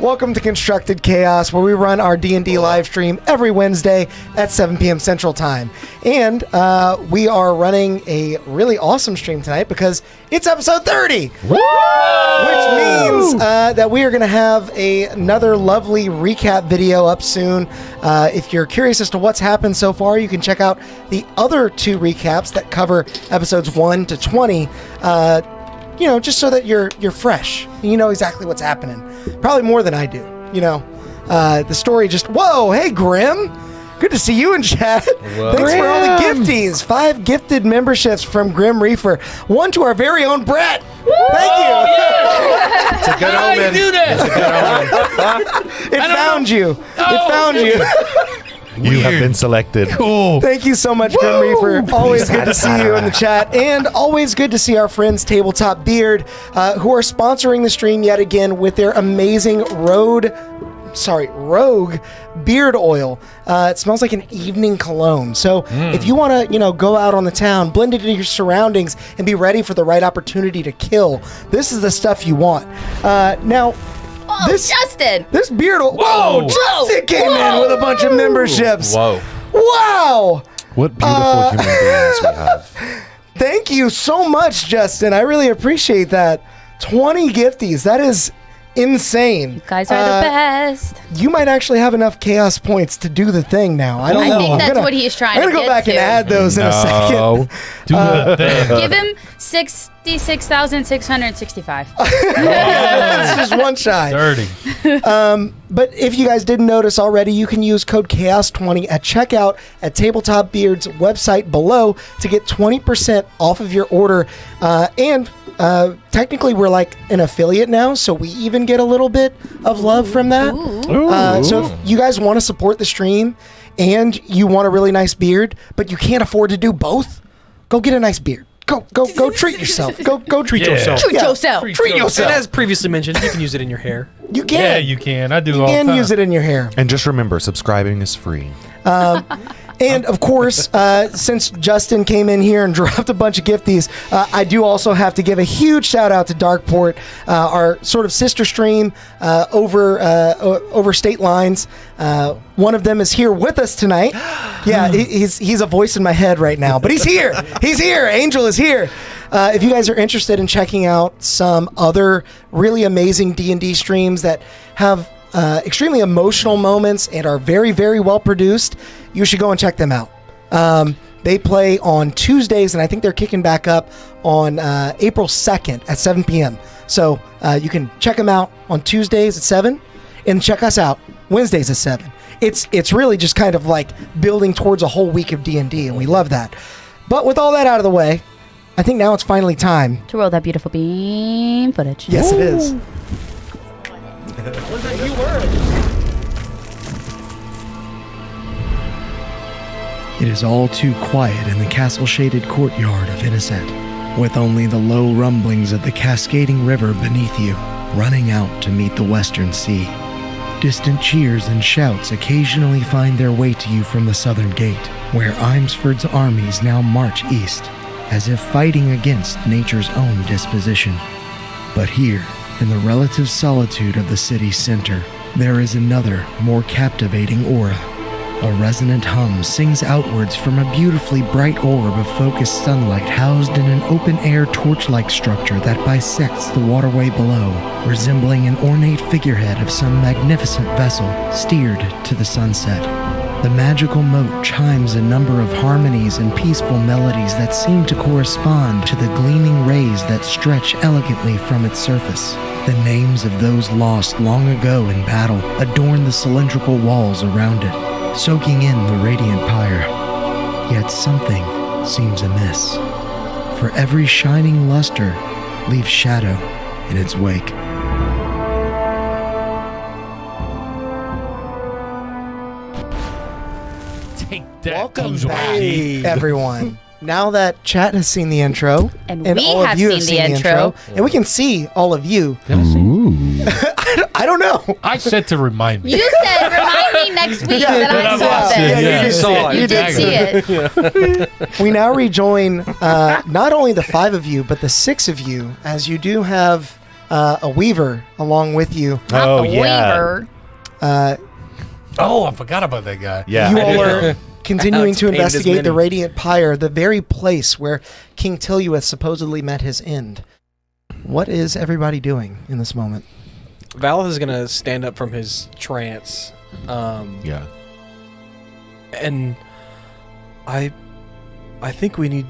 Welcome to Constructed Chaos, where we run our D&D live stream every Wednesday at 7 p.m. Central Time. And we are running a really awesome stream tonight because it's episode 30! Woo! Which means that we are going to have another lovely recap video up soon. If you're curious as to what's happened so far, you can check out the other two recaps that cover episodes 1 to 20. Just so that you're fresh. You know exactly what's happening. Probably more than I do. The story just... Whoa, hey, Grim. Good to see you in chat. Whoa. Thanks for all the gifties. 5 gifted memberships from Grim Reaper. 1 to our very own Brett. Thank you. Yeah. It's a good omen. How do you do that? It's a good omen. It found you. It found you. You have been selected. Cool. Thank you so much, Grim Reaper. Always good to see you in the chat. And always good to see our friends Tabletop Beard, who are sponsoring the stream yet again with their amazing Rogue beard oil. It smells like an evening cologne. So if you want to, go out on the town, blend it into your surroundings, and be ready for the right opportunity to kill, this is the stuff you want. Now... Justin! This beard... Whoa! Justin came in with a bunch of memberships. Whoa. Wow! What beautiful human beings we have. Thank you so much, Justin. I really appreciate that. 20 gifties. That is insane. You guys are the best. You might actually have enough chaos points to do the thing now. I don't know. I think that's what he's trying to get to. I'm going to go back and add those in a second. Do the thing. Give him 66,665. That's just one shy. 30. But if you guys didn't notice already, you can use code CHAOS20 at checkout at Tabletop Beard's website below to get 20% off of your order. Technically, we're like an affiliate now, so we even get a little bit of love from that. So if you guys want to support the stream and you want a really nice beard, but you can't afford to do both, go get a nice beard. Go treat yourself. Go treat yourself. Treat yourself. Treat yourself. And as previously mentioned, you can use it in your hair. You can. Yeah, you can. I do You all the can time. use it in your hair. And just remember, subscribing is free. And of course, since Justin came in here and dropped a bunch of gifties, I do also have to give a huge shout out to Darkeport, our sort of sister stream over state lines. One of them is here with us tonight. Yeah, he's a voice in my head right now, but he's here. He's here. Angel is here. If you guys are interested in checking out some other really amazing D&D streams that have extremely emotional moments and are very, very well produced, you should go and check them out. They play on Tuesdays, and I think they're kicking back up on April 2nd at 7 p.m. So you can check them out on Tuesdays at 7 and check us out Wednesdays at 7. It's really just kind of like building towards a whole week of D&D, and we love that. But with all that out of the way, I think now it's finally time To roll that beautiful beam footage. Yes, it is. It is all too quiet in the castle-shaded courtyard of Inniset, with only the low rumblings of the cascading river beneath you, running out to meet the western sea. Distant cheers and shouts occasionally find their way to you from the southern gate, where Imsford's armies now march east, as if fighting against nature's own disposition. But here, in the relative solitude of the city's center, there is another, more captivating aura. A resonant hum sings outwards from a beautifully bright orb of focused sunlight housed in an open-air torch-like structure that bisects the waterway below, resembling an ornate figurehead of some magnificent vessel steered to the sunset. The magical moat chimes a number of harmonies and peaceful melodies that seem to correspond to the gleaming rays that stretch elegantly from its surface. The names of those lost long ago in battle adorn the cylindrical walls around it, soaking in the radiant pyre. Yet something seems amiss, for every shining luster leaves shadow in its wake. Take that. Welcome back, everyone. Now that chat has seen the intro, And and we all have of you seen have the seen the intro. and we can see all of you. Ooh. I don't know. I said to remind me. You said, remind me next week Yeah, that I saw yeah, this. you did see it. You did see it. We now rejoin not only the 5 of you, but the 6 of you, as you do have a weaver along with you. Not Oh, the yeah. weaver. Oh, I forgot about that guy. Yeah. You all are continuing Alex to painted his investigate the mini. Radiant Pyre, the very place where King Tilueth supposedly met his end. What is everybody doing in this moment? Val is gonna stand up from his trance, Yeah. and I think we need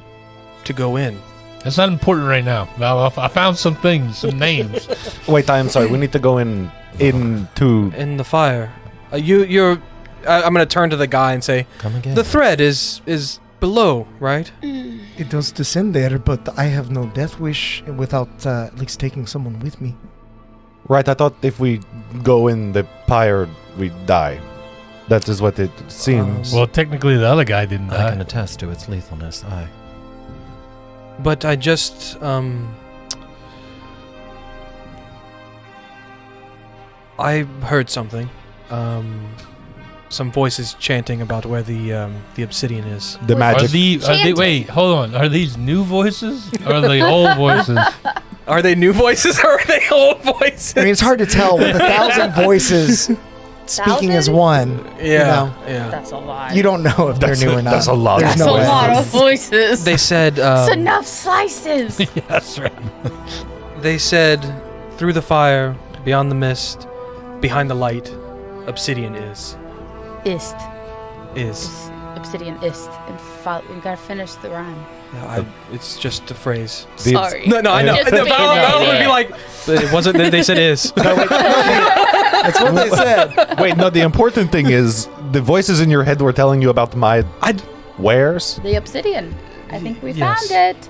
to go in. That's not important right now. Val, I found some things, some names. Wait, I'm sorry. We need to go into. In the fire. I'm gonna turn to the guy and say, Come again. the thread is below, right? It does descend there, but I have no death wish without at least taking someone with me. Right, I thought if we go in the pyre, we die. That is what it seems. Well, technically, the other guy didn't I die. can attest to its lethalness. But I just I heard something. Some voices chanting about where the obsidian is. the magic. Wait, hold on. Are these new voices or are they old voices? Are they new voices or are they old voices? I mean, it's hard to tell with 1,000 voices speaking as one. Yeah, You yeah. That's a lot. You don't know if they're new or not. That's a lot. There's That's no a way. lot of voices. They said It's enough slices. That's right. they said through the fire, beyond the mist, behind the light, obsidian is. Ist. Obsidian ist. And we gotta finish the rhyme. It's just a phrase. Sorry. No, I know. Just No, Val would be yeah. like, but it wasn't. They said is. That's what they said. Wait, no, the important thing is the voices in your head were telling you about my wares. The obsidian. I think we Yes. found it.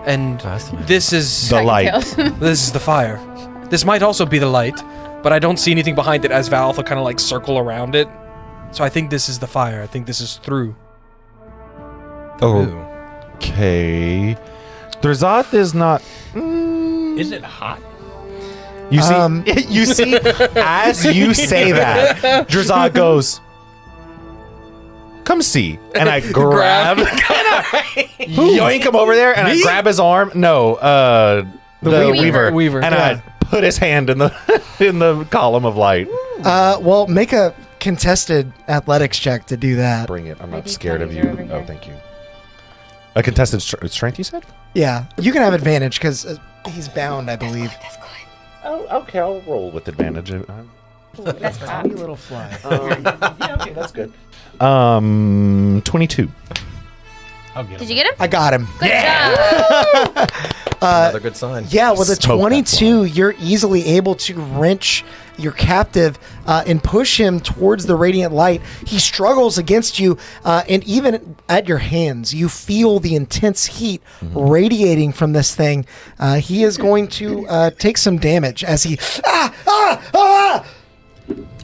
And Fascinating. this is The light. this is the fire. This might also be the light, but I don't see anything behind it as Val kind of like circle around it. So I think this is the fire. I think this is through. Okay. Drazat is not. Is it hot? You see, you see, as you say that, Drazat goes, "Come see," and I grab, yoink him over there, and I grab his arm. No, the Weaver. and I put his hand in the in the column of light. Well, make a contested athletics check to do that. Bring it. I'm My not scared of D20s you. are over Oh, here. thank you. A contested strength, you said? Yeah, you can have advantage because he's bound, I believe. That's good. Oh, okay. I'll roll with advantage. That's hot. Tiny little fly. Yeah, okay, that's good. 22. I'll get Did him. you get him? I got him. Good job. Another good sign. Yeah, with a Smoke that 22, you're easily able to wrench your captive and push him towards the radiant light. He struggles against you, and even at your hands, you feel the intense heat radiating from this thing. He is going to take some damage as he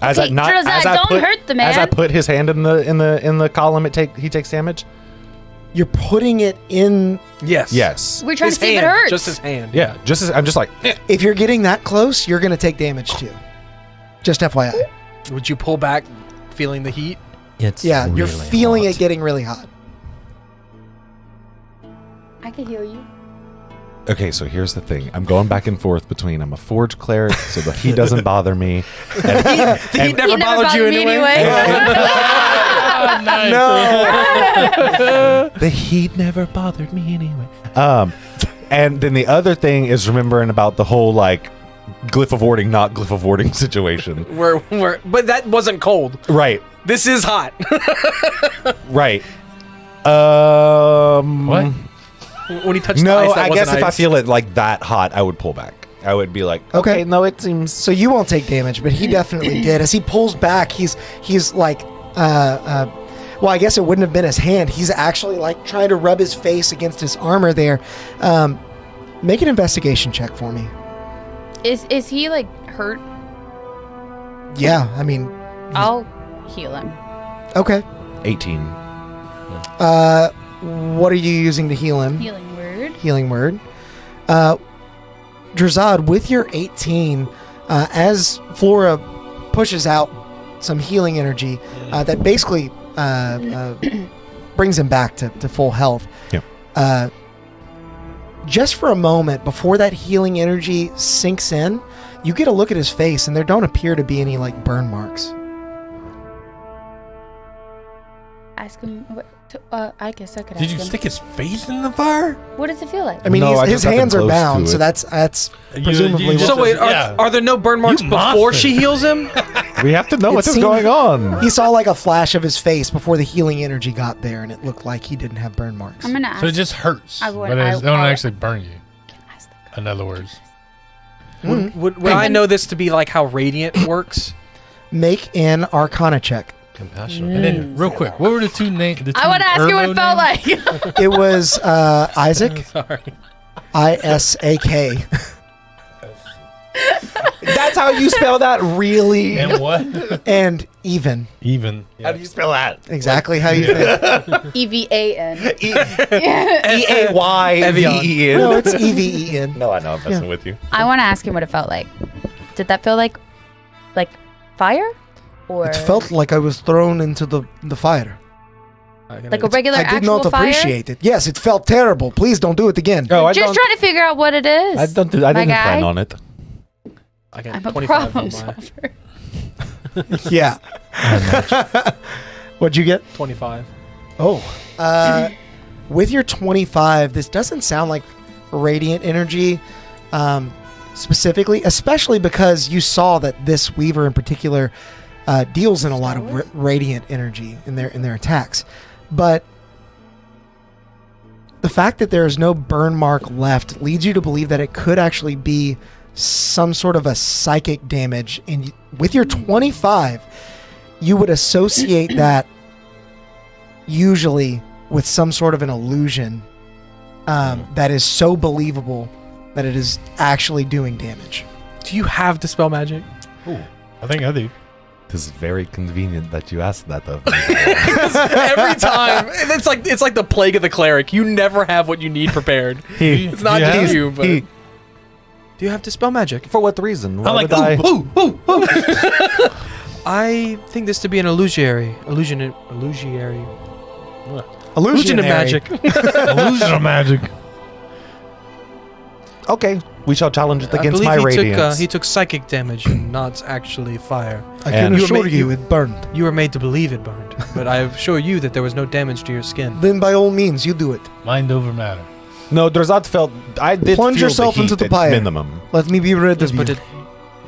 As Hey, Drazat, don't hurt the man. As I put his hand in the column, he takes damage. You're putting it in. Yes. Yes. We're trying His to see if hand. it hurts. Just his hand. Yeah. I'm just like. If you're getting that close, you're going to take damage too. Just FYI. Would you pull back, feeling the heat? It's Yeah, you're really feeling hot. it getting really hot. I can heal you. Okay, so here's the thing. I'm going back and forth between I'm a forge cleric, so the heat doesn't bother me. The heat never bothered you me anyway. No. The heat never bothered me anyway. And then the other thing is remembering about the whole like glyph of warding, not glyph of warding situation. But that wasn't cold. Right. This is hot. Right. What? When he touched the No, ice, that I wasn't guess if I ice. feel it like that hot, I would pull back. I would be like, Okay. okay, no, it seems. So you won't take damage, but he definitely did. As he pulls back, he's like, well, I guess it wouldn't have been his hand. He's actually like trying to rub his face against his armor there. Make an investigation check for me. Is he like hurt? Yeah, I mean, I'll heal him. okay. 18. What are you using to heal him? Healing word. Healing word. Drazad, with your 18, as Flora pushes out some healing energy that basically brings him back to full health. Yep. just for a moment before that healing energy sinks in, you get a look at his face, and there don't appear to be any like burn marks. Ask him. I guess I could Did ask you him. stick his face in the fire? What does it feel like? I mean, No, I his just got them hands are close bound, to so it. that's presumably you what. So wait, Yeah. are there no burn marks You before monster. she heals him? We have to know It what's seemed- going on. He saw like a flash of his face before the healing energy got there, and it looked like he didn't have burn marks. I'm gonna ask. So it just hurts, I would- but I- it don't I'll- actually burn you. ask the In other words, Would I know this to be like how radiant works? Make an Arcana check. Compassionate. and then real quick, what were the two names? I want to ask you what it felt like. It was Isaac. Sorry. Isak. That's how you spell that, really? And what? And even. Even. How do you spell that? Exactly how you think. EVAN. E-A-Y-V-E-N. No, it's EVEN. No, I know. I'm messing with you. I want to ask him what it felt like. Did that feel like fire, or It felt like I was thrown into the fire. like a regular I did actual not fire? appreciate it. Yes, it felt terrible. Please don't do it again. No, I Just don't. trying to figure out what it is. I don't. I My didn't guy. plan on it. I got I'm a 25 problem on solver. Yeah. What'd you get? 25. Oh. With your 25, this doesn't sound like radiant energy specifically, especially because you saw that this Weaver in particular deals in a lot of radiant energy in their attacks. But the fact that there is no burn mark left leads you to believe that it could actually be some sort of a psychic damage. And with your 25, you would associate that usually with some sort of an illusion that is so believable that it is actually doing damage. Do you have Dispel Magic? I think I do. This is very convenient that you asked that of me. Every time. It's like the plague of the cleric. You never have what you need prepared. It's not Yeah. just you, but... Do you have Dispel Magic? For what reason? Why I'm like, would I? ooh. I think this to be an illusionary. Illusion Illusionary. magic. Illusion of magic. Okay, we shall challenge it I against believe my he radiance. took psychic damage and not actually fire. I can And- assure you it burned. You were made to believe it burned, but I assure you that there was no damage to your skin. Then by all means, you do it. Mind over matter. No, Drazat felt. I did Plunge feel yourself the heat into the at pyre. minimum. Let me be rid of you. But it,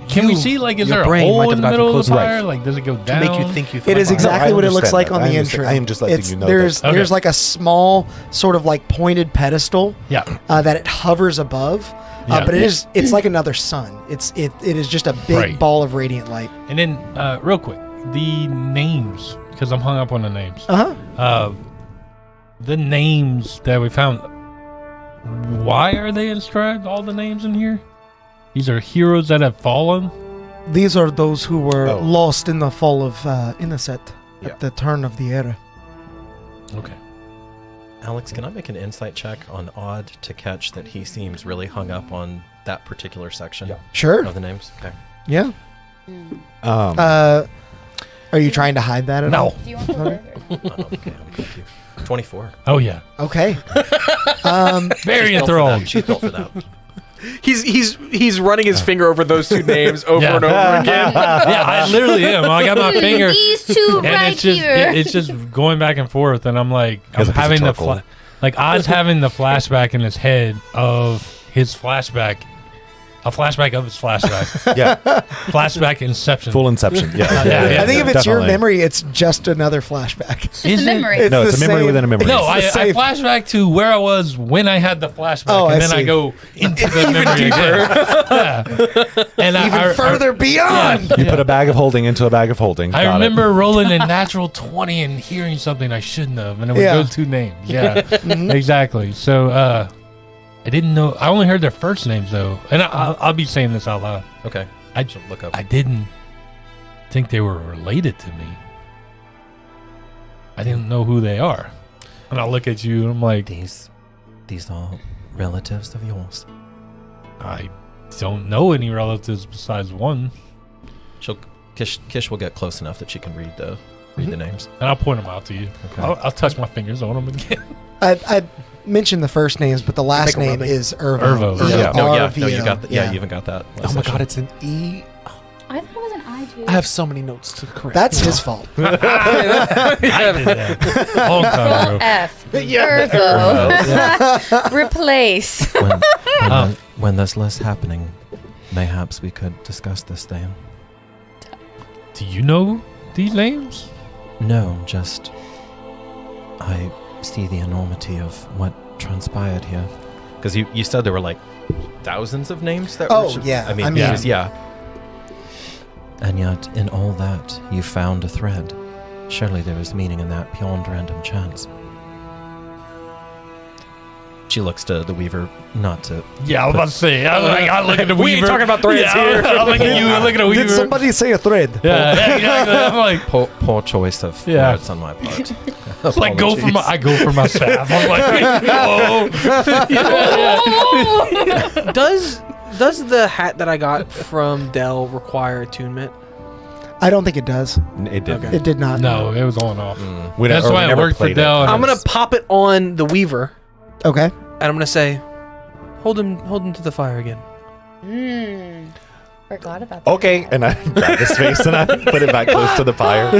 Can we You- see, like, is your there a brain hole might in have the gotten middle of the closer. fire? Like, does it go to down? make you think you It is fire. exactly No, I what it looks understand like that. on I the understand. intro. I am just letting you know there's that. Okay. there's like a small sort of like pointed pedestal Yeah. that it hovers above, Yeah. but it's like another sun. It is just a big Right. ball of radiant light. And then, real quick, the names, because I'm hung up on the names. Uh-huh. The names that we found, why are they inscribed, all the names in here? These are heroes that have fallen? These are those who were Oh. lost in the fall of Innocet Yeah. at the turn of the era. Okay. Alex, can I make an insight check on Odd to catch that he seems really hung up on that particular section Sure. of the names? Okay. Yeah. Um, Are you trying to hide that at all? Do you want to go further? Okay, I'm with you. 24. Oh, yeah. Okay. Very She's built for enthralled. that. She's built for that. He's running his finger over those two names over Yeah. and over again. Yeah, I literally am. I got my finger. These two And right it's just here. it's just going back and forth, and I'm like, I'm Has a piece of having the charcoal. like Oz having the flashback in his head of his flashback, a flashback of his flashback, yeah, flashback inception. full inception. Yeah, Yeah. I think if it's your definitely. memory, it's just another flashback. Just Is a it? memory. No, it's the a memory same- within a memory. No, It's the I same. flashback to where I was when I had the flashback, Oh, I and then I see. go into the memory again. Yeah. And Even further beyond. You put a bag of holding into a bag of holding. I Got it. remember rolling a natural 20 and hearing something I shouldn't have, and it was Yeah. those two names. Yeah, exactly. So I didn't know. I only heard their first names though, and I'll be saying this out loud. Okay. I So look up. I didn't think they were related to me. I didn't know who they are, and I look at you and I'm like, These are relatives of yours. I don't know any relatives besides one, Kish will get close enough that she can read the names. and I'll point them out to you. Okay. I'll touch my fingers on them again. I mentioned the first names, but the last Make a name rubbing. is Irvo. Irvo. Yeah. No, you RVO. got that. Yeah, you even got that. Oh my god, it's an E. I thought it was an I too. I have so many notes to correct. That's his fault. I did that. Long time ago. F. Irvo. Replace. When there's less happening, mayhaps we could discuss this then. Do you know these names? No, just I see the enormity of what transpired here. Because you said there were like thousands of names that Oh, were... yeah. I mean, I mean- yeah. And yet, in all that, you found a thread. Surely there is meaning in that beyond random chance. She looks to the Weaver, not to... Yeah, I was about to say. I look at the Weaver. We ain't talking about threads here. I look at you. I look at the Weaver. Did somebody say a thread? Yeah, exactly. I'm like, Poor choice of Yeah. words on my part. like go for my. I go for my staff. I'm like, whoa. Does the hat that I got from Dell require attunement? I don't think it does. It did. Okay. It did not. No, it was on off. We That's never- why we I never worked for played it. Dell. and I'm gonna it's- pop it on the Weaver, Okay. and I'm gonna say, hold him to the fire again. Forgot about that. Okay, and I grab his face and I put it back close to the fire.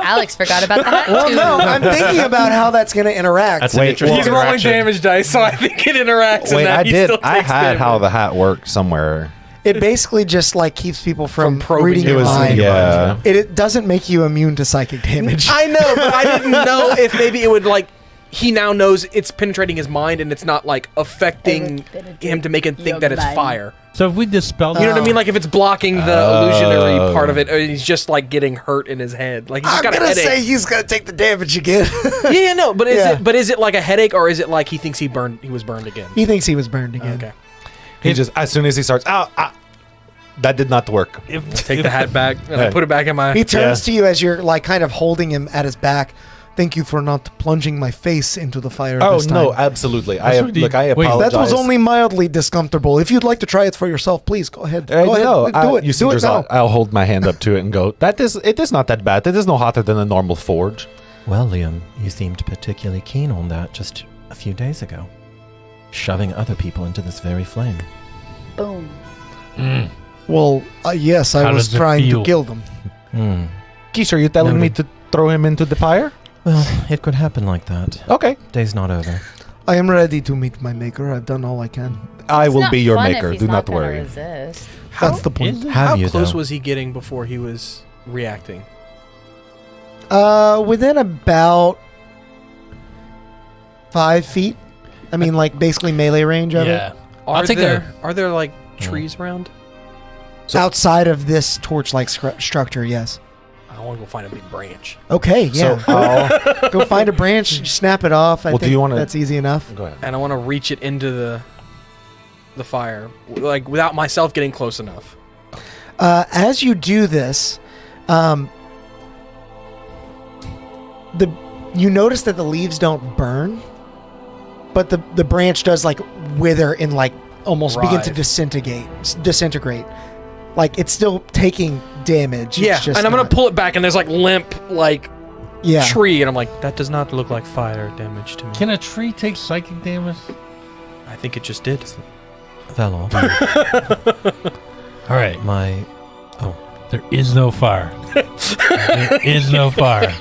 Alex forgot about that Well, too. no, I'm thinking about how that's going to interact. That's an Wait, interesting He's rolling interaction. damage dice, so I think it interacts. Wait, and that I he did. still I takes had damage. how the hat worked somewhere. It basically just like keeps people from probing reading you. your It was mind. yeah. It doesn't make you immune to psychic damage. I know, but I didn't know if maybe it would like. He now knows it's penetrating his mind, and it's not like affecting him to make him think that it's fire. So if we dispel You know what I mean? Like if it's blocking the illusionary Oh. part of it, or he's just like getting hurt in his head. Like he's just I'm got a gonna headache. say he's gonna take the damage again. yeah, no, but is Yeah. it? But is it like a headache, or is it like he thinks he was burned again? He thinks he was burned again. Okay, He just as soon as he starts, that did not work. take the hat back and I Yeah. put it back in my. He turns to you as you're like kind of holding him at his back. Thank you for not plunging my face into the fire Oh this time. no, absolutely. That's I what he- look. I wait, apologize. That was only mildly discomfortable. If you'd like to try it for yourself, please go ahead. I Go ahead. know. Do it. You see, Do it now. I'll hold my hand up to it and go. It is not that bad. That is no hotter than a normal forge. Well, Liam, you seemed particularly keen on that just a few days ago. Shoving other people into this very flame. Boom. Well, yes, I How was does it trying to feel? kill them. Geese, are you telling No, me but- to throw him into the fire? Well, it could happen like that. Okay. Day's not over. I am ready to meet my maker. I've done all I can. I It's will not be your fun if maker. he's Do not gonna worry. resist. That's the point. Have How you, close though? was he getting before he was reacting? Within about 5 feet. I mean, like basically melee range of Yeah. Are take there like trees around? it. Outside of this torch-like structure, yes. I want to go find a big branch. Okay, yeah. So I'll Go find a branch, snap it off. I Well, do think you wanna- that's easy enough. go ahead. And I want to reach it into the fire, like without myself getting close enough. As you do this, you notice that the leaves don't burn, but the branch does like wither and like almost begin to Writhe. disintegrate. Like it's still taking damage. Yeah, It's just and I'm gonna not- pull it back, and there's like limp like Yeah. tree, and I'm like, that does not look like fire damage to me. Can a tree take psychic damage? I think it just did. Velor, All right. There is no fire. There is no fire.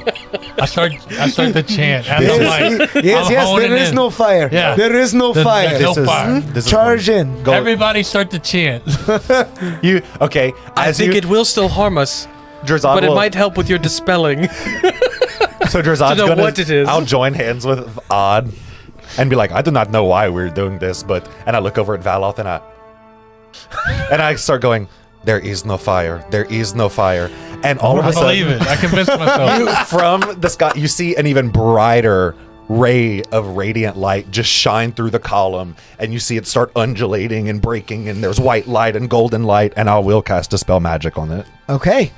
I start to chant. As I'm like, Yes, I'm yes, holding there is in. no fire. Yeah. There is no There's fire. no fire. This is Charge in. Go. Everybody start to chant. You okay? I As think you, it will still harm us, Drazad but it will- might help with your dispelling. So Drazad's know gonna. what it is. I'll join hands with Odd, and be like, I do not know why we're doing this, but and I look over at Valoth and I start going. There is no fire. There is no fire. And all of I a believe sudden, it. I convinced myself. you, from the sky, you see an even brighter ray of radiant light just shine through the column, and you see it start undulating and breaking, and there's white light and golden light, and I will cast Dispel Magic on it. Okay.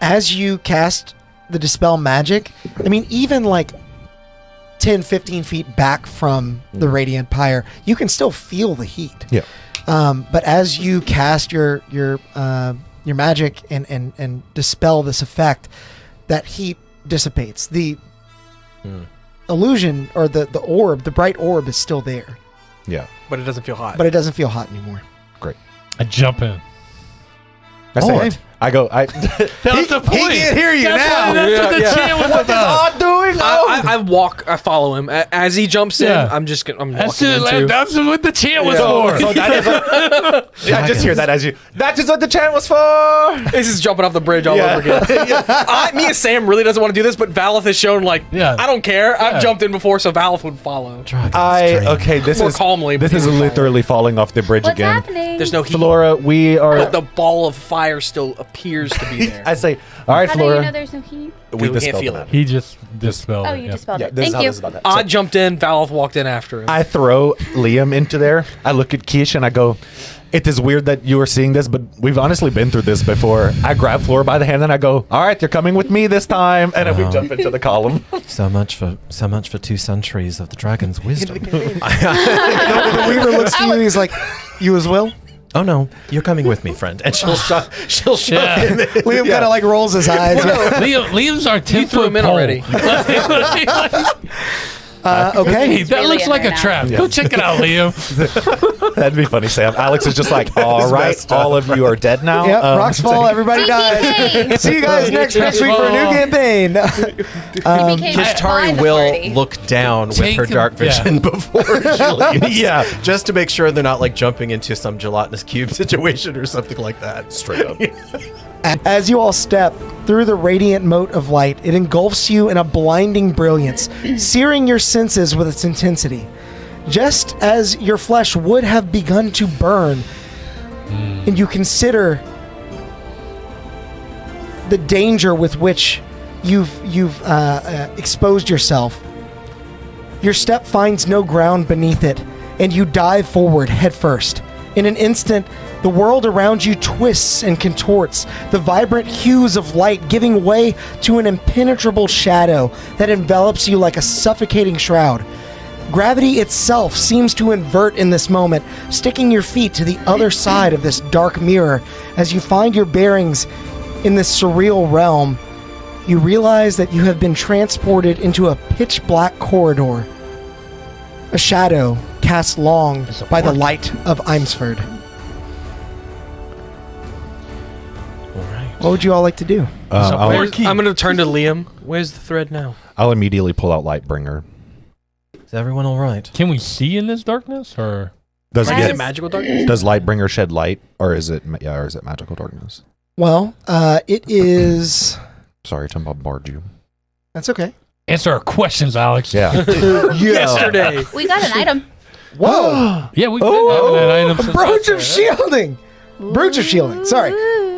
As you cast the Dispel Magic, I mean, even like 10, 15 feet back from the Radiant Pyre, you can still feel the heat. Yeah. But as you cast your magic and dispel this effect, that heat dissipates. The illusion or the orb, the bright orb, is still there, Yeah. But it doesn't feel hot. but it doesn't feel hot anymore. I jump in. I say it. I go. That's the point. He can't hear you now. That's what the chant was about. Odd doing? I follow him as he jumps in. Yeah. I'm That's walking in too. that's what the chant was for. So that is I just hear that as you. That is what the chant was for. This is jumping off the bridge all over again. Me and Sam really doesn't want to do this, but Valeth has shown I don't care. I've jumped in before, so Valeth would follow. This More is calmly. This is literally falling off the bridge What's again. happening? There's no heat. Flora, we are. But the ball of fire still appears to be there. I say, all right, How do you know Flora. there's no heat? We can't dispelled feel that. it. He just dispelled Oh, it. you yeah. dispelled Yeah, it. this is Thank how you. this is about that. I So jumped in. Valeth walked in after him. I throw Liam into there. I look at Kish and I go, it is weird that you are seeing this, but we've honestly been through this before. I grab Flora by the hand and I go, all right, you're coming with me this time. And then we jump into the column. So much for 2 centuries of the dragon's wisdom. The Weaver looks to you and he's like, "You as well?" Oh no, you're coming with me, friend. And she'll shove Yeah. him in. Liam kind of like rolls his eyes. Liam's our 10 You threw foot him in pole. already. Okay. Hey, that really looks in like there a now. trap. Go check it out, Liam. That'd be funny, Sam. Alex is just like, all right, messed up. all of you are dead now. Yep. Rocks fall. Everybody dies. TPK. See you guys next week for a new campaign. Became a Kishtari fun will party. look down with Take her him- dark vision before she leaves. Yeah. Just to make sure they're not like jumping into some gelatinous cube situation or something like that. Straight up. As you all step through the radiant moat of light, it engulfs you in a blinding brilliance, searing your senses with its intensity. Just as your flesh would have begun to burn, and you consider the danger with which you've exposed yourself, your step finds no ground beneath it, and you dive forward headfirst. In an instant, the world around you twists and contorts, the vibrant hues of light giving way to an impenetrable shadow that envelops you like a suffocating shroud. Gravity itself seems to invert in this moment, sticking your feet to the other side of this dark mirror. As you find your bearings in this surreal realm, you realize that you have been transported into a pitch-black corridor, a shadow cast long by the light of Imsford. What would you all like to do? I'll I'm going to turn to Liam. Where's the thread now? immediately pull out Lightbringer. Is everyone all right? Can we see in this darkness, or Does That Is it it magical darkness? does Lightbringer shed light, or is it magical darkness? Well, it is... Sorry to bombard you. That's okay. answer our questions, Alex? Yeah. Yesterday. We got an item. Whoa! Yeah, we did have that item. A since brooch of last night. shielding! Brooch of shielding. Sorry.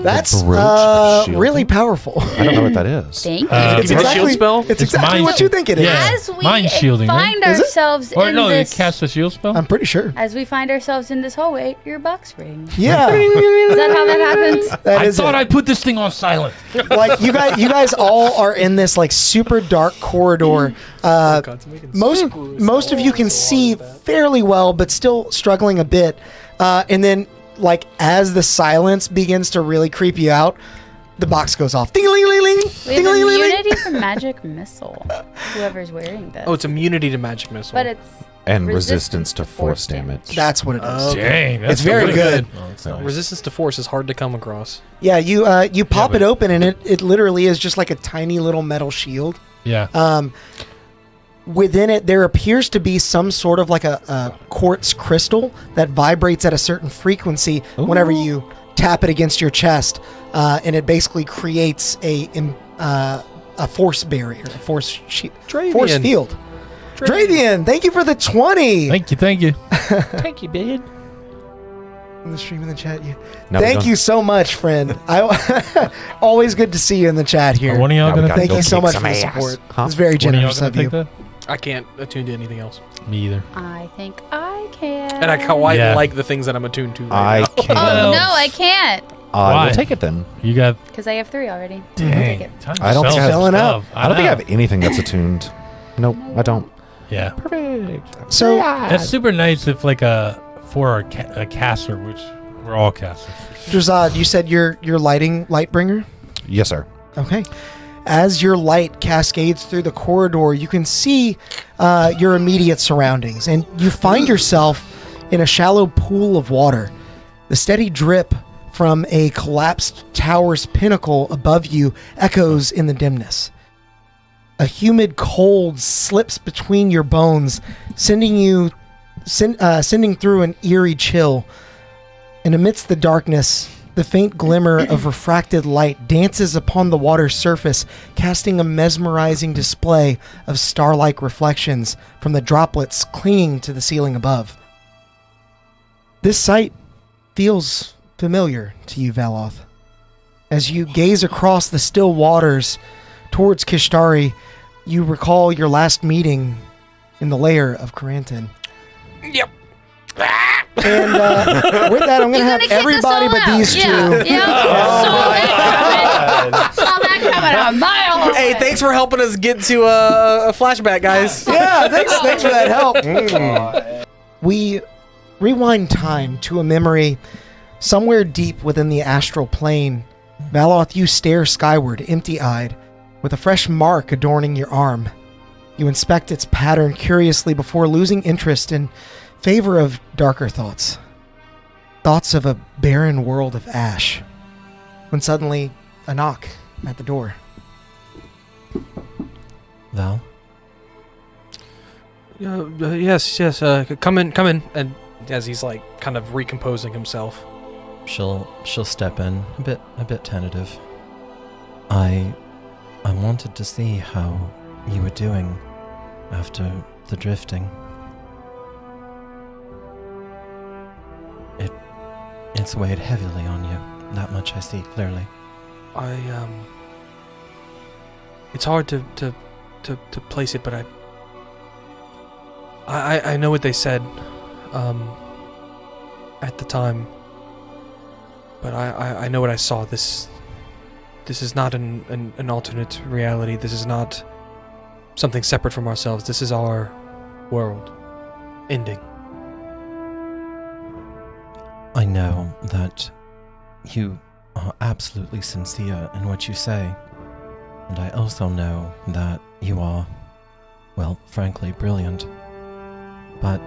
That's brooch of shielding? really powerful. I don't know what that is. Thank you. Give you the shield spell? It's exactly mind what you think it is. Yeah. As we Mind shielding, right? find Is it? ourselves Or in no, this, you cast a shield spell? I'm pretty sure. as we find ourselves in this hallway, your box ring. Yeah. Is that how that happens? That I is thought it. I put this thing on silent. Like you guys all are in this like super dark corridor. Most of you can see fairly well, but still struggling a bit. And then like as the silence begins to really creep you out, the box goes off. Ding-a-ling-a-ling-ling. We have Ding-a-ling-a-ling-ling. immunity from magic missile. Whoever's wearing this. Oh, it's immunity to magic missile. but it's And resistance to force damage. That's what it is. Dang, that's It's very really good. Oh, it's nice. resistance to force is hard to come across. Yeah, you pop but- it open and it literally is just like a tiny little metal shield. Yeah. Within it, there appears to be some sort of like a quartz crystal that vibrates at a certain frequency whenever you tap it against your chest, and it basically creates a force barrier, a force Dravian. field. Dravian, thank you for the 20. Thank you. Thank you, dude. In the stream in the chat, Now we thank don't- you so much, friend. I always good to see you in the chat here. Are one of y'all Now we gonna gotta Thank go you so kick much some for the ass. support. Huh? It's very One of y'all generous gonna of you. take that? I can't attune to anything else. Me either. I think I can. And I quite Yeah. like the things that I'm attuned to I right now. can't. Oh no, I can't We'll Why? take it then. You got because I have 3 already. dang. Take it. time to I don't sell think I- some Filling up. stuff. I don't think I know. have anything that's attuned. Nope, I don't. Yeah, So that's super nice. If like for a caster, which we're all casters. Drazad, you said you're lighting Lightbringer? Yes, sir. Okay. as your light cascades through the corridor, you can see your immediate surroundings, and you find yourself in a shallow pool of water. The steady drip from a collapsed tower's pinnacle above you echoes in the dimness. A humid cold slips between your bones, sending through an eerie chill. And amidst the darkness, the faint glimmer of refracted light dances upon the water's surface, casting a mesmerizing display of star-like reflections from the droplets clinging to the ceiling above. This sight feels familiar to you, Valoth. As you gaze across the still waters towards Kishtari, you recall your last meeting in the lair of Karantin. Yep. And with that, I'm going to have everybody but these two. Yeah. Saw that coming a mile away. Hey, thanks for helping us get to a flashback, guys. Yeah, thanks for that help. We rewind time to a memory somewhere deep within the astral plane. Valoth, you stare skyward, empty-eyed, with a fresh mark adorning your arm. You inspect its pattern curiously before losing interest in favor of darker thoughts. Thoughts of a barren world of ash. When suddenly, a knock at the door. Val? Yes. Come in. And as he's like kind of recomposing himself. She'll step in, a bit tentative. I wanted to see how you were doing after the drifting. It's weighed heavily on you. That much I see clearly. It's hard to place it, but I know what they said at the time. But I know what I saw. This is not an alternate reality. This is not something separate from ourselves. This is our world ending. I know that you are absolutely sincere in what you say, and I also know that you are, well, frankly, brilliant. But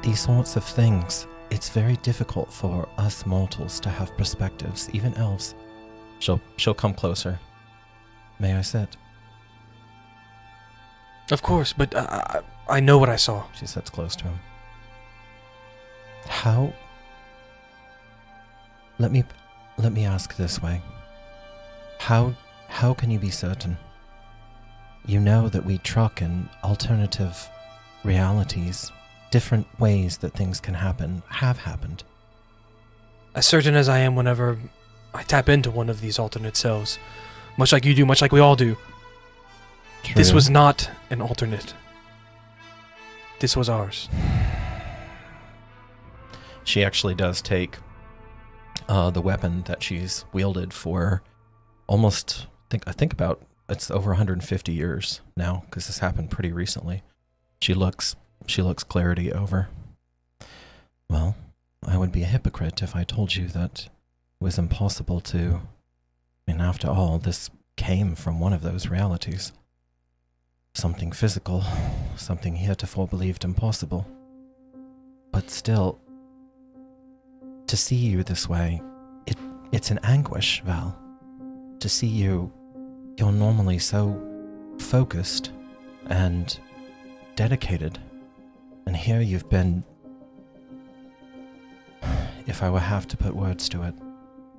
these sorts of things, it's very difficult for us mortals to have perspectives, even elves. She'll come closer. May I sit? Of course, but I know what I saw. She sits close to him. How? Let me ask this way. How can you be certain? You know that we truck in alternative realities, different ways that things can happen, have happened. As certain as I am whenever I tap into one of these alternate selves. Much like you do, much like we all do. True. This was not an alternate. This was ours. She actually does take the weapon that she's wielded for almost, I think about, it's over 150 years now, because this happened pretty recently. She looks clarity over. Well, I would be a hypocrite if I told you that it was impossible to. And after all, this came from one of those realities. Something physical, something heretofore believed impossible. But still, to see you this way, it's an anguish, Val. To see you're normally so focused and dedicated. And here you've been, if I were have to put words to it,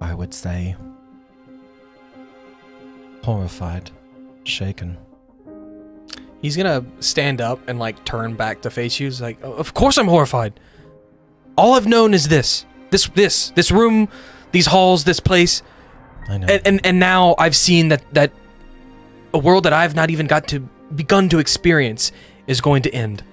I would say horrified, shaken. He's gonna stand up and like turn back to face you. He's like, of course I'm horrified. All I've known is this room, these halls, this place. I know. And now I've seen that a world that I've not even begun to experience is going to end.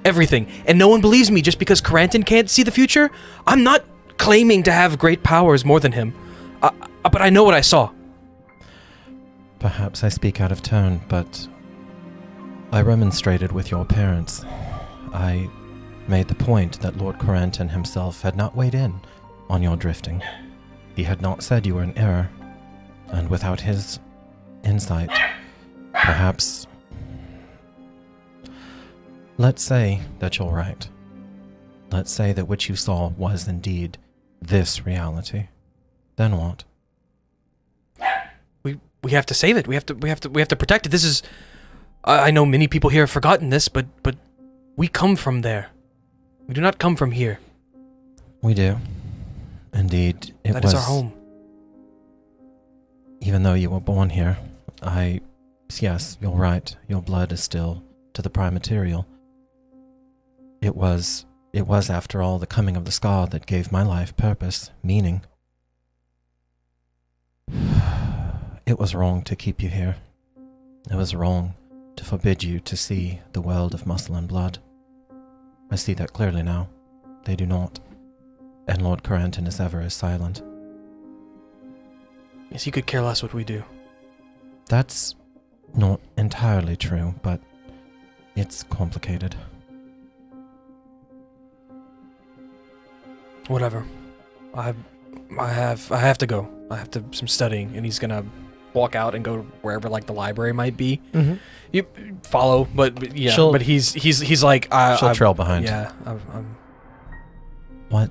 Everything. And no one believes me just because Karantin can't see the future. I'm not claiming to have great powers more than him. But I know what I saw. Perhaps I speak out of turn, but I remonstrated with your parents. I made the point that Lord Karantin himself had not weighed in on your drifting. He had not said you were in error, and without his insight, Perhaps... Let's say that you're right. Let's say that what you saw was indeed this reality. Then what? We have to save it. We have to protect it. This is... I know many people here have forgotten this, but we come from there. We do not come from here. We do. Indeed, That is our home. Even though you were born here, yes, you're right. Your blood is still to the prime material. It was after all the coming of the scar that gave my life purpose, meaning. It was wrong to keep you here. It was wrong to forbid you to see the world of muscle and blood. I see that clearly now. They do not. And Lord Corentin is ever as silent. Yes, he could care less what we do. That's not entirely true, but it's complicated. Whatever. I have to go. I have to some studying, and he's gonna walk out and go wherever like the library might be. Mm-hmm. You follow, but yeah. She'll- But he's like She'll trail behind. Yeah. I'm What?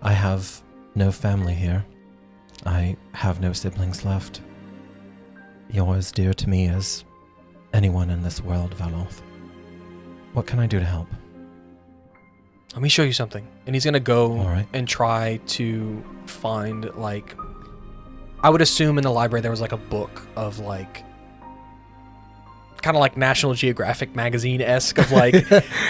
I have no family here. I have no siblings left. You're as dear to me as anyone in this world, Valoth. What can I do to help? Let me show you something. And he's gonna go All right. and try to find like, I would assume in the library there was like a book of like, kind of like National Geographic magazine-esque of like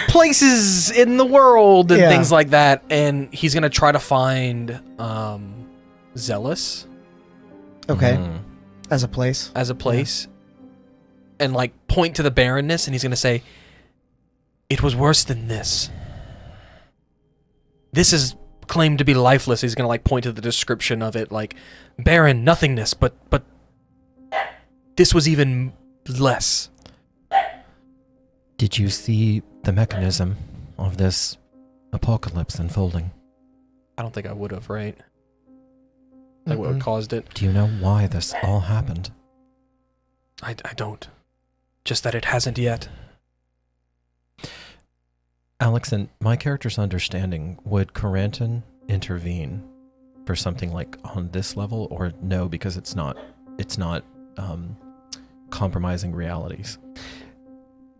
places in the world and Yeah. things like that. And he's gonna try to find Zealous Okay. Mm. As a place. as a place, and like point to the barrenness, and he's gonna say, "It was worse than this. This is claimed to be lifeless." He's gonna like point to the description of it, like barren, nothingness, but this was even less. Did you see the mechanism of this apocalypse unfolding? I don't think I would have, right? Like what Mm-mm. caused it? Do you know why this all happened? I don't. Just that it hasn't yet. Alex, in my character's understanding, would Corentin intervene for something like on this level, or no, because it's not compromising realities?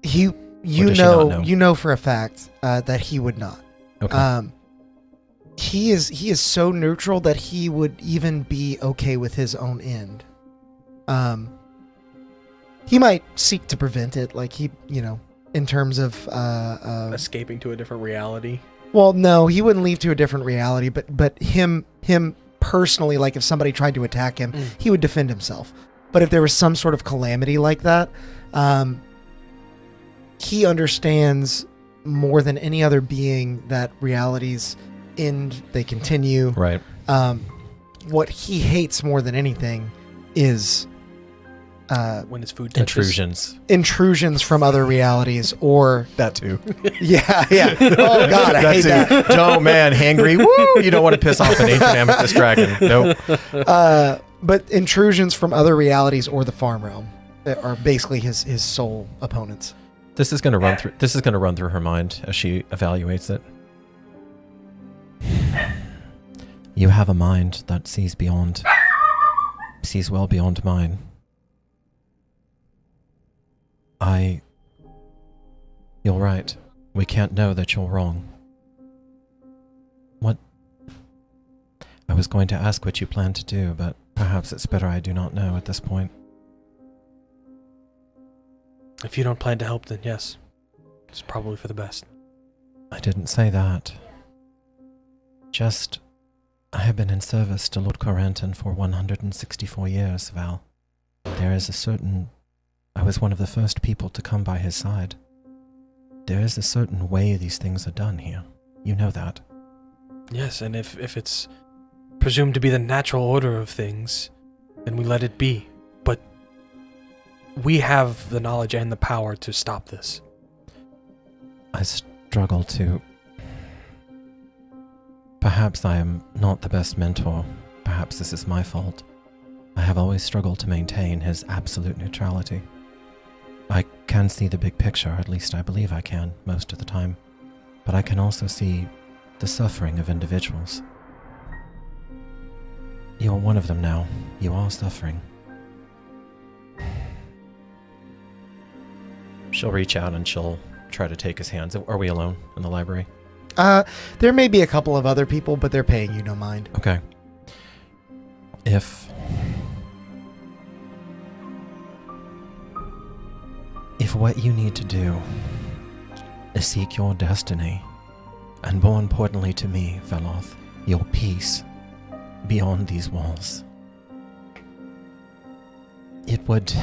You does she not know? you know for a fact that he would not. Okay. He is so neutral that he would even be okay with his own end. He might seek to prevent it, like in terms of Escaping to a different reality. well, no, he wouldn't leave to a different reality, but him personally, like if somebody tried to attack him, he would defend himself. But if there was some sort of calamity like that, he understands more than any other being that realities end, they continue. Right. What he hates more than anything is When his food touches. Intrusions. from other realities, or That too. yeah. Oh God, I hate that. Don't, man, hangry. Woo! You don't want to piss off an ancient amethyst dragon. Nope. But intrusions from other realities or the farm realm that are basically his sole opponents. This is going to run through her mind as she evaluates it. You have a mind that sees well beyond mine. You're right. We can't know that you're wrong. What? I was going to ask what you plan to do, but perhaps it's better I do not know at this point. If you don't plan to help, then yes. It's probably for the best. I didn't say that. Just, I have been in service to Lord Corentin for 164 years, Val. I was one of the first people to come by his side. There is a certain way these things are done here. You know that. Yes, and if it's presumed to be the natural order of things, then we let it be. But we have the knowledge and the power to stop this. I struggle to... Perhaps I am not the best mentor. Perhaps this is my fault. I have always struggled to maintain his absolute neutrality. I can see the big picture, at least I believe I can, most of the time. But I can also see the suffering of individuals. You're one of them now. You are suffering. She'll reach out and she'll try to take his hands. Are we alone in the library? There may be a couple of other people, but they're paying you no mind. Okay. If what you need to do is seek your destiny, and more importantly to me, Veloth, your peace beyond these walls, it would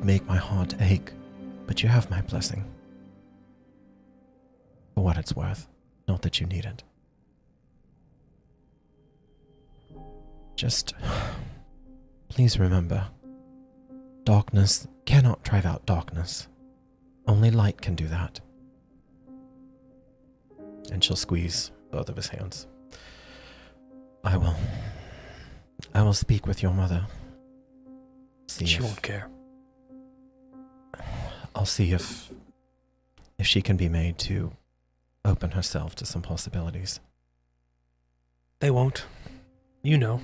make my heart ache, but you have my blessing. For what it's worth, not that you need it. Just please remember, darkness cannot drive out darkness. Only light can do that. And she'll squeeze both of his hands. I will speak with your mother. She won't care. I'll see if she can be made to open herself to some possibilities. They won't. You know.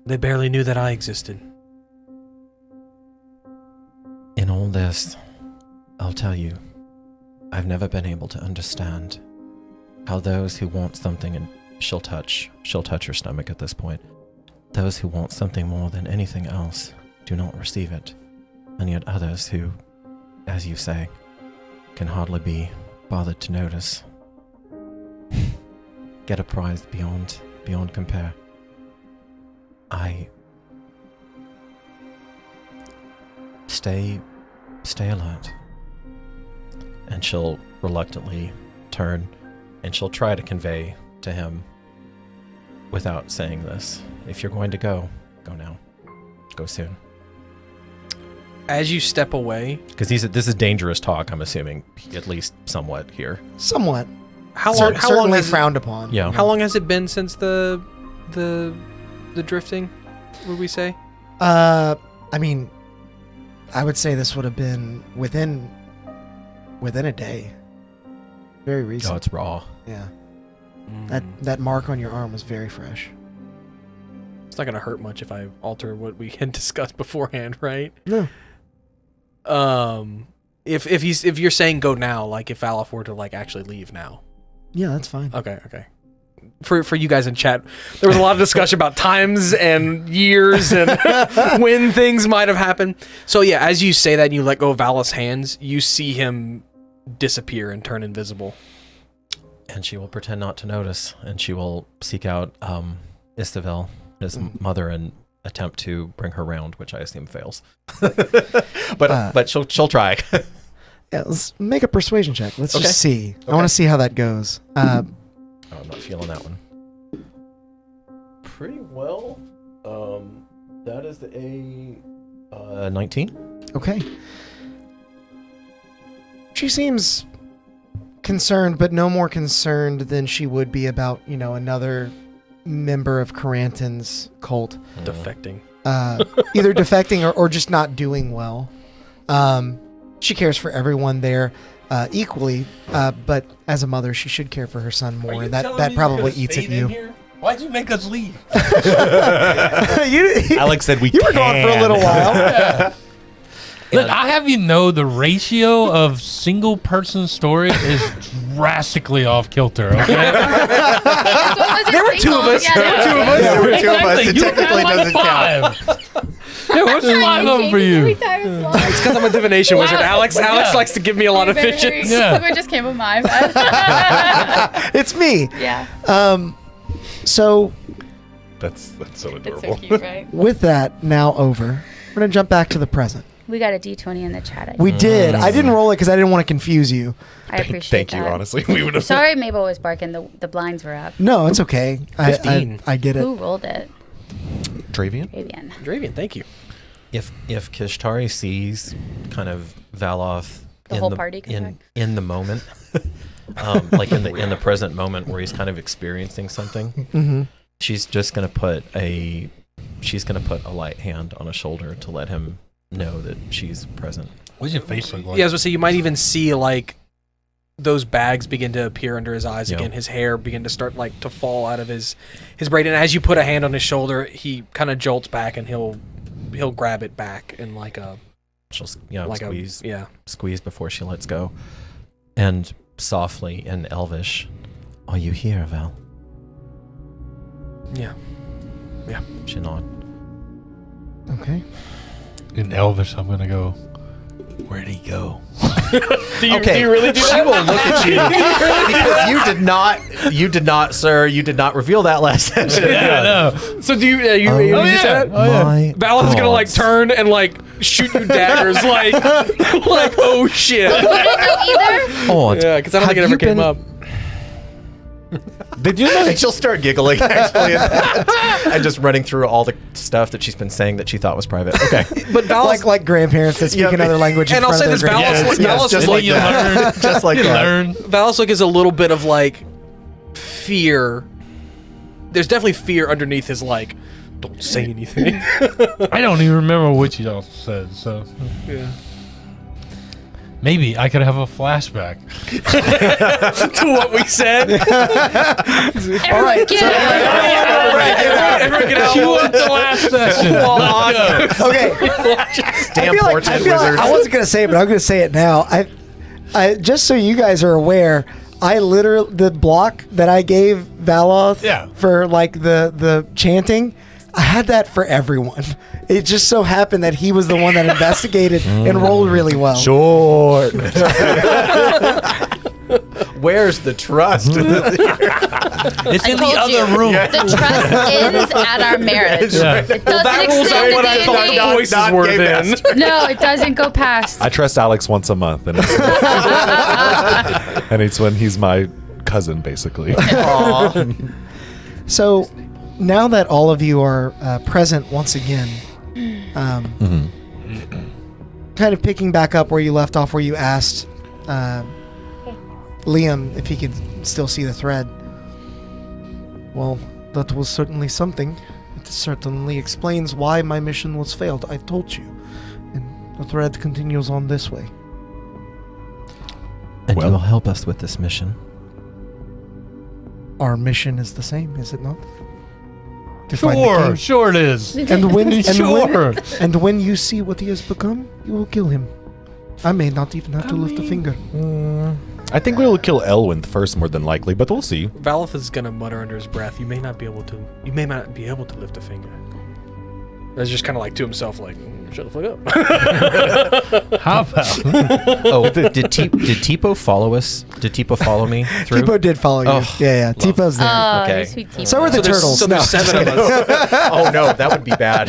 They barely knew that I existed. In all this, I'll tell you, I've never been able to understand how those who want something, and she'll touch her stomach at this point, those who want something more than anything else do not receive it, and yet others who, as you say, can hardly be bothered to notice, get a prize beyond compare. I stay alert. And she'll reluctantly turn and she'll try to convey to him without saying this. If you're going to go now. Go soon. As you step away, because this is dangerous talk, I'm assuming, at least somewhat here. Somewhat. How long Certainly has frowned upon. Yeah. How long has it been since the drifting, would we say? I mean, I would say this would have been within a day. Very recent. Oh, it's raw. Yeah. That mark on your arm was very fresh. It's not going to hurt much if I alter what we had discussed beforehand, right? No. If you're saying go now, like if Aleph were to like actually leave now. Yeah, that's fine. Okay. For you guys in chat, there was a lot of discussion about times and years and when things might have happened. So yeah, as you say that and you let go of Alep's hands, you see him disappear and turn invisible. And she will pretend not to notice, and she will seek out Istavel, his mother, and attempt to bring her round, which I assume fails. but she'll try. Yeah, let's make a persuasion check. Let's Okay. just see. Okay. I want to see how that goes. I'm not feeling that one. Pretty well. That is a 19. Okay. She seems concerned, but no more concerned than she would be about, another member of Caranton's cult. Defecting. Either defecting or just not doing well. She cares for everyone there equally, but as a mother, she should care for her son more, and that probably eats at you. Why'd you make us leave? Alex said You were gone for a little while. Look, I have you know the ratio of single person story is drastically off kilter, okay? There were two of us. Yeah, There were two of us. It You technically got doesn't count. five. Yeah, what's 5 of them for you? It's because I'm a divination wizard. Alex likes to give me a lot of fishes. Yeah. It just came with mine. It's me. Yeah. So That's so It's adorable. so cute, right? with that now over, we're going to jump back to the present. We got a D20 in the chat. We did. I didn't roll it because I didn't want to confuse you. I appreciate Thank you, that. honestly. We would have. Sorry, Mabel was barking. The blinds were up. No, it's okay. 15. I get it. Who rolled it? Dravian? Avian. Dravian, thank you. If Kishtari sees kind of Valoth The whole party come back? in the moment, like in the present moment where he's kind of experiencing something, Mm-hmm. she's just gonna put a light hand on a shoulder to let him know that she's present. What's your face look like? Yeah, I was gonna say you might even see like those bags begin to appear under his eyes Yeah. again. His hair begin to start like to fall out of his braid, and as you put a hand on his shoulder, he kind of jolts back, and he'll grab it back in like a She'll squeeze before she lets go, and softly in Elvish, "Are you here, Val?" Yeah. She nods. Okay. In Elvish, I'm gonna go. Where'd he go? Do you really do that? She will look at you because you did not, sir. You did not reveal that last session. Yeah, no. So do you say that? My Valen's gonna like gods. turn and like shoot you daggers like oh shit. You didn't know either? Oh, Yeah, because I don't think it Have ever you came been- up. Did you know? And she'll start giggling actually, and just running through all the stuff that she's been saying that she thought was private. Okay, But Valos, Like grandparents that speak Yeah, another language. and in I'll front say of this, their Valos, grandparents. Valos just is like you that. learn. Just like You that. learn. Valos is a little bit of like fear. There's definitely fear underneath his like. Don't say anything. I don't even remember what you all said, so Yeah. maybe I could have a flashback. To what we said. Everyone get out. Everyone get out. You want the last session? Let's go. Okay. Damn portrait wizards. I wasn't gonna say it, but I'm gonna say it now. I just so you guys are aware, I literally the block that I gave Valoth Yeah. for like the chanting, I had that for everyone. It just so happened that he was the one that investigated and rolled really well. Short. Where's the trust? It's I in told the other you. room. The trust ends at our marriage. Yeah. It doesn't that rules out extend what I to thought D&D. the voices were then. No, it doesn't go past. I trust Alex once a month, and it's when he's my cousin, basically. So now that all of you are present once again, kind of picking back up where you left off, where you asked Liam if he could still see the thread. Well, that was certainly something. It certainly explains why my mission was failed. I told you. And the thread continues on this way. And Well- you will help us with this mission. Our mission is the same, is it not? To find the king. Sure it is. And when, Sure. and when you see what he has become, you will kill him. I may not even have to lift a finger. I think we will kill Elwyn first, more than likely, but we'll see. Valoth is gonna mutter under his breath. You may not be able to lift a finger. That's just kind of like to himself, like, shut the fuck up. How about? Oh, did Tipo follow us? Did Tipo follow me through? Tipo did follow you. Oh, yeah. Tipo's there. Oh, Okay. you sweet Tipo. So are the turtles. So there's No, 7 of us. Oh no, that would be bad.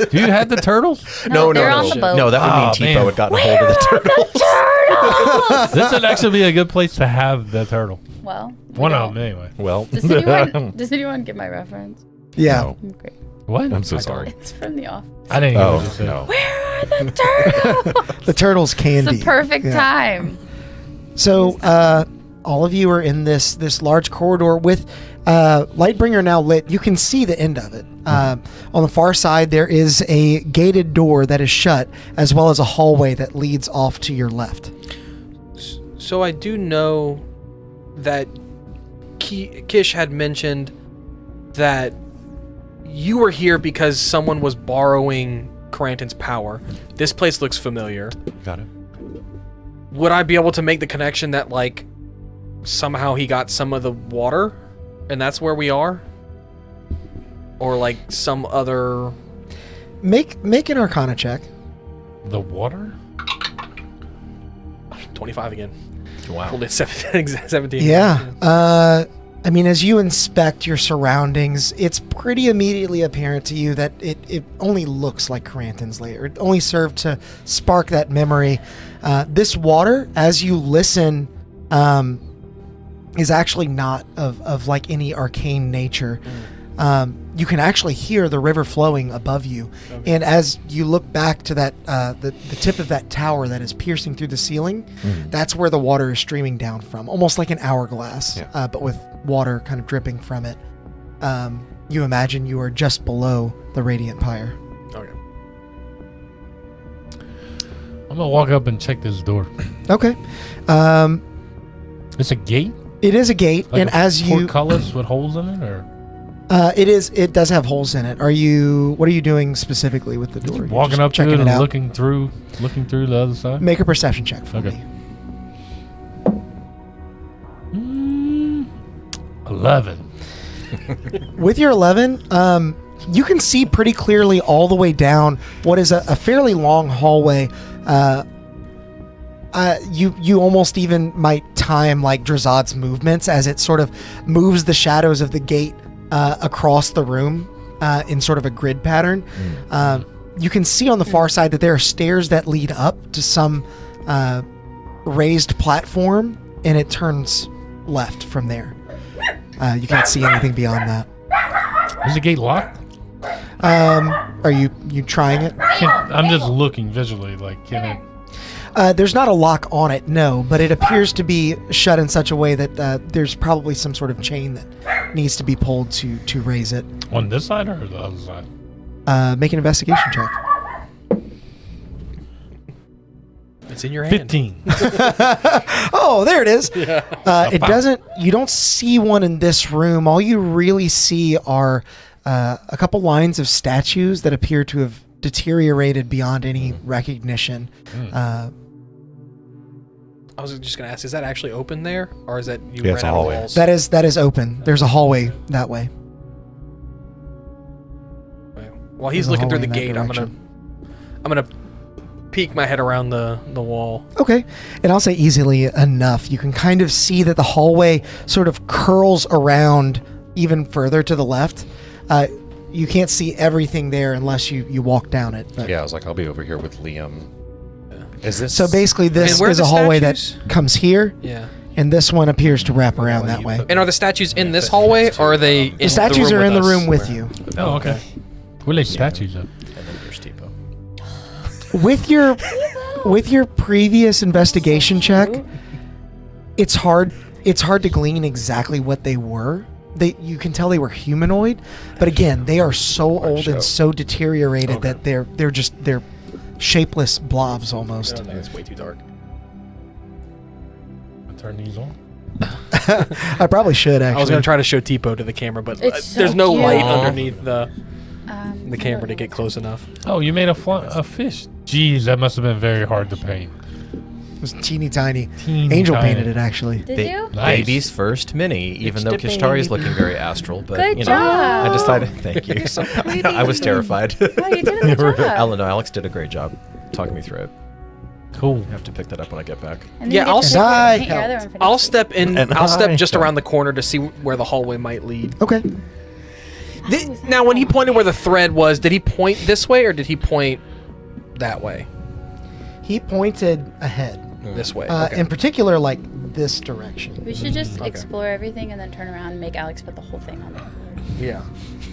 Do you have the turtles? No, they're on the boat. No, that would mean Oh, Tipo man. had gotten a hold of the turtle. This would actually be a good place to have the turtle. Well, we One don't. of them, anyway. Well, Does anyone get my reference? Yeah. No. Great. What? I'm so sorry. It's from The Office. I didn't hear Oh, what you said. no. Where are the turtles? The turtles can It's be. the perfect Yeah. time. So all of you are in this large corridor with Lightbringer now lit. You can see the end of it. On the far side, there is a gated door that is shut, as well as a hallway that leads off to your left. So I do know that Kish had mentioned that you were here because someone was borrowing Caranton's power. This place looks familiar. Got it. Would I be able to make the connection that, like, somehow he got some of the water, and that's where we are? Or, like, some other... Make an Arcana check. The water? 25 again. Wow. Pulled it 17. Yeah. I mean, as you inspect your surroundings, it's pretty immediately apparent to you that it only looks like Caranton's lair. It only served to spark that memory. This water, as you listen, is actually not of like any arcane nature. You can actually hear the river flowing above you. Okay. And as you look back to that, the tip of that tower that is piercing through the ceiling, that's where the water is streaming down from, almost like an hourglass, but with water kind of dripping from it. you imagine you are just below the radiant pyre. Okay. I'm gonna walk up and check this door. Okay. It's a gate. It is a gate, Like and a as you, portcullis with holes in it, or it does have holes in it. What are you doing specifically with the door? You're walking just up to checking it and out? looking through the other side? Make a perception check for Okay. me. 11. With your 11, you can see pretty clearly all the way down what is a fairly long hallway. You almost even might time like Drazad's movements as it sort of moves the shadows of the gate across the room in sort of a grid pattern. You can see on the far side that there are stairs that lead up to some raised platform, and it turns left from there. You can't see anything beyond that. Is the gate locked? Are you trying it? I'm just looking visually. Like, can it? There's not a lock on it, no, but it appears to be shut in such a way that there's probably some sort of chain that needs to be pulled to raise it. On this side or the other side? Make an investigation check. It's in your hand. 15. Oh, there it is. It doesn't. You don't see one in this room. All you really see are a couple lines of statues that appear to have deteriorated beyond any recognition. I was just gonna ask, is that actually open there, or is that you Yeah, ran it's a out of hallway. walls? That is open. There's a hallway that way. While he's There's a looking through the hallway in that gate, I'm gonna peek my head around the wall. Okay. And I'll say easily enough. You can kind of see that the hallway sort of curls around even further to the left. You can't see everything there unless you walk down it. But. Yeah, I was like, I'll be over here with Liam. Is this So basically, this And where are is a the hallway statues? that comes here, Yeah. and this one appears to wrap around that way. And are the statues in this hallway, or are they in The statues the room are in the with us? room with you. Oh, okay. Where are they statues of? And then there's Tipo. With your previous investigation check, it's hard to glean exactly what they were. You can tell they were humanoid, but again, they are so old and so deteriorated that they're shapeless blobs almost. It's way too dark. Turn these on. I probably should actually. I was gonna try to show Tipo to the camera, but It's so there's no cute. light Aw. underneath the camera to get close enough. Oh, you made a fish. Jeez, that must have been very hard to paint. It was teeny tiny. Teeny Angel tiny. painted it actually. Did you? Nice. Baby's first mini, even though It's the Kishtari is baby. looking very astral. But Good you know, job. I decided. Thank you. pretty. I was terrified. Oh, you did a good job. Alex did a great job talking me through it. Cool. I have to pick that up when I get back. And then Yeah, you get I'll to side paint your other help. one for I'll next step in. And I'll step I just help. around the corner to see where the hallway might lead. Okay. Now, when he pointed where the thread was, did he point this way or did he point that way? He pointed ahead. This way. Okay. In particular, like this direction. We should just Okay. explore everything and then turn around and make Alex put the whole thing on there. Yeah.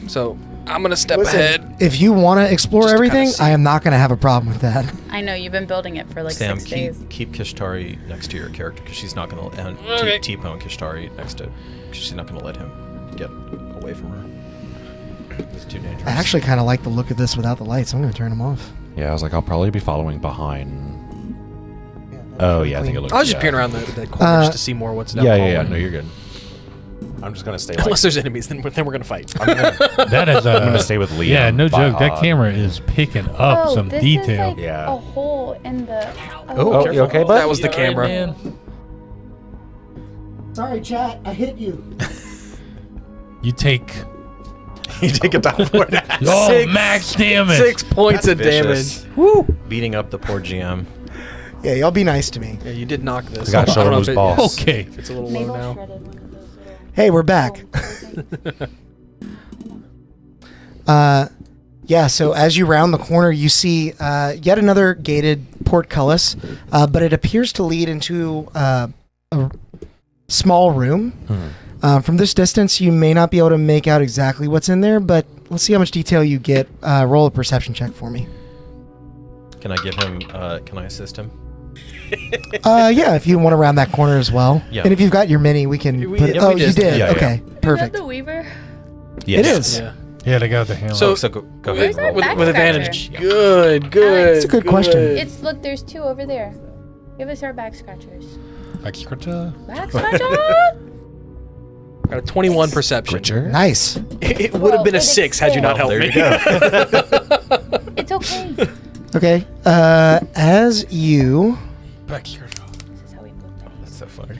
So I'm gonna step Listen, ahead. if you want to explore Just to kinda everything, see. I am not going to have a problem with that. I know you've been building it for like Sam, 6 days. keep Kishtari next to your character because she's not going to, and Okay. Tipo and Kishtari next to, because she's not going to let him get away from her. It's too dangerous. I actually kind of like the look of this without the lights. I'm going to turn them off. Yeah, I was like, I'll probably be following behind. Oh, yeah, I think it looks I was just yeah. peering around the corners to see more what's down Yeah, the yeah, yeah. hallway. No, you're good. I'm just going to stay like, Unless there's enemies, then we're gonna fight. I'm gonna, That is I'm gonna stay with Liam. Yeah, no by joke. That odd. camera is picking up some this detail. is like Yeah. a hole in the. Oh, you okay, bud? That was the camera. Man. Sorry, chat. I hit you. You take you take a downward ass. max damage. 6 points of Vicious. damage. Woo! Beating up the poor GM. Yeah, y'all be nice to me. Yeah, you did knock this. We gotta I show don't know who's if it- boss. Okay. if It's a little Mabel low now. shredded one of those little. Hey, we're back. Yeah, so as you round the corner, you see yet another gated portcullis, but it appears to lead into a small room. From this distance, you may not be able to make out exactly what's in there, but let's see how much detail you get. Roll a perception check for me. Can I give him? Can I assist him? Yeah, if you want to round that corner as well. Yeah. And if you've got your mini, we can We- put it. yeah, Oh, we you just- did? yeah, Okay, Is perfect. that the Weaver? Yes. It is. Yeah, they got the hammer. So- So go Where's ahead. our back With scratcher? advantage. Good, good. It's a good question. It's look. There's 2 over there. Give us our back scratchers. Like Scripture. Back scratcher. Got a 21 perception. Nice. It would have been a Well, 6 had you not helped There me. you go. It's okay. Okay. As you Back here. This is how we move things. That's so funny.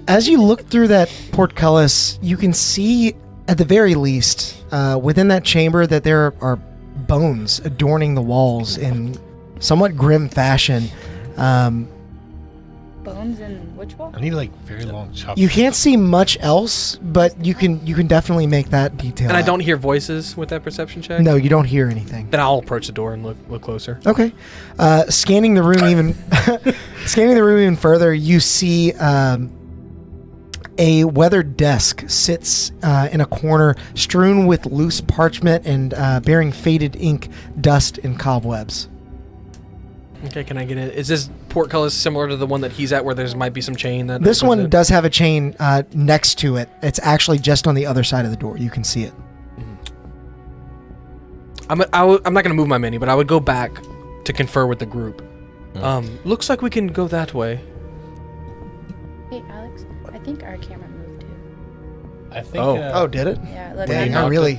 As you look through that portcullis, you can see, at the very least, within that chamber, that there are bones adorning the walls in somewhat grim fashion. Bones and which wall? I need like very long chops. You can't see much else, but you can definitely make that detail. And I out. don't hear voices with that perception check? No, you don't hear anything. Then I'll approach the door and look closer. Okay. Scanning the room even further, you see a weathered desk sits in a corner, strewn with loose parchment and bearing faded ink, dust, and cobwebs. Okay, can I get it? Is this portcullis similar to the one that he's at where there might be some chain? That This opens one it? does have a chain next to it. It's actually just on the other side of the door. You can see it. I'm not going to move my mini, but I would go back to confer with the group. Looks like we can go that way. Hey, Alex. I think our camera moved too. I think. Oh, did it? Yeah. Look. Dang, I'm I not- really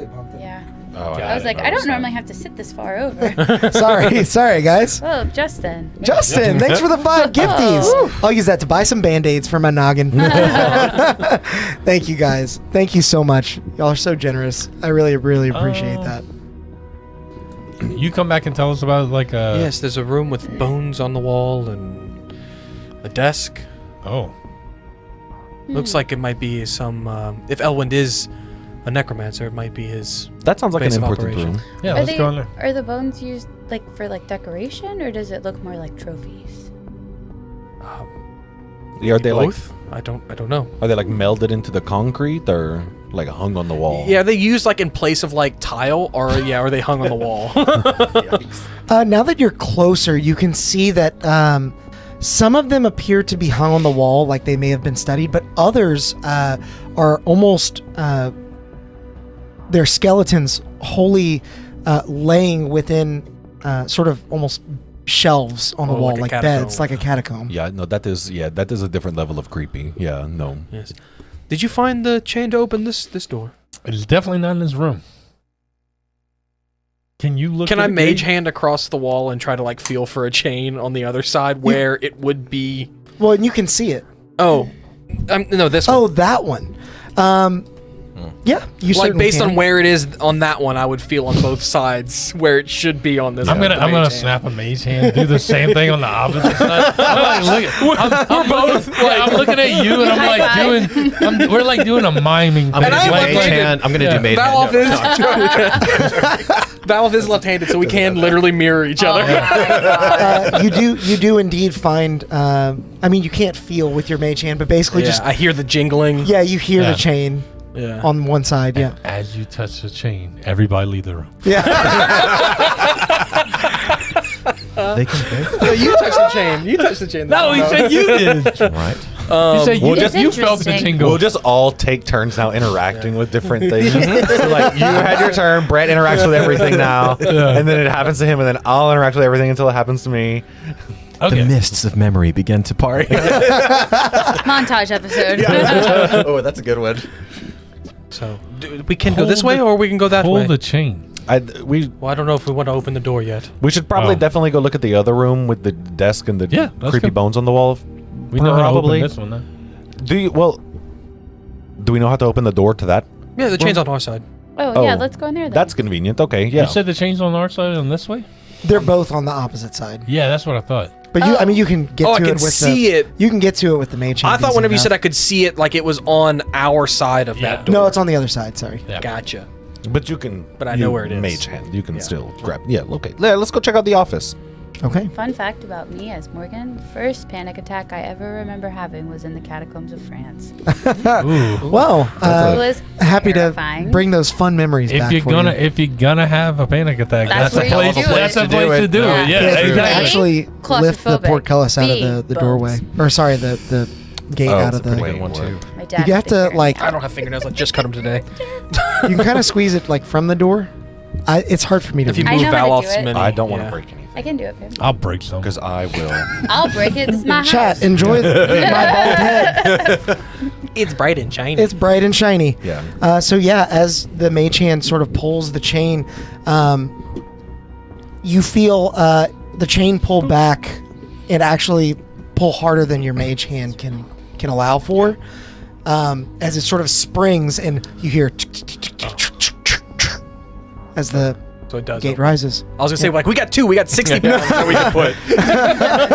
bumped it. Yeah. Oh, I was like, I don't normally have to sit this far over. Sorry, guys. Oh, Justin. Justin, thanks for the 5 gifties. I'll use that to buy some Band-Aids for my noggin. Thank you, guys. Thank you so much. Y'all are so generous. I really, really appreciate that. You come back and tell us about like a. Yes, there's a room with bones on the wall and a desk. Oh. Looks like it might be some. If Elwind is a necromancer, it might be his. That sounds like Base an of important operation. room. Yeah, Are let's they? go in there. Are the bones used like for like decoration, or does it look more like trophies? Are they like Both? I don't know. are they like melded into the concrete or like hung on the wall? Yeah, are they used like in place of like tile, or are they hung on the wall? Now that you're closer, you can see that some of them appear to be hung on the wall, like they may have been studied, but others are almost their skeletons wholly laying within sort of almost shelves on the Oh, wall, like a like catacomb. beds, like a catacomb. Yeah, no, that is a different level of creepy. Yeah, no. Yes. Did you find the chain to open this door? It's definitely not in this room. Can you look? Can at I the mage gate? hand across the wall and try to like feel for a chain on the other side where it would be? Well, and you can see it. Oh, no, this one. Oh, that one. Yeah, you Like certainly based can. on where it is on that one, I would feel on both sides where it should be on this. I'm one, gonna the mage hand. snap a mage hand, do the same thing on the opposite side. I'm looking at you and I'm like High doing. We're like doing a miming. I'm thing. gonna do I Like- mage hand. I'm gonna do mage Valve hand. is Valve is left-handed, so we can literally mirror each other. you do indeed find. I mean, you can't feel with your mage hand, but basically Yeah, just I hear the jingling. yeah, you hear Yeah. the chain Yeah. on one side. Yeah, As you touch the chain, everybody leave the room. yeah. They can both. No, you touch the chain. You touch the chain. No, he said you did. Right. You said you, It's you felt the interesting. tingle. We'll just all take turns now interacting with different things. So like you had your turn, Brett interacts with everything now, Yeah. and then it happens to him, and then I'll interact with everything until it happens to me. Okay. The mists of memory begin to part. Montage episode. Oh, that's a good one. So we can go this Hold way, the- or we can go that Pull way. the chain. We Well, I don't know if we want to open the door yet. should probably Oh. definitely go look at the other room with the desk and the Yeah, let's creepy go. bones on the wall. We know how to Probably. open this one. Then. Do we know how to open the door to that? Yeah, the chain's on our side. Oh, yeah, Oh, let's go in there then. That's convenient. Okay, yeah. You said the chain's on our side and this way? They're both on the opposite side. Yeah, that's what I thought. But I mean, you can get Oh, I to can it with see it. You can get to it with the mage hand. I thought easy whenever you enough. said I could see it, like it was on our side of Yeah. that door. No, it's on the other side. Sorry. Yeah. Gotcha. But you can. But I know you where it is. Mage hand. You can Yeah. still grab. Yeah. Okay. Yeah, let's go check out the office. Okay. Fun fact about me as Morgan, first panic attack I ever remember having was in the catacombs of France. Ooh. Well, It was happy terrifying. to bring those fun memories If back you're for gonna you. if you're gonna have a panic attack, That's that's, a where you place. do it. That's a place to do Yeah. it. Yeah, Yeah, if you can exactly. actually lift the Claustrophobic. portcullis out of B, the doorway, or sorry, the gate Oh, out it's of a the. pretty Good one too. My dad. You have to like I don't have fingernails. I just cut them today. you can kind of squeeze it like from the door. It's hard for me to If you read. I move know how to Valof's do it. mini, I don't want to yeah. break anything I can do it, babe. I'll break some. because I will. I'll break it. It's my Chat, house. enjoy my bald head. It's bright and shiny. It's bright and shiny. Yeah. So yeah, as the mage hand sort of pulls the chain, you feel the chain pull back and actually pull harder than your mage hand can allow for. As it sort of springs and you hear as the so it does. gate rises. I was gonna say, like, we got 2. We got 60 pounds that we can put.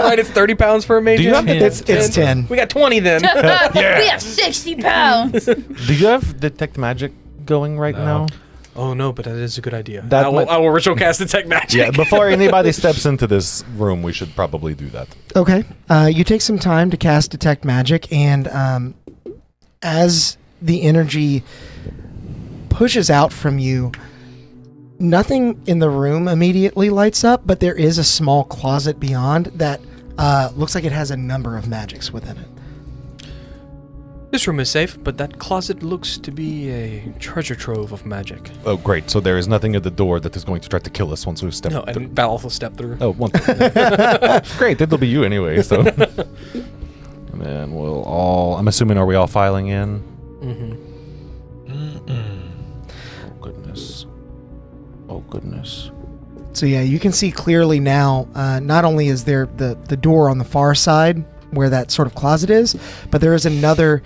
Right, it's 30 pounds for a mage. Do you have- hand? It's 10. We got 20 then. We have 60 pounds. Do you have detect magic going right now? Oh no, but that is a good idea. That I will ritual cast detect magic. Yeah. Before anybody steps into this room, we should probably do that. Okay. You take some time to cast detect magic, and as the energy pushes out from you, nothing in the room immediately lights up, but there is a small closet beyond that looks like it has a number of magics within it. This room is safe, but that closet looks to be a treasure trove of magic. Oh, great. So there is nothing at the door that is going to try to kill us once we step. No, and Valoth will step through. Oh, one. Great. It'll be you anyway. So. And then we'll all. I'm assuming. Are we all filing in? Mm-hmm. Oh goodness. Oh goodness. So yeah, you can see clearly now, not only is there the door on the far side where that sort of closet is, but there is another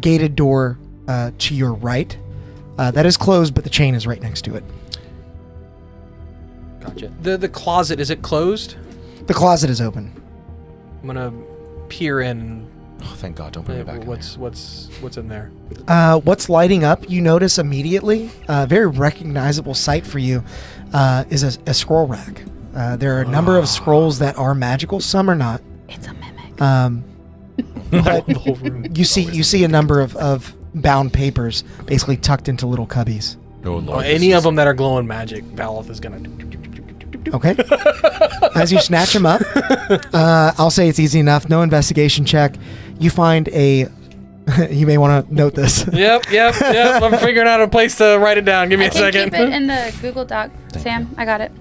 gated door to your right that is closed, but the chain is right next to it. Gotcha. The closet, is it closed? The closet is open. I'm gonna peer in. Oh, thank God! Don't bring me back. What's in there? What's lighting up, you notice immediately, a very recognizable sight for you, is a scroll rack. There are a number of scrolls that are magical, some are not. It's a mimic. But The whole room. you see a number of bound papers basically tucked into little cubbies. Oh, Lord, Any of them that are glowing magic, Valoth is gonna. Okay. As you snatch them up, I'll say it's easy enough. No investigation check. You find a. You may want to note this. Yep. I'm figuring out a place to write it down. Give me I a can second. keep it in the Google Doc. Sam, I got it.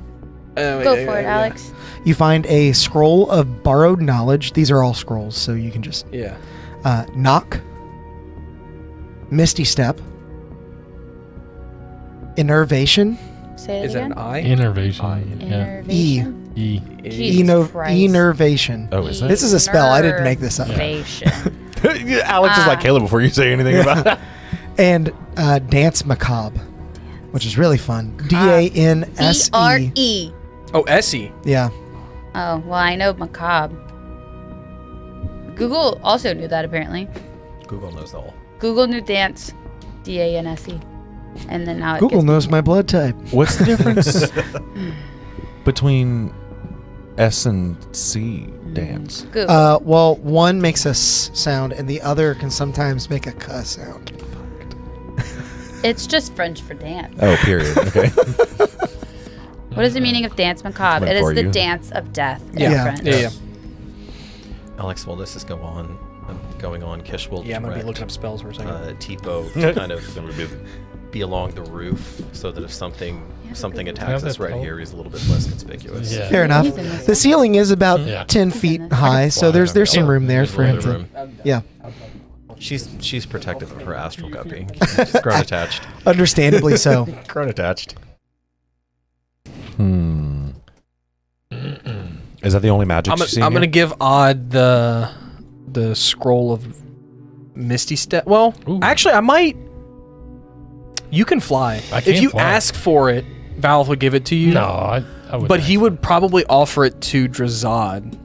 Go for it, Alex. You find a scroll of borrowed knowledge. These are all scrolls, so you can just Yeah. knock, misty step, innervation, Say it Is that again. an I? Innervation. Yeah. Innervation. E. Jesus Christ. Innervation. Oh, is it? This is a spell. I didn't make this up. Innervation. Alex is like Caleb before you say anything about that. And dance macabre, which is really fun. DANSE. DRE. Oh, Essie. Yeah. Oh, well, I know macabre. Google also knew that, apparently. Google knows the whole. Google knew dance. DANSE. And then now it Google gets knows my blood type. What's the difference between S and C dance? Google. Well, one makes a S sound, and the other can sometimes make a K sound. It's just French for dance. Oh, period. Okay. What is the meaning of dance macabre? Meant It is for the you. dance of death in Yeah. French. Yeah. Alex, while this is going on, Kish will Yeah, I'm gonna be direct, looking up spells for a second. Tipo to kind of be along the roof so that if something attacks that us right tall? here, he's a little bit less conspicuous. Yeah. Fair enough. He's in this The ceiling is about Yeah. 10 feet this. high, so there's some room there There's for a him little to. bit of room. Yeah, She's protective of her astral guppy. She's grown attached. understandably so. Grown attached. Is that the only magic I'm you see? going to give Odd the scroll of Misty Step. Well, Ooh. actually, I might. You can fly. I If can't you fly. ask for it, Valve would give it to you. No, I would. But he would probably offer it to Drazad.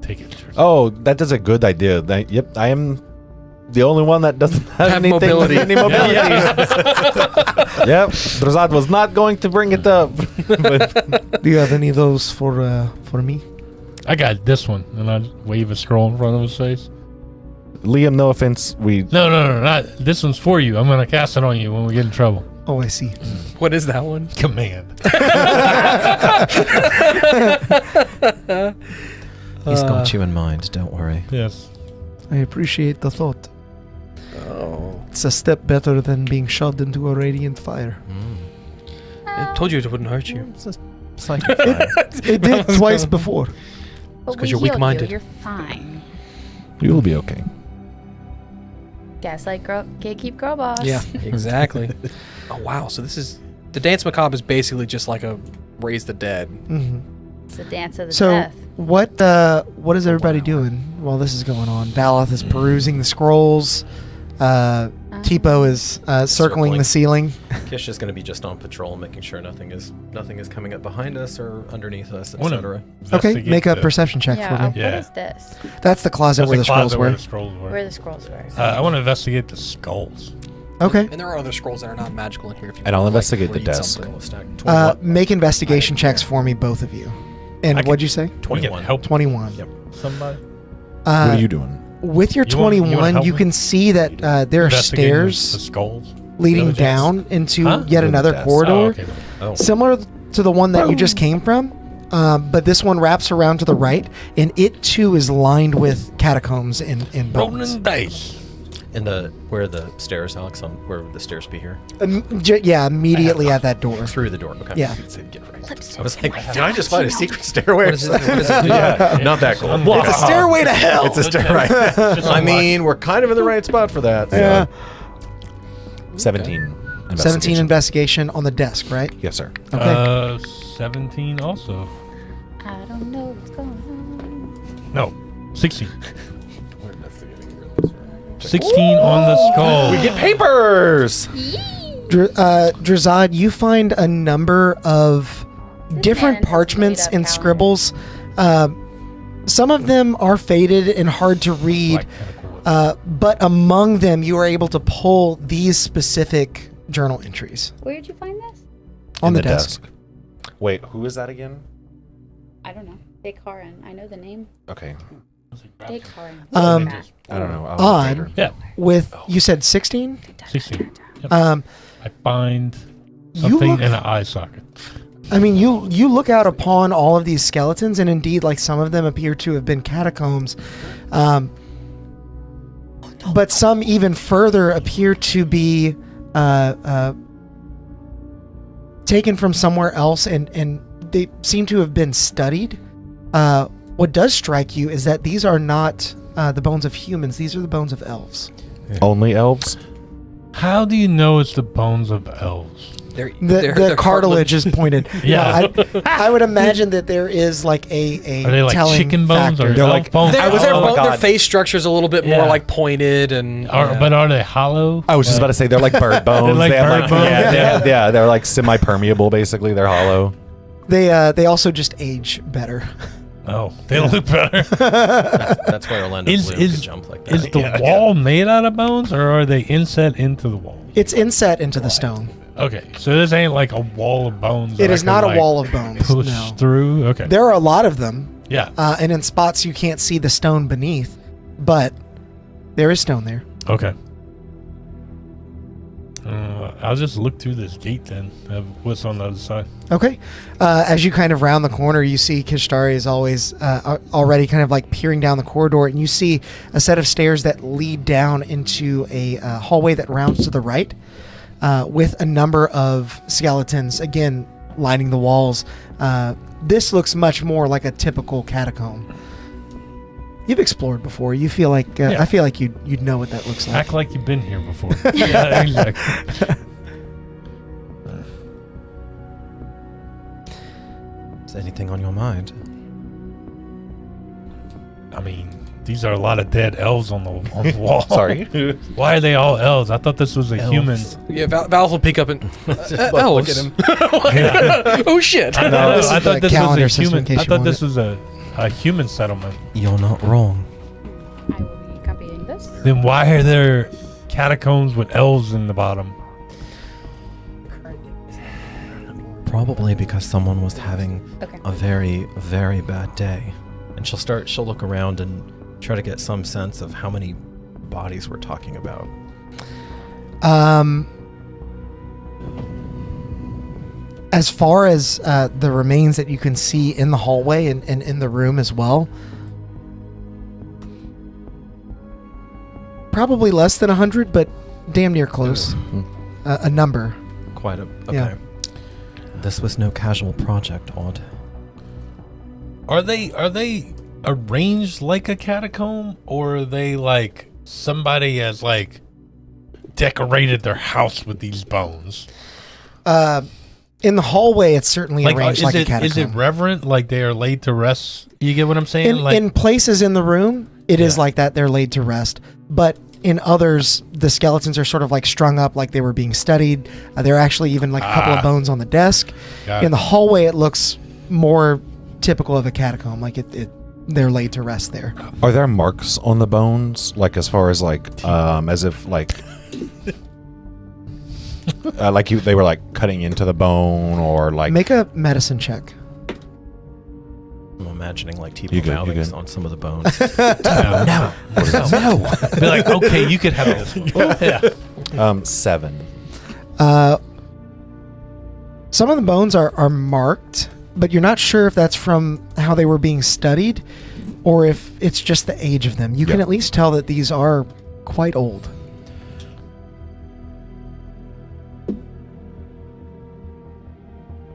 take it. Oh, that is a good idea. Yep, I am the only one that doesn't have anything, mobility. Any mobility. Yep, Drazad was not going to bring it up. But Do you have any of those for me? I got this one, and I wave a scroll in front of his face. Liam, no offense, we No, not this one's for you. I'm gonna cast it on you when we get in trouble. Oh, I see. What is that one? Command. He's got you in mind. Don't worry. Yes. I appreciate the thought. It's a step better than being shoved into a radiant fire. I told you it wouldn't hurt you. It's a psychic fire. It did twice before. But 'cause we you're healed weak-minded. You're fine. You'll be okay. Gaslight girl, gatekeep girl boss. Yeah, exactly. Oh wow! So this is the dance macabre is basically just like a raise the dead. Hmm. It's the dance of the So death. what is everybody doing while this is going on? Baloth is perusing the scrolls. Tipo is circling the ceiling. Kish is going to be just on patrol, making sure nothing is coming up behind us or underneath us, Wanna- etc. Okay, Investigate make a the- perception check Yeah, for me. Yeah. what is this? That's the closet That's where the the scrolls closet where were. the scrolls were. Where the scrolls were. I want to investigate the skulls. Okay. And there are other scrolls that are not magical in here. If you And I'll wanna, investigate the read desk. something. Make investigation checks for me, both of you. And I can- what'd you say? We can 21. help 21. Yep. somebody. What are you doing? With your You wanna 21, help you me? can see that there are Investigating the stairs skulls. leading Diligence. down into Huh? yet The another desk. corridor, Oh, okay. Oh, similar to the one that you just came from. But this one wraps around to the right, and it too is lined with catacombs and bones. Rolling dice. in the where are the stairs, Alex? On where would the stairs be here? Yeah, immediately at that door. Through the door. Okay. Yeah. I was like, did I just find a secret stairway? What is it? What does it do? Yeah, not that cool. It's a stairway to hell. It's a stairway. I mean, we're kind of in the right spot for that. so- Yeah. 17. 17 investigation on the desk, right? Yes, sir. Okay. 17 also. I don't know what's going on. No, 16. 16 on the skull. We get papers. Drazad, you find a number of different man is parchments made of and talent. scribbles. Some of them are faded and hard to read, but among them, you are able to pull these specific journal entries Where'd you find this? on In the desk. Wait, who is that again? I don't know. Dekarin. I know the name. Okay. Dekarin. I don't know. Odd. Yeah, With, you said 16? 16. Yep. Um, I find you something look, in an eye socket. I mean, you look out upon all of these skeletons, and indeed, like some of them appear to have been catacombs. But some even further appear to be taken from somewhere else, and they seem to have been studied. What does strike you is that these are not the bones of humans; these are the bones of elves. Only elves? How do you know it's the bones of elves? The cartilage is pointed. Yeah. I would imagine that there is like a Are they like telling chicken bones factor. or They're elf like- bones? Their, I was- their, oh my bo- their God. face structure's a little bit more Yeah. like pointed and. But are they hollow? I was just about to say they're like bird bones. like they have bird like bones? yeah, they're like semi-permeable basically. They're hollow. They also just age better. Oh, they look better. That's why Orlando Is- Bloom is- could jump like that. Is the wall made out of bones, or are they inset into the wall? It's inset into the stone. Okay, so this ain't like a wall of bones. It that is I not can, a wall of bones. Push No. through. Okay. There are a lot of them, Yeah. and in spots you can't see the stone beneath, but there is stone there. Okay. I'll just look through this gate then. What's on the other side? Okay. As you kind of round the corner, you see Kishtari is always already kind of like peering down the corridor, and you see a set of stairs that lead down into a hallway that rounds to the right, with a number of skeletons, again, lining the walls. This looks much more like a typical catacomb. You've explored before. You feel like Yeah. I feel like you'd know what that looks like. Act like you've been here before. Yeah, exactly. Is anything on your mind? I mean, these are a lot of dead elves on the wall. Sorry. Why are they all elves? I thought this was a human. Yeah, Valve will pick up and. Look elves. at him. Yeah. Oh shit! No, this is I the thought this calendar was a system, in human. case I you thought want this it. was a human settlement. You're not wrong. I will be copying this. Then why are there catacombs with elves in the bottom? Probably because someone was having Okay. a very, very bad day. And she'll look around and try to get some sense of how many bodies we're talking about. As far as the remains that you can see in the hallway and in the room as well, Probably less than 100, but damn near close. A number. Quite a... Okay. Yeah. This was no casual project, Odd. Are they arranged like a catacomb, or are they like somebody has like decorated their house with these bones? In the hallway, it's certainly arranged like a catacomb. Is it reverent, like they are laid to rest? You get what I'm saying? In places in the room, it is like that. They're laid to rest. But in others, the skeletons are sort of like strung up like they were being studied. There are actually even like a couple of bones on the desk. In the hallway, it looks more typical of a catacomb. Like they're laid to rest there. Are there marks on the bones, like as far as like, as if like, they were like cutting into the bone, or like? Make a medicine check. I'm imagining like You T-bone good, you mouthings good. on some of the bones. No. Be like, okay, you could have this. Yeah. 7. Some of the bones are marked, but you're not sure if that's from how they were being studied or if it's just the age of them. You can at least tell that these are quite old.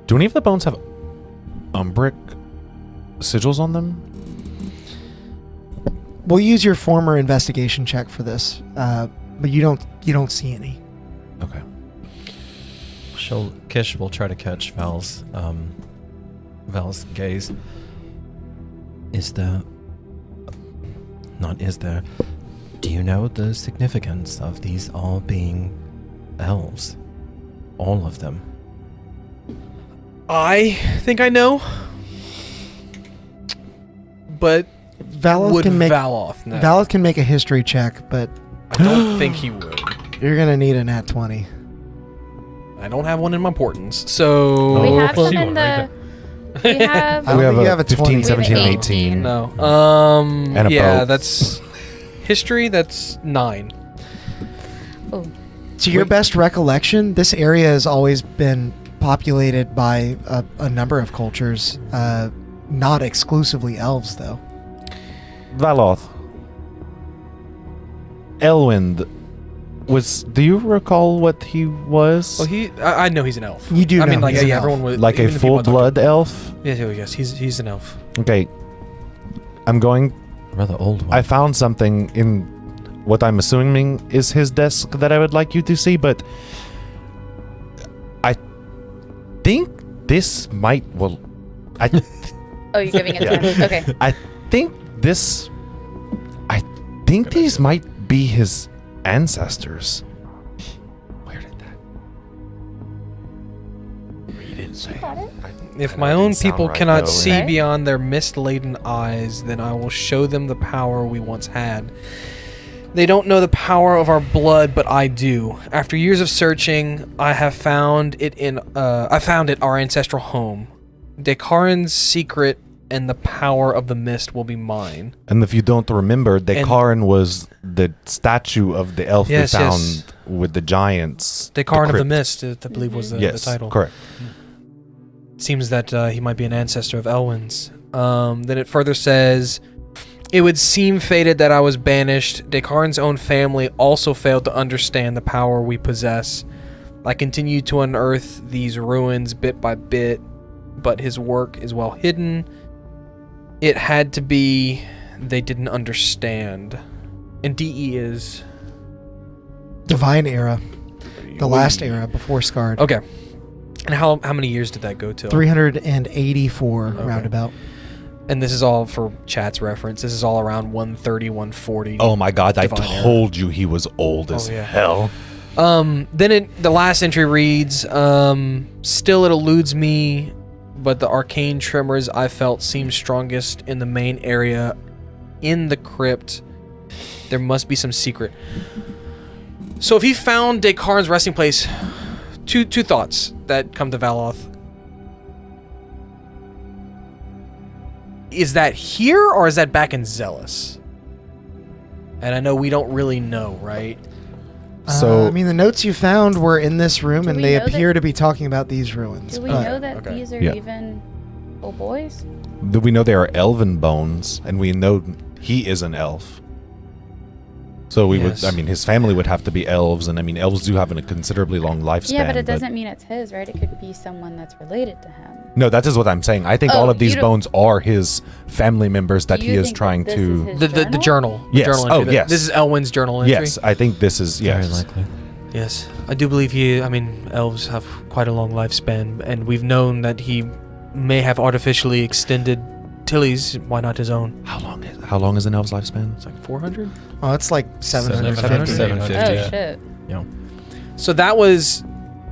Do any of the bones have umbric sigils on them? We'll use your former investigation check for this, but you don't see any. Okay. Kish will try to catch Val's gaze. Do you know the significance of these all being elves? All of them. I think I know. But Valoth would can make Valoth know? Valoth can make a history check, but I don't think he would. you're gonna need a nat 20. I don't have one in my portents, so... We have let's some see in one right the. We have. I don't think you have a 15, 20. 17, We have and an 18. No. And a yeah, boat. that's... History, that's 9. Oh, To your best recollection, this area has always been populated by a number of cultures, not exclusively elves, though. Valoth. Elwind do you recall what he was? Well, I know he's an elf. You do I mean, know like, he's an yeah, elf. everyone would... Like a even the people I talked full-blood elf? to- yes, he's an elf. Okay. I'm going... Rather old one. I found something in what I'm assuming is his desk that I would like you to see, but I think this might... Well, oh, you're giving it to him. Okay. I think these might be his ancestors. Where did that? You didn't say. If I my know it own didn't sound people right, cannot though. see Okay. beyond their mist-laden eyes, then I will show them the power we once had. They don't know the power of our blood, but I do. After years of searching, I found it our ancestral home. Dekarin's secret and the power of the mist will be mine. And if you don't remember, Dekarin was the statue of the elf Yes, we found yes. with the giants. Dekarin of the crypt. Mist, I believe was the Yes, title. correct. Seems that he might be an ancestor of Elwin's. Then it further says, it would seem fated that I was banished. Dekarin's own family also failed to understand the power we possess. I continue to unearth these ruins bit by bit, but his work is well hidden. It had to be they didn't understand. And DE is... Divine era. The last era before Scarred. Okay. And how many years did that go to? 384 roundabout. And this is all for chat's reference. This is all around 130, 140. Oh my god, I Divine era. told you he was old as yeah. hell. Then the last entry reads, still it eludes me, but the arcane tremors I felt seem strongest in the main area in the crypt. There must be some secret. So if he found Dekarin's resting place, two thoughts that come to Valoth. Is that here or is that back in Zealous? And I know we don't really know, right? So I mean, the notes you found were in this room, Do and we they know that- appear to be talking about these ruins. Do we but know that okay. these are Yeah. even old boys? we know they are elven bones, and we know he is an elf. So we Yes. would. I mean, his family would have to be elves, and I mean, elves do have a considerably long lifespan. Yeah, but it doesn't mean it's his, right? It could be someone that's related to him. No, that is what I'm saying. I think Oh, all of these you don't- bones are his family members that You he is think that trying this to. is his The journal. Yes. Journal Oh, entry. yes. This is Elwyn's journal entry. Yes, I think this is Very yes. likely. Yes, I do believe elves have quite a long lifespan, and we've known that he may have artificially extended Tilly's, why not his own? How long is an elf's lifespan? It's like 400? Oh, it's like 750. 750. Oh, Yeah. shit. Yeah. So that was,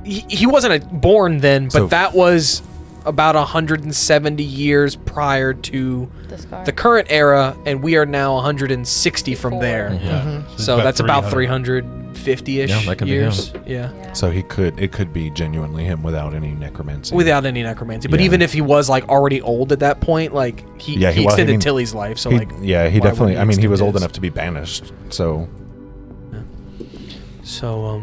he wasn't born then, but So- that was about 170 years prior to The scar. the current era, and we are now 160 from there. Yeah. So that's about 350-ish Yeah, that could be years. Yeah. Yeah. So it could be genuinely him without any necromancy. Without any necromancy. But Yeah. even if he was like already old at that point, like he Yeah, he was- I extended mean, Tilly's life. So he, like, yeah, he why definitely. wouldn't I mean, he was extend old his? enough to be banished. So So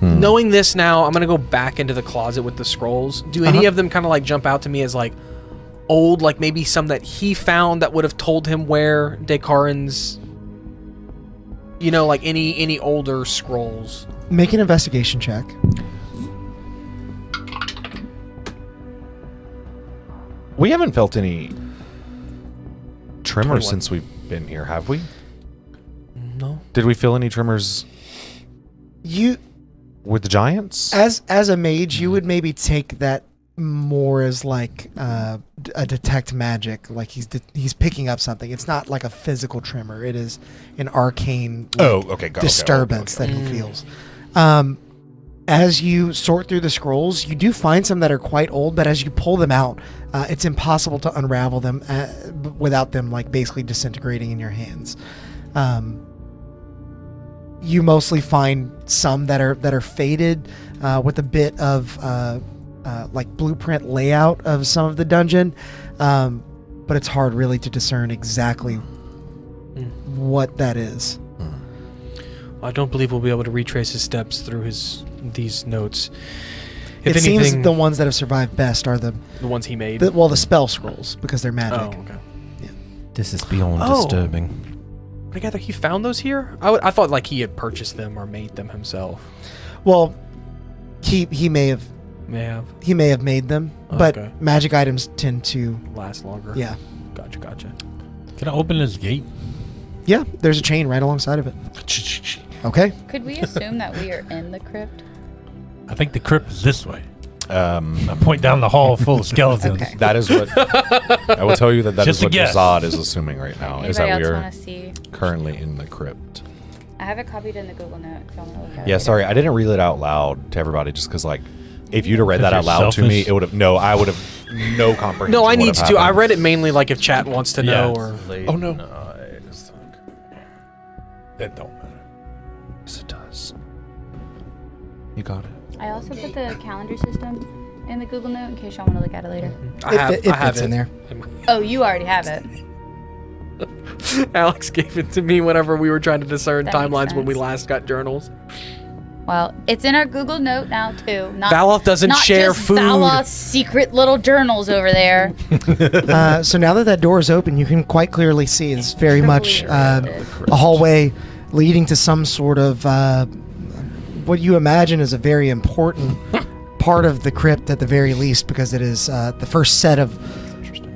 hmm. knowing this now, I'm gonna go back into the closet with the scrolls. Do any of them kind of like jump out to me as like old, like maybe some that he found that would have told him where Descarin's, like any older scrolls? Make an investigation check. We haven't felt any tremors 21. since we've been here, have we? No. Did we feel any tremors You, with the giants? as a mage, you would maybe take that more as like a detect magic, like he's picking up something. It's not like a physical tremor. It is an arcane disturbance that he feels. As you sort through the scrolls, you do find some that are quite old, but as you pull them out, it's impossible to unravel them without them like basically disintegrating in your hands. You mostly find some that are faded with a bit of like blueprint layout of some of the dungeon, but it's hard really to discern exactly what that is. I don't believe we'll be able to retrace his steps through these notes. If It anything, seems the ones that have survived best are the ones he made. the spell scrolls because they're Oh, magic. okay. This is beyond Oh. disturbing. I gather he found those here. I thought like he had purchased them or made them himself. Well, he may have May have made them, Oh, but okay. magic items tend to last longer. yeah. Gotcha. Can I open this gate? Yeah, there's a chain right alongside of it. Okay. Could we assume that we are in the crypt? I think the crypt is this way. I point down the hall full of skeletons. Okay. That is what I will tell you that Just is a what guess. Zod is assuming right now. Is Anybody that we else are want to see? currently in the crypt. I have it copied in the Google Note if y'all want to look at it. Yeah, later. sorry, I didn't read it out loud to everybody just because, like, if you'd have read that out Because you're loud to me, selfish? it would have I would have no comprehension. No, I would need have to. I happened. read it mainly like if chat wants to know Yeah. or. Oh, no. That don't matter. Yes, it does. You got it. I also put the calendar system in the Google Note in case y'all want to look at it later. It fits in there. Oh, you already have it. Alex gave it to me whenever we were trying to discern That makes timelines when we sense. last got journals. Well, it's in our Google Note now too. Not, Valoth doesn't not share just food. Valoth's secret little journals over there. So now that door is open, you can quite clearly see it's very much Totally a hallway leading to some sort of what you imagine is a very important part of the crypt at the very least, because it is the first set of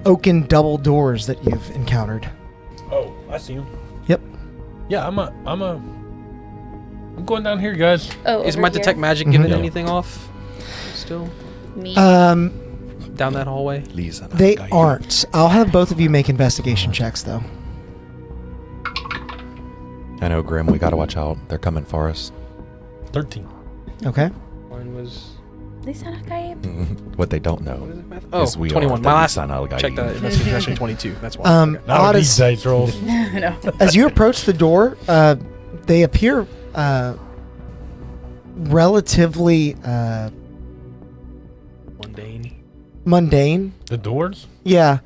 oaken double doors that you've encountered. Oh, I see him. Yep. Yeah, I'm going down here, guys. Oh, Is over my here? detect magic giving Yeah. anything off? Still Me. Um, down that hallway. Lisa, they aren't. I'll have both of you make investigation checks, though. I know, Grim. We gotta watch out. They're coming for us. 13. Okay. Mine was. Lisa Nakaib. What they don't know. What is it, math? Oh, Is we are 21. the My last Nissan Algae. check that. Investigation 22. That's why. Okay. Not odd with these as, dice rolls. No. as you approach the door, they appear relatively Mundane. mundane. The doors? Yeah.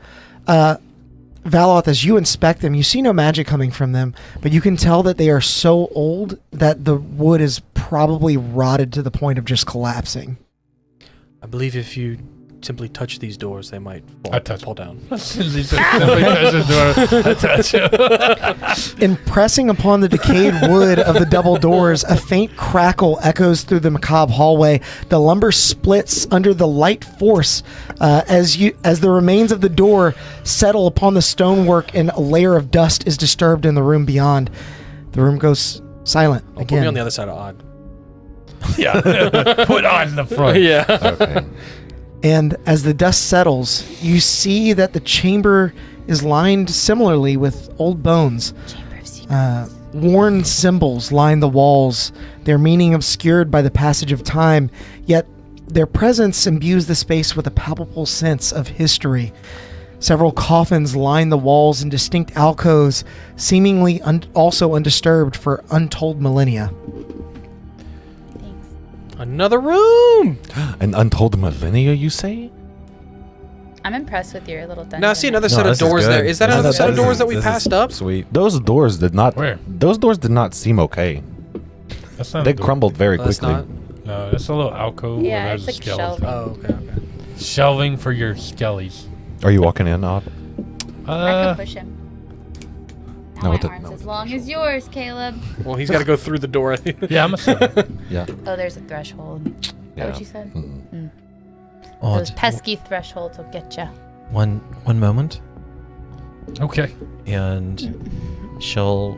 Valoth, as you inspect them, you see no magic coming from them, but you can tell that they are so old that the wood is probably rotted to the point of just collapsing. I believe if you simply touch these doors, they might I touch fall down. I touch him. In pressing upon the decayed wood of the double doors, a faint crackle echoes through the macabre hallway. The lumber splits under the light force as the remains of the door settle upon the stonework, and a layer of dust is disturbed in the room beyond. The room goes silent Put again. me on the other side of Odd. Yeah. Put on the front. Yeah. Okay. And as the dust settles, you see that the chamber is lined similarly with old bones. Chamber of Secrets. Worn symbols line the walls, their meaning obscured by the passage of time, yet their presence imbues the space with a palpable sense of history. Several coffins line the walls in distinct alcoves, seemingly also undisturbed for untold millennia. Thanks. Another room. An untold millennia, you say? I'm impressed with your little dungeon. Now I see another No, set of this is doors good. there. Is that This another is- set of this doors is- that we this is passed up? Sweet. Those doors did not. Where? Those doors did not seem okay. That's not They a door. crumbled very That's quickly. not. No, it's a little alcove. where Yeah, there's it's a like skeleton. shelving. Oh, okay. Shelving for your skellies. Are you walking in, Odd? I can push him. Now No, my with the- arm's no, as long as yours, Caleb. Well, he's got to go through the door. Yeah, I'm a servant. Yeah. Oh, there's a threshold. Is that what you said? Odd. Those pesky thresholds will get you. One moment, Okay. and she'll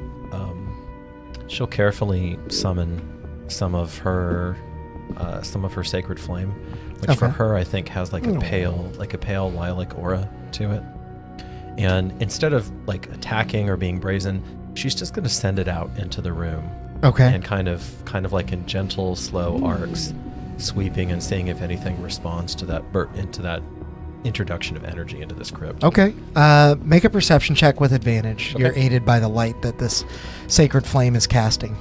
carefully summon some of her sacred flame, which for Okay. her I think has like a pale lilac aura to it. And instead of like attacking or being brazen, she's just going to send it out into the room, Okay. and kind of like in gentle, slow arcs, sweeping and seeing if anything responds to that into that introduction of energy into this crypt. Okay. Make a perception check with advantage. Okay. You're aided by the light that this sacred flame is casting.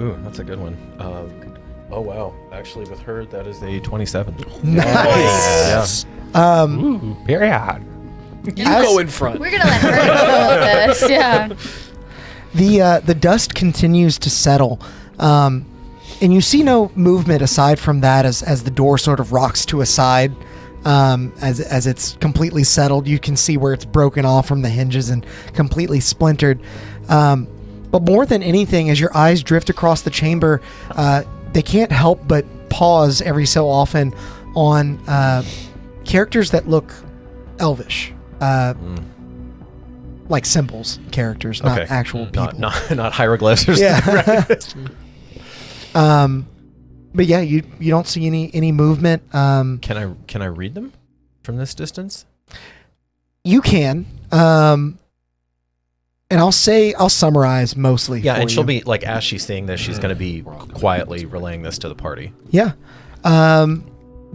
Ooh, that's a good one. Oh wow! Actually, with her, that is a 27. Nice. Ooh. Period. You As- go in front. We're gonna let her go with this. Yeah. The dust continues to settle, and you see no movement aside from that as the door sort of rocks to a side. As it's completely settled, you can see where it's broken off from the hinges and completely splintered. But more than anything, as your eyes drift across the chamber, they can't help but pause every so often on characters that look elvish. Like symbols, characters, not Okay. actual people. Not hieroglyphs or Yeah. But yeah, you don't see any movement. Can I read them from this distance? You can. And I'll summarize mostly. Yeah, for and she'll you. be like, as she's seeing this, she's going to be quietly relaying this to the party. Yeah.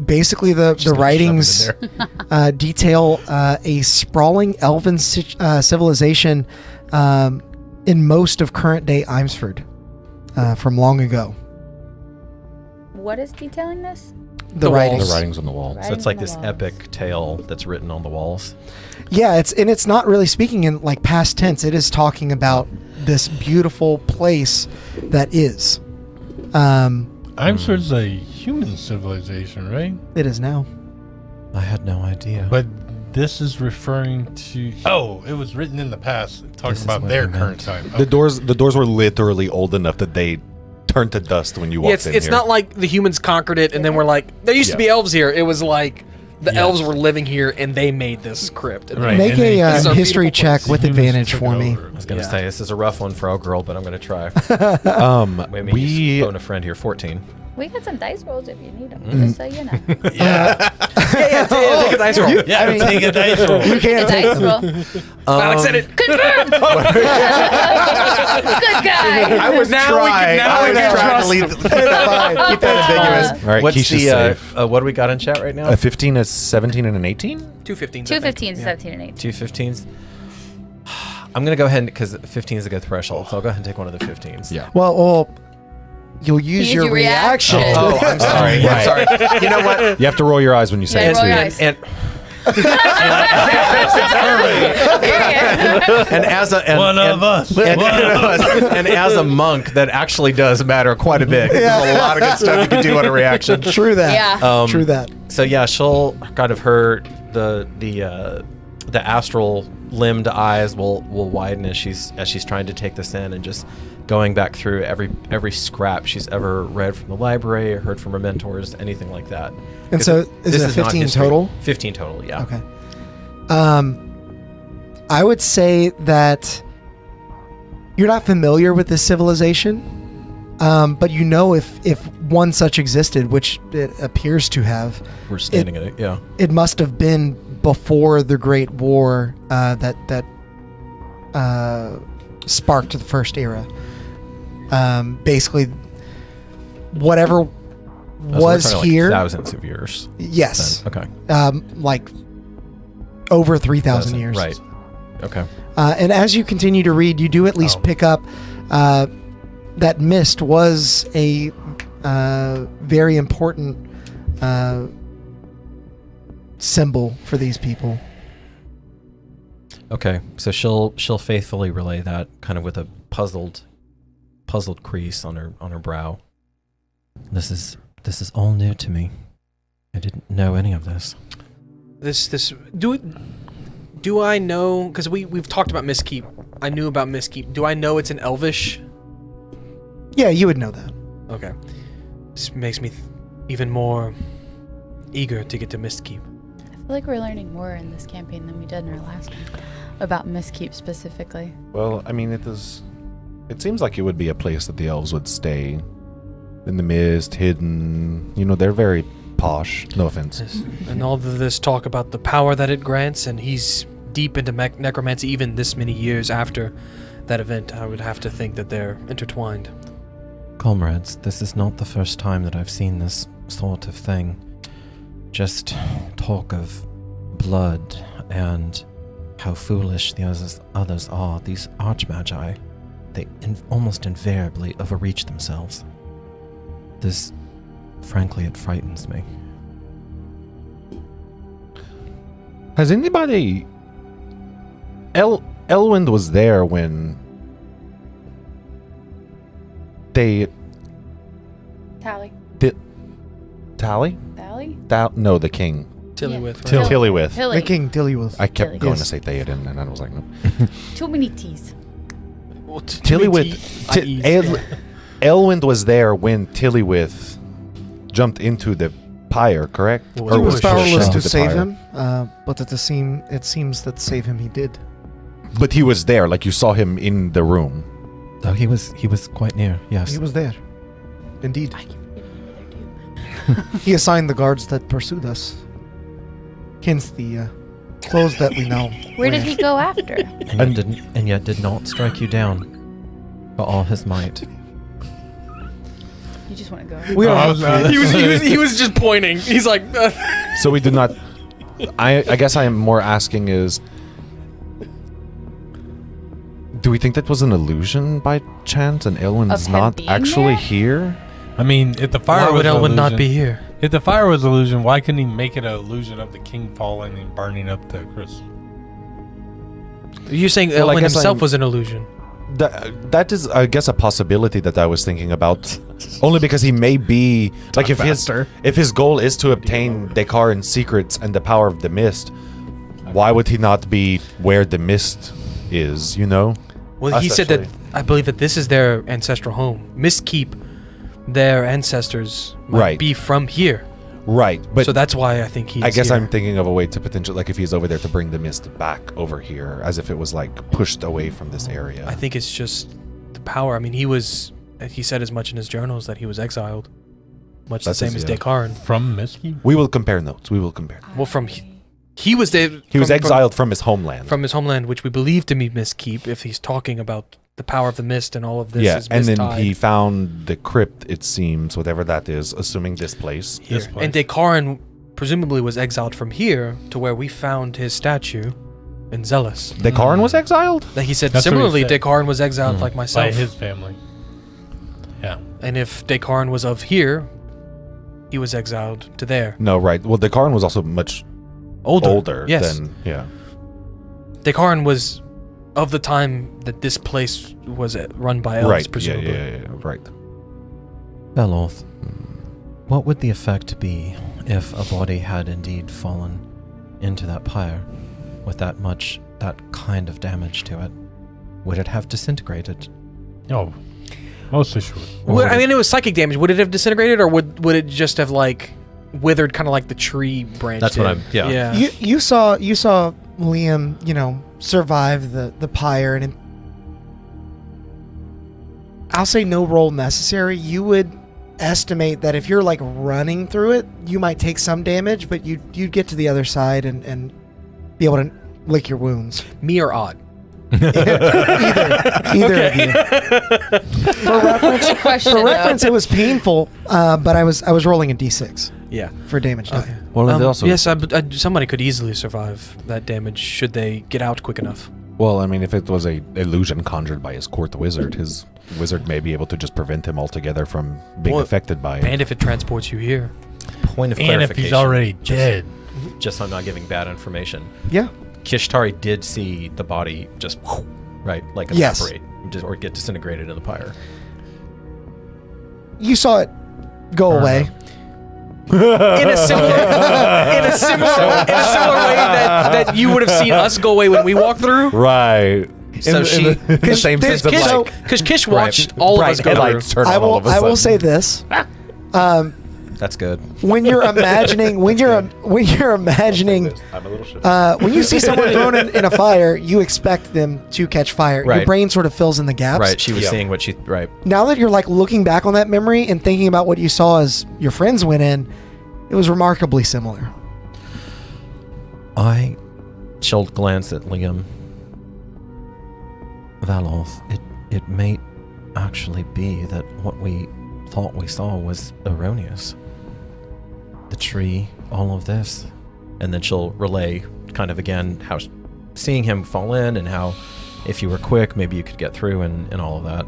Basically, the Just gonna writings shove it in there. detail a sprawling elven civilization in most of current day Imsford from long ago. What is detailing this? The walls. writings. The writings on the wall. So it's like this on the walls. epic tale that's written on the walls. Yeah, it's not really speaking in like past tense. It is talking about this beautiful place that is. Imsford's a human civilization, right? It is now. I had no idea. But this is referring to. Oh, it was written in the past, This talking is about what their I current meant. time. The doors were literally old enough that they turned to dust when you Yeah, walked in it's here. not like the humans conquered it and then we're like, there used to be elves here. It was like the Yeah. elves were living here and they made this crypt. And Right. Make and they- a This is a history beautiful check place. with Humans advantage took for me. over. I was going to Yeah. say, this is a rough one for our girl, but I'm going to try. Wait, we phone a friend here, 14. We got some dice rolls if you need them, Mm. just so you know. take a dice roll. Yeah, take a dice roll. You can't A take dice roll. Alex said it. Confirmed. Good guy. I was Now we can- now we can trust- Keep that ambiguous. All right, What's Keisha's the, safe. what do we got in chat right now? A 15, a 17, and an 18? 215s. 2 15s, 17, and 18. 2 15s. I'm going to go ahead because 15 is a good threshold, so I'll go ahead and take one of the 15s. Yeah. Well, you'll use Use your your reaction. reaction. Oh, I'm sorry. I'm sorry. You know what? You have to roll your eyes when you say Yeah, it. roll your too. eyes. And And as a and, One and, of us. and as a monk, that actually does matter quite a bit. There's a lot of good stuff you can do on a reaction. True that. Yeah. True that. So yeah, she'll kind of the astral limbed eyes will widen as she's trying to take this in and just going back through every scrap she's ever read from the library or heard from her mentors, anything like that. And so is it 15 total? 15 total, yeah. Okay. I would say that you're not familiar with this civilization, but you know if one such existed, which it appears to have, We're standing in it, yeah. it must have been before the Great War that sparked the First Era. Basically, whatever So we're was talking here. like thousands of years. Yes. Then. Okay. Like over 3,000 years. Right. Okay. And as you continue to read, you do at least pick up that mist was a very important symbol for these people. Okay. So she'll faithfully relay that, kind of with a puzzled crease on her brow. This is all new to me. I didn't know any of this. Do I know? Because we've talked about Mistkeep. I knew about Mistkeep. Do I know it's an Elvish? Yeah, you would know that. Okay. This makes me even more eager to get to Mistkeep. I feel like we're learning more in this campaign than we did in our last one about Mistkeep specifically. Well, I mean, it seems like it would be a place that the elves would stay. In the mist, hidden. You know, they're very posh. No offense. Yes. And all of this talk about the power that it grants, and he's deep into necromancy even this many years after that event. I would have to think that they're intertwined. Comrades, this is not the first time that I've seen this sort of thing. Just talk of blood and how foolish the others are. These archmagi, they almost invariably overreach themselves. This, frankly, it frightens me. Has anybody... Elwind was there when they... Tally. Tally? Valley? No, the king. Tillywith. Till- Right? Tillywith. Hilly. The King Tillywith. I kept Tilly. going Yes. to say Theoden, and I was like, no. Too many T's. Well, Elwind was there when Tillywith jumped into the pyre, correct? Well, He Or was was powerless pushed to into the save pyre. him, but it seems that save him he did. But he was there, like you saw him in the room. Oh, he was quite near, yes. He was there. Indeed. I keep forgetting there too. He assigned the guards that pursued us. Hence the clothes that we now Where wear. did he go after? And yet did not strike you down for all his might. You just want to go. We are he was just pointing. He's like, So we did not... I guess I am more asking is... Do we think that was an illusion by chance and Elwin's Of him not being actually there? here? I mean, if the fire why was would Elwyn illusion, not be here? If the fire was illusion, why couldn't he make it an illusion of the king falling and burning up the crystal? You're saying Well, I Elwyn guess himself I'm- was an illusion. That is, I guess, a possibility that I was thinking about. Only because he may be... Like, if his goal is to obtain Dekaran's secrets and the power of the mist, why would he not be where the mist is, you know? Well, he said that I believe that this is their ancestral home. Mistkeep, their ancestors might Right. be from here. Right, but So that's why I think he's I guess here. I'm thinking of a way to potentially, like, if he's over there, to bring the mist back over here, as if it was, like, pushed away from this area. I think it's just the power. I mean, he said as much in his journals that he was exiled. Much That's the same his- as yeah. Dekaran. From Misky? We will compare notes. We will compare. Well, he was there. He was exiled from his homeland. from his homeland, which we believe to be Mistkeep, if he's talking about the power of the mist and all of this yeah, is and then mist-tied he found the crypt, it seems, whatever that is, assuming this place. here. This place. And Dekaran presumably was exiled from here to where we found his statue in Zealous. Dekaran was exiled? That he said That's what he similarly, said. Dekaran was exiled like By myself. his family. Yeah. And if Dekaran was of here, he was exiled to there. No, right. Well, Dekaran was also much older, Yes. then yeah. Dekaran was of the time that this place was run by elves, Right. presumably. Yeah. Right. Beloth, what would the effect be if a body had indeed fallen into that pyre with that kind of damage to it? Would it have disintegrated? Oh, mostly sure. Well, I mean, it was psychic damage. Would it have disintegrated, or would it just have like withered, kind of like the tree branch? That's what I'm. Yeah. Yeah. You saw Liam, survive the pyre, and I'll say no roll necessary. You would estimate that if you're like running through it, you might take some damage, but you'd get to the other side and be able to lick your wounds. Me or Odd? Either of you. For reference, it was painful, but I was rolling a d6 Yeah. for damage die. Okay. Well, and also, Yes, somebody could easily survive that damage should they get out quick enough. well, I mean, if it was a illusion conjured by his court wizard, his wizard may be able to just prevent him altogether from being Well, affected by it. And if it transports you here. Point of And if clarification. he's already dead. Just so I'm not giving bad information. Yeah. Kishtari did see the body just, right, like Yes. evaporate or get disintegrated in the pyre. You saw it go away. in a similar way that you would have seen us go away when we walked through. Right. So she- in the same there's sense of Kish- like Because Kish watched all of us bright go through. headlights turn I on all will of a sudden. I will say this. That's good. When you're imagining when you're imagining I'm a little shit. when you see someone thrown in a fire, you expect them to catch fire. Your Right. brain sort of fills in the gaps. Right. She was Yep. seeing what she. Right. Now that you're like looking back on that memory and thinking about what you saw as your friends went in, it was remarkably similar. I chilled glance at Liam. Valoth, it may actually be that what we thought we saw was erroneous. The tree, all of this. And then she'll relay kind of again how seeing him fall in and how if you were quick, maybe you could get through and all of that.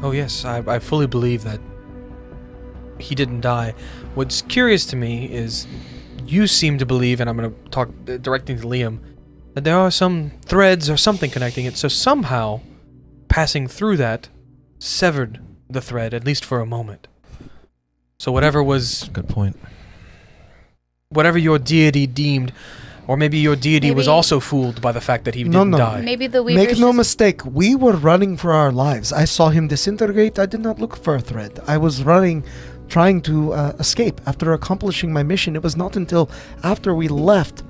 Oh yes, I fully believe that he didn't die. What's curious to me is you seem to believe, and I'm going to talk directly to Liam, that there are some threads or something connecting it. So somehow, passing through that, severed the thread, at least for a moment. So whatever was, Good point. whatever your deity deemed, or maybe your deity was Maybe- also fooled by the fact that he No, didn't no. die. Maybe the Weavers Make no just- mistake, we were running for our lives. I saw him disintegrate. I did not look for a thread. I was running, trying to escape after accomplishing my mission. It was not until after we left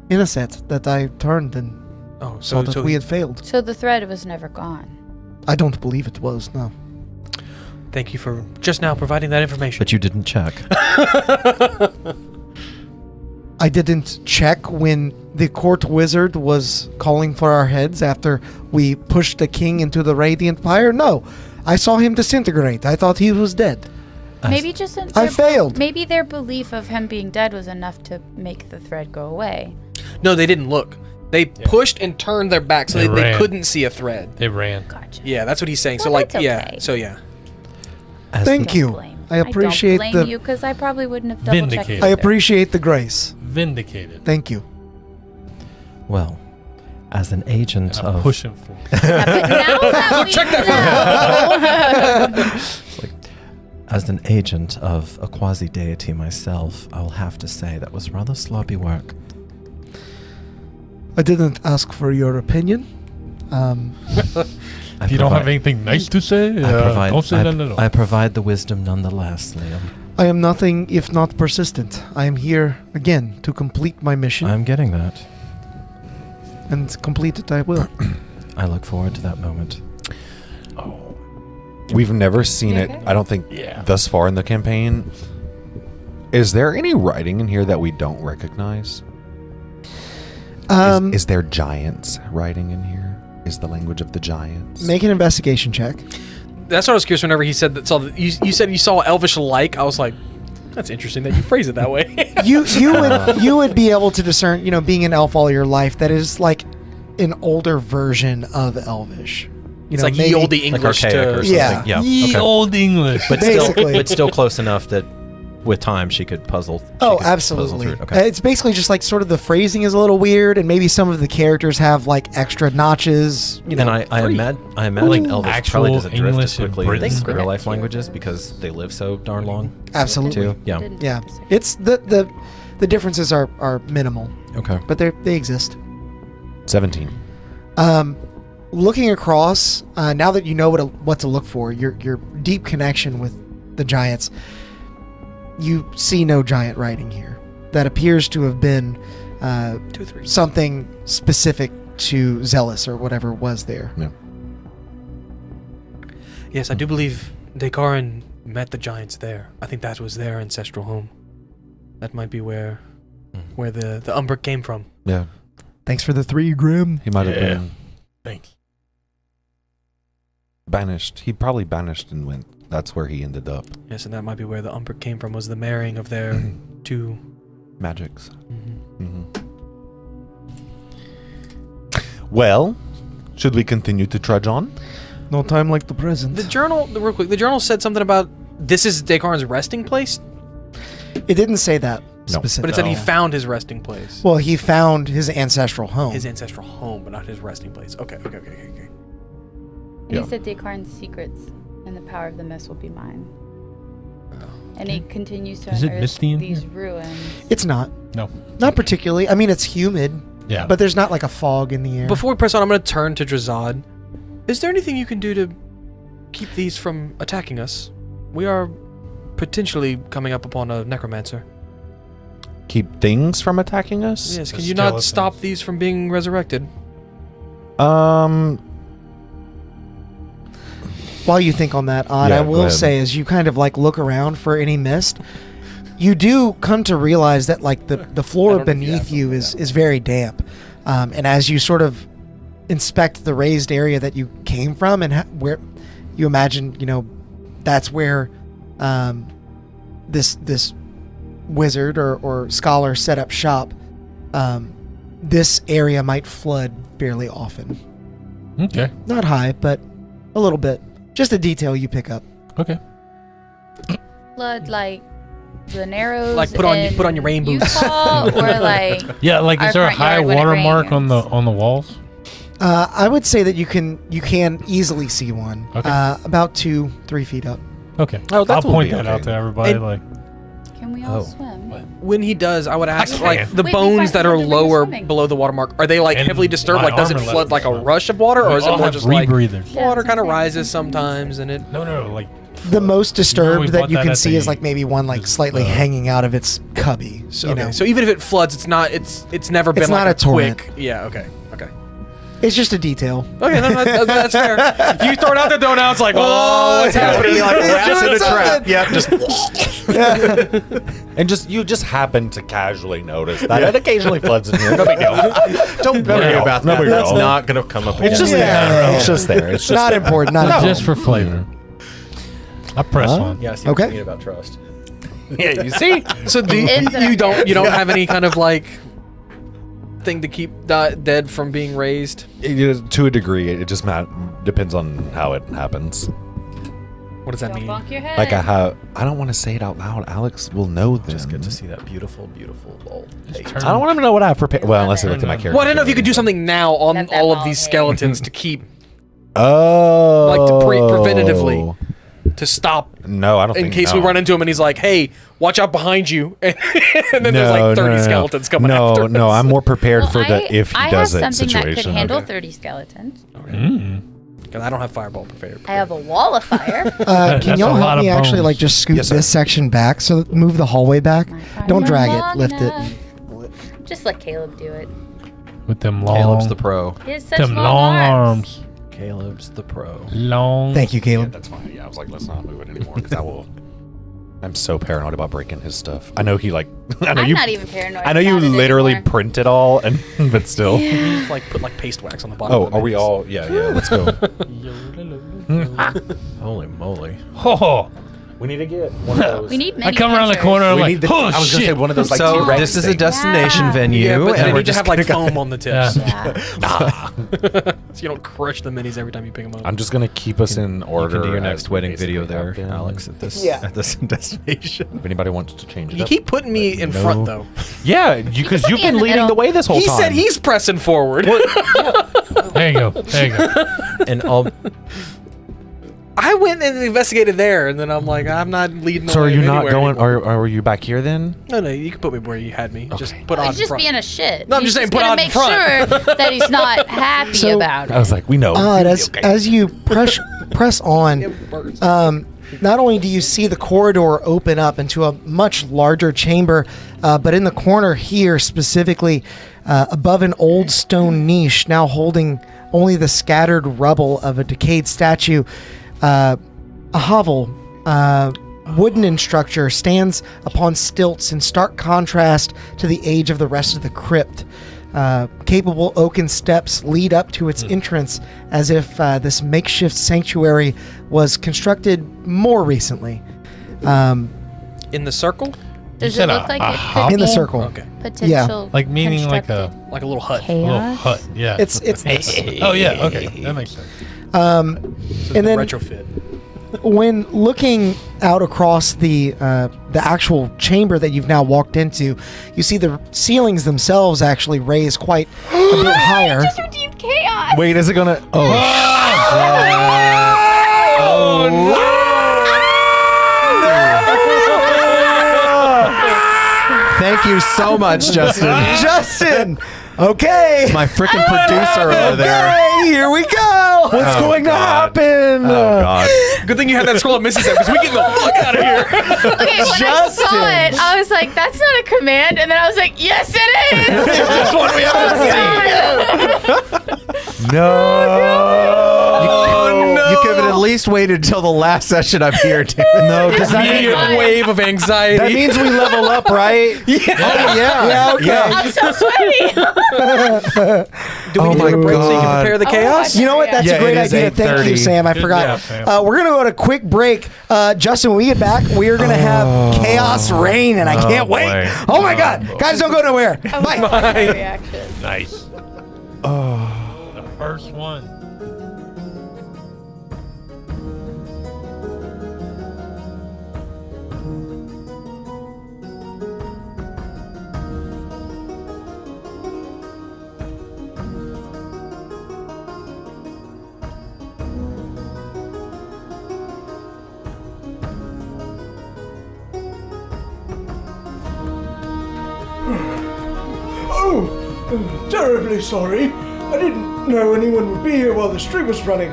Innocent that I turned and Oh, saw that so we had failed. So the thread was never gone. I don't believe it was, no. thank you for just now providing that information. But you didn't check. I didn't check when the court wizard was calling for our heads after we pushed the king into the radiant pyre. No, I saw him disintegrate. I thought he was dead. Maybe just I failed. Maybe their belief of him being dead was enough to make the thread go away. No, they didn't look. They pushed and turned their back so They they ran. couldn't see a thread. They ran. Gotcha. Yeah, that's what he's saying. So Well, like, that's yeah. okay. So yeah. As Thank the- you. Blame. I appreciate I don't the blame you because I probably wouldn't have double checked. Vindicated. I appreciate the grace. Vindicated. Thank you. Well, as an agent And I'm of pushing for it. Yeah, but now that we know. As an agent of a quasi-deity myself, I'll have to say that was rather sloppy work. I didn't ask for your opinion. If you don't have anything nice to say, don't say that at all. I provide the wisdom nonetheless, Liam. I am nothing if not persistent. I am here again to complete my mission, I'm getting that. and complete it I will. I look forward to that moment. We've never seen You it, okay? I don't think, Yeah. thus far in the campaign. Is there any writing in here that we don't recognize? Is there giants writing in here? Is the language of the giants? Make an investigation check. That's what I was curious whenever he said that. You said you saw elvish like. I was like, that's interesting that you phrase it that way. You would be able to discern, being an elf all your life, that is like an older version of elvish. It's like ye olde Like English archaic or to something. Yeah. Yeah. Ye Okay. old English. But Basically. still close enough that with time she could puzzle. Oh, puzzle absolutely. through it. Okay. It's basically just like sort of the phrasing is a little weird, and maybe some of the characters have like extra notches. You know, And I imagine Like Elvish actual probably doesn't drift English as and quickly British. as real life languages because they live so darn long. absolutely. Too. Yeah. Didn't Yeah, specify. it's the differences are minimal, Okay. but they exist. 17. Looking across, now that you know what to look for, your deep connection with the giants, you see no giant writing here. That appears to have been 2, 3. something specific to Zealous or whatever was there. Yes, I do believe Dekaran met the giants there. I think that was their ancestral home. That might be where the Umber came from. Yeah. Thanks for the 3, Grim. He might have Yeah. been Thanks. banished. He probably banished and went. That's where he ended up. Yes, and that might be where the Umber came from, was the marrying of their two. Magics. Mhm. Well, should we continue to trudge on? No time like the present. The journal, real quick, the journal said something about this is Dekaran's resting place, It didn't say that No. specifically. but it said he found his resting place. Well, he found his ancestral home. His ancestral home, but not his resting place. Okay. And Yeah. he said Descartes' secrets and the power of the mist will be mine. And he continues to Is it unearth misty in these here? ruins. It's not. No. Not particularly. I mean, it's humid, Yeah. but there's not like a fog in the air. Before we press on, I'm going to turn to Drazad. Is there anything you can do to keep these from attacking us? We are potentially coming up upon a necromancer. Keep things from attacking us? Yes, The can you not skeletons. stop these from being resurrected? While you think on that, Odd, Yeah, I go will ahead. say, as you kind of like look around for any mist, you do come to realize that like the floor I don't know if you have beneath you something like is very damp, and as you sort of inspect the raised area that you came from and where you imagine, that's where this wizard or scholar set up shop. This area might flood fairly often. Okay. Not high, but a little bit. Just a detail you pick up. Okay. Flood like the Narrows. Like, put on in your rain boots. Utah, or like Yeah, like Our is there a front high yard when it watermark on rains. the walls? I would say that you can easily see one. Okay. About 2-3 feet up. Okay. Oh, that I'll will point be that okay. out to everybody. And- like, can we all Oh. swim? When he does, I would ask, can't. like, the Wait, we bones find- that we are have to bring lower swimming. below the watermark, are they, like, And heavily disturbed? my Like, does it armor flood like a levels. rush of water, or we is it all more have just like rebreathers. Yeah, water that's kind of what I'm saying. rises sometimes and it... No, like The most we disturbed bought that you that can at see is the- like maybe one like slightly hanging out of its cubby. So, you okay, know, so even if it floods, it's not. It's never been It's like not a torrent. quick. Yeah. Okay. it's just a detail. Okay. No, that's fair. You throw it out there, don't now. It's like, oh, what's happening? He like wraps in a Something. trap. Yeah, just you just happen to casually notice that it occasionally floods in here. No big deal. Don't worry about that. big That's deal. not going to come up again. It's just Yeah. there. It's just there. It's just Not there. important. Not important. just for flavor. I press one. Yeah, see Okay. what you mean about trust. Yeah, you see. So do Ends in you our don't head. have any kind of like thing to keep dead from being raised? To a degree, it just depends on how it happens. What does that Don't mean? bonk your head. Like I don't want to say it out loud. Alex will know them. Just get to see that beautiful, beautiful old page. Turn- I don't want him to know what I have prepared. Well, unless I look at my character. Well, I don't know if you could do something now on Let that all of ball these hang. skeletons to keep Oh, like to preventatively to stop No, I don't. in think case no. we run into him and he's like, "Hey, watch out behind you," and then there's like 30 skeletons coming no, after. No, us. I'm more prepared Well, for the if he I does have it something that situation. could handle Okay. 30 skeletons. Because I don't have fireball prepared. I have a wall of fire. Can That's y'all a help lot me of actually bones. like just scoot Yes, sir. this section back? So move the hallway back. Don't drag it. Long Lift it. enough. Just let Caleb do it. With them long, Caleb's the pro. He has such them long, long arms. arms. Caleb's the pro. Long. Thank you, Caleb. That's fine. Yeah, I was like, let's not move it anymore because I will. I'm so paranoid about breaking his stuff. I know he like. I know I'm you. not even paranoid. I know you about it literally anymore. print it all, and but still. Just, like put like paste wax on the bottom. Oh, of the are we menus. all? Yeah, yeah. Let's go. Holy moly. Oh, We need to get one of those. We need I many come around the pictures. corner. I'm We like, need the, oh I was gonna say shit. one of those like So T-Rex this is a things. destination Yeah. venue, Yeah, but they and we're need to just have like foam on the tips, Yeah. Yeah. so you don't crush the minis every time you pick them up. I'm just gonna keep us in You order. can do your as next we wedding basically video there, have been. Alex, at this Yeah. at this destination. If anybody wants to change it You up. keep putting me in front though. Yeah, because you've me in been the leading the middle. way this whole He time. said he's pressing forward. There you go. There you go. And I'll I went and investigated there, and then I'm like, I'm not leading. So the are way you not anywhere going? anymore. Are you back here then? No, you can put me where you had me. Just put Oh, on he's just front. being a shit. No, I'm He's just saying gonna put on make front. sure that he's not happy So- about I it. was like, we know. As you press on, not only do you see the corridor open up into a much larger chamber, but in the corner here specifically, above an old stone niche now holding only the scattered rubble of a decayed statue, a hovel, wooden in structure, stands upon stilts in stark contrast to the age of the rest of the crypt. Capable oaken steps lead up to its entrance as if this makeshift sanctuary was constructed more recently. In the circle, Does said it look a like it hovel? could In the be circle. okay, potential Like meaning like constructed like a little hut. little chaos? hut. Yeah. It's this. Oh yeah. Okay. That makes sense. And then Retrofit. when looking out across the actual chamber that you've now walked into, you see the ceilings themselves actually raise quite a bit higher. Just redeemed chaos. Wait, is it gonna? thank you so much, Justin. Justin! Okay! My freaking producer over there. Okay, here we go! What's going to happen? Oh God. Good thing you had that scroll at Mississippi, because we get the fuck out of here. Okay, when I saw it, I was like, that's not a command. And then I was like, yes, it is. This one we haven't seen. You could have at least waited until the last session I'm here, dude. No, does that mean Immediate wave of anxiety. that means we level up, right? Oh yeah. Yeah, okay. I'm so sweaty. Do we need to take a break so you can God. prepare the chaos? You know what? That's Yeah, a great it is idea. Thank you, 8:30. Sam. I Good forgot. job, Sam. We're going to go to a quick break. Justin, when we get back, we're going to have Chaos Reign, and I can't wait. boy. Oh, my God. Guys, don't go nowhere. Bye. Reaction. Nice. The first one. Terribly sorry. I didn't know anyone would be here while the stream was running.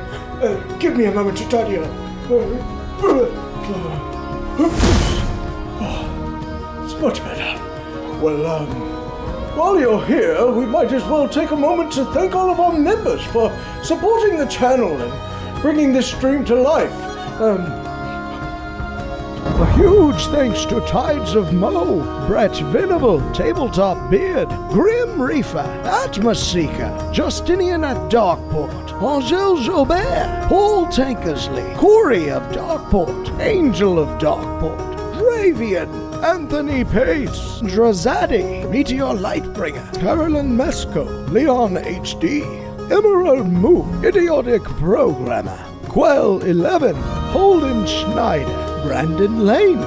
Give me a moment to tidy up. It's much better. Well, while you're here, we might as well take a moment to thank all of our members for supporting the channel and bringing this stream to life. A huge thanks to Tides of Mo, Brett Venable, Tabletop Beard, Grim Reaper, Atmos Seeker, Justinian at Darkport, Angel Jobert, Paul Tankersley, Corey of Darkport, Angel of Darkport, Dravian, Anthony Pace, Drazadi, Meteor Lightbringer, Carolyn Mesco, Leon HD, Emerald Moon, Idiotic Programmer, Quell 11, Holden Schneider, Brandon Lane,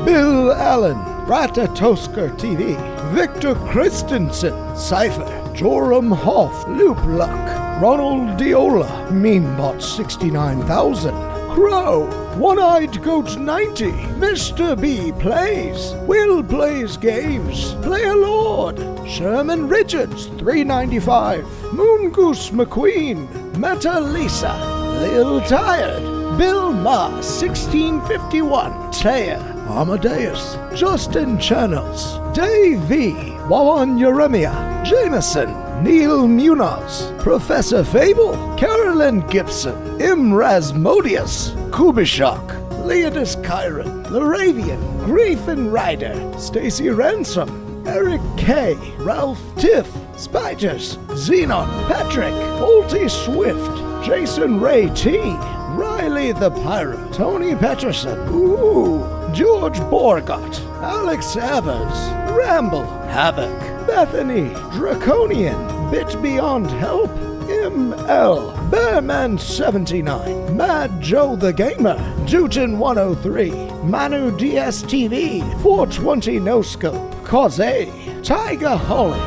Bill Allen, Ratatosker TV, Victor Christensen, Cypher, Joram Hoff, Loop Luck, Ronald Diola, Memebot 69,000, Crow, One-Eyed Goat 90, Mr. B Plays, Will Plays Games, Player Lord, Sherman Richards 395, Moon Goose McQueen, Meta Lisa, Lil Tired, Bill Ma 1651, Taya, Amadeus, Justin Channels, Dave V, Wawan Uremia, Jameson, Neil Munoz, Professor Fable, Carolyn Gibson, Imrasmodius, Kubishak, Leodis Kyron, Laravian, Griefin Ryder, Stacy Ransom, Eric K, Ralph Tiff, Spiders, Xenon, Patrick, Holty Swift, Jason Ray T, Ryan Riley the Pirate, Tony Peterson, ooh, George Borgott, Alex Evers, Ramble, Havoc, Bethany, Draconian, Bit Beyond Help, ML, Bearman79, Mad Joe the Gamer, Dutin103, Manu DSTV, 420 No Scope, Cause, Tiger Holic,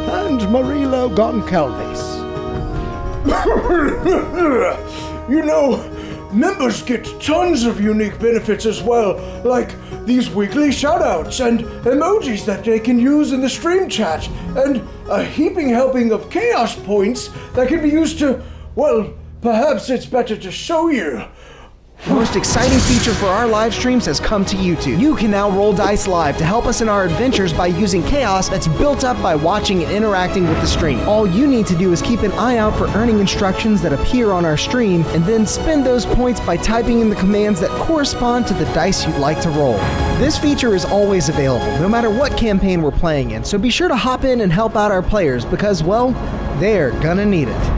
and Marilo Goncalves. You know, members get tons of unique benefits as well, like these weekly shoutouts and emojis that they can use in the stream chat, and a heaping helping of chaos points that can be used to, well, perhaps it's better to show you. The most exciting feature for our live streams has come to YouTube. You can now roll dice live to help us in our adventures by using chaos that's built up by watching and interacting with the stream. All you need to do is keep an eye out for earning instructions that appear on our stream, and then spend those points by typing in the commands that correspond to the dice you'd like to roll. This feature is always available, no matter what campaign we're playing in, so be sure to hop in and help out our players because, well, they're gonna need it.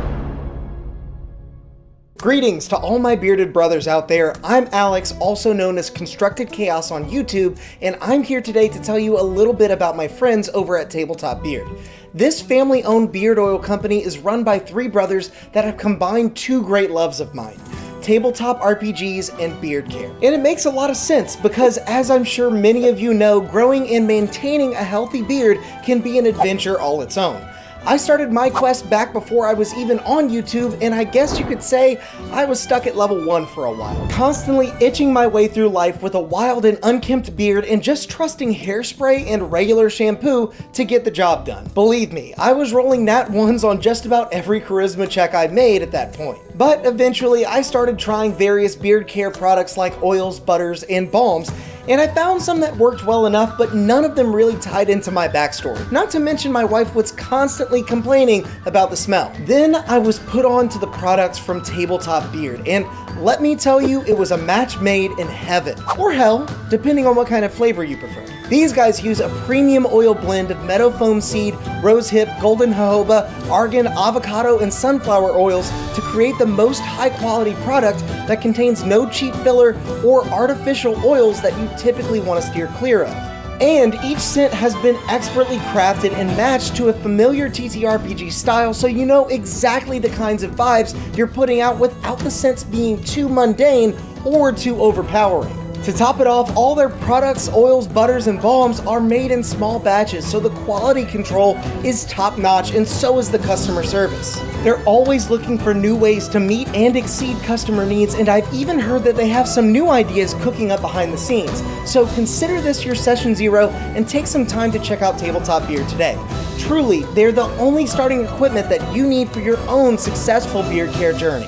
Greetings to all my bearded brothers out there. I'm Alex, also known as Constructed Chaos on YouTube, and I'm here today to tell you a little bit about my friends over at Tabletop Beard. This family-owned beard oil company is run by three brothers that have combined two great loves of mine: tabletop RPGs and beard care. And it makes a lot of sense because, as I'm sure many of you know, growing and maintaining a healthy beard can be an adventure all its own. I started my quest back before I was even on YouTube, and I guess you could say I was stuck at level 1 for a while, constantly itching my way through life with a wild and unkempt beard and just trusting hairspray and regular shampoo to get the job done. Believe me, I was rolling nat 1s on just about every charisma check I made at that point. But eventually I started trying various beard care products like oils, butters, and balms, and I found some that worked well enough, but none of them really tied into my backstory. Not to mention my wife was constantly complaining about the smell. Then I was put on to the products from Tabletop Beard, and let me tell you, it was a match made in heaven. Or hell, depending on what kind of flavor you prefer. These guys use a premium oil blend of meadow foam seed, rosehip, golden jojoba, argan, avocado, and sunflower oils to create the most high quality product that contains no cheap filler or artificial oils that you typically want to steer clear of. And each scent has been expertly crafted and matched to a familiar TTRPG style, so you know exactly the kinds of vibes you're putting out without the scents being too mundane or too overpowering. To top it off, all their products, oils, butters, and balms are made in small batches, so the quality control is top-notch, and so is the customer service. They're always looking for new ways to meet and exceed customer needs, and I've even heard that they have some new ideas cooking up behind the scenes. So consider this your session 0 and take some time to check out Tabletop Beard today. Truly, they're the only starting equipment that you need for your own successful beard care journey.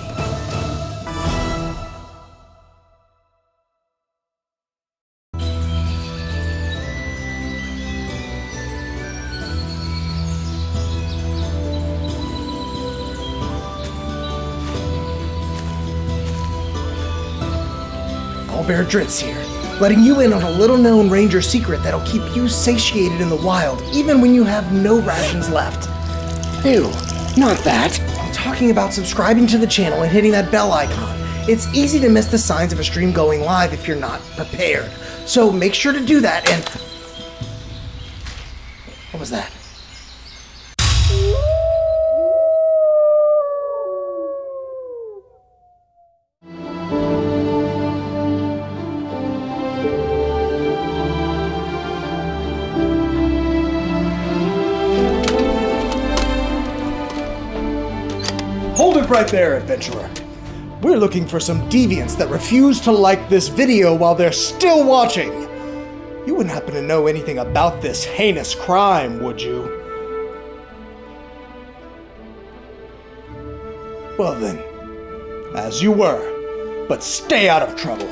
Bear Dritz here, letting you in on a little-known ranger secret that'll keep you satiated in the wild, even when you have no rations left. Ew, not that. I'm talking about subscribing to the channel and hitting that bell icon. It's easy to miss the signs of a stream going live if you're not prepared. So make sure to do that and... What was that? Hold it right there, adventurer. We're looking for some deviants that refuse to like this video while they're still watching. You wouldn't happen to know anything about this heinous crime, would you? Well then, as you were, but stay out of trouble.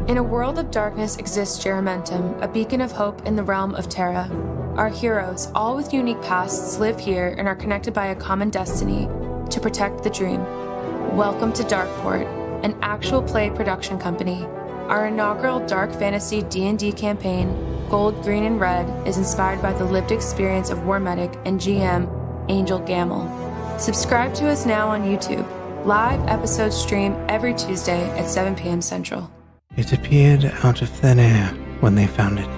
In a world of darkness exists Geramentum, a beacon of hope in the realm of Terra. Our heroes, all with unique pasts, live here and are connected by a common destiny to protect the dream. Welcome to Darkeport, an actual play production company. Our inaugural dark fantasy D&D campaign, Gold, Green, and Red, is inspired by the lived experience of War Medic and GM Angel Gamble. Subscribe to us now on YouTube. Live episodes stream every Tuesday at 7 p.m. Central. It appeared out of thin air when they found it,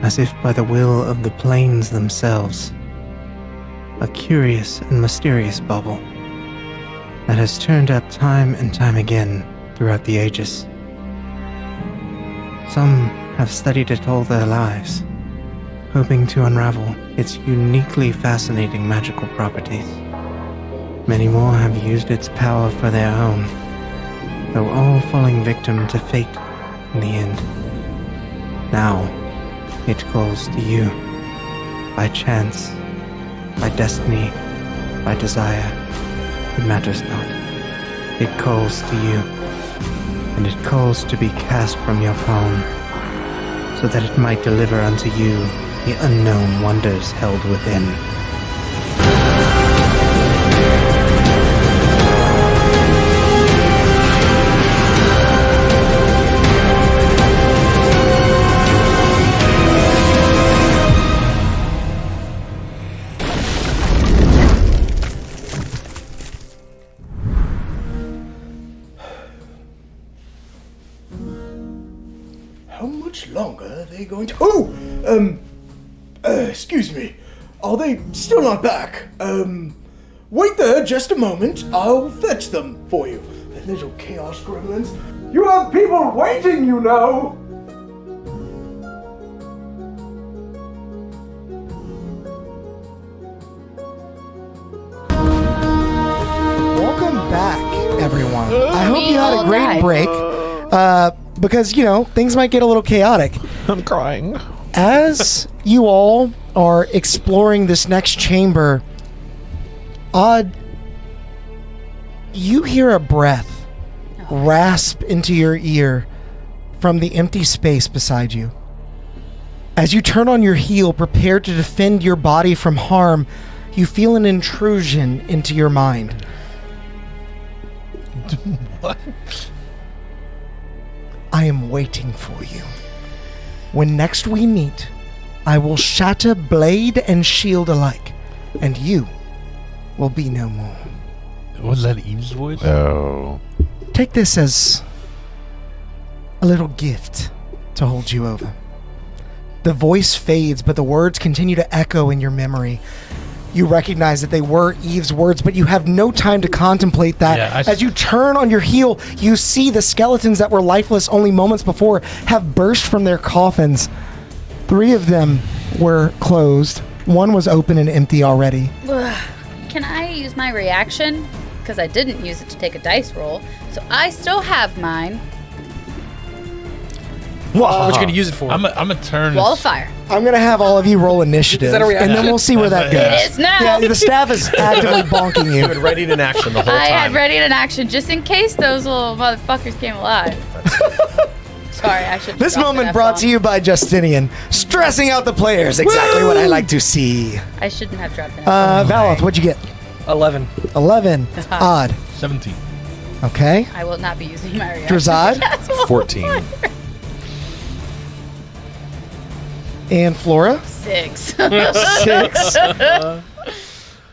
as if by the will of the plains themselves. A curious and mysterious bauble that has turned up time and time again throughout the ages. Some have studied it all their lives, hoping to unravel its uniquely fascinating magical properties. Many more have used its power for their own, though all falling victim to fate in the end. Now, it calls to you, by chance, by destiny, by desire. It matters not. It calls to you, and it calls to be cast from your palm, so that it might deliver unto you the unknown wonders held within. How much longer are they going to... excuse me. Are they still not back? Wait there just a moment. I'll fetch them for you. The little chaos gremlins. You have people waiting, you know! Welcome back, everyone. I hope you had a great break. Because, things might get a little chaotic. I'm crying. As you all are exploring this next chamber, Odd, you hear a breath rasp into your ear from the empty space beside you. As you turn on your heel, prepared to defend your body from harm, you feel an intrusion into your mind. What? I am waiting for you. When next we meet, I will shatter blade and shield alike, and you will be no more. Was that Eve's voice? Oh. Take this as a little gift to hold you over. The voice fades, but the words continue to echo in your memory. You recognize that they were Eve's words, but you have no time to contemplate that. Yeah, As you turn on your heel, you see the skeletons that were lifeless only moments before have burst from their coffins. 3 of them were closed. 1 was open and empty already. Can I use my reaction? Because I didn't use it to take a dice roll, so I still have mine. What you gonna use it for? I'm a turn. Wall of fire. I'm going to have all of you roll initiative, Is that a reaction? and then we'll see where that goes. It is now. Yeah, the staff is actively bonking You you. had readied in action the whole I time. had ready an action just in case those little motherfuckers came alive. Sorry, I should. This moment brought to you by Justinian, stressing out the players. Exactly what I like to see. I shouldn't have dropped it. Valoth, what'd you get? 11. 11. Odd. 17. Okay. I will not be using my reaction. Drazad. 14. And Flora. 6. 6.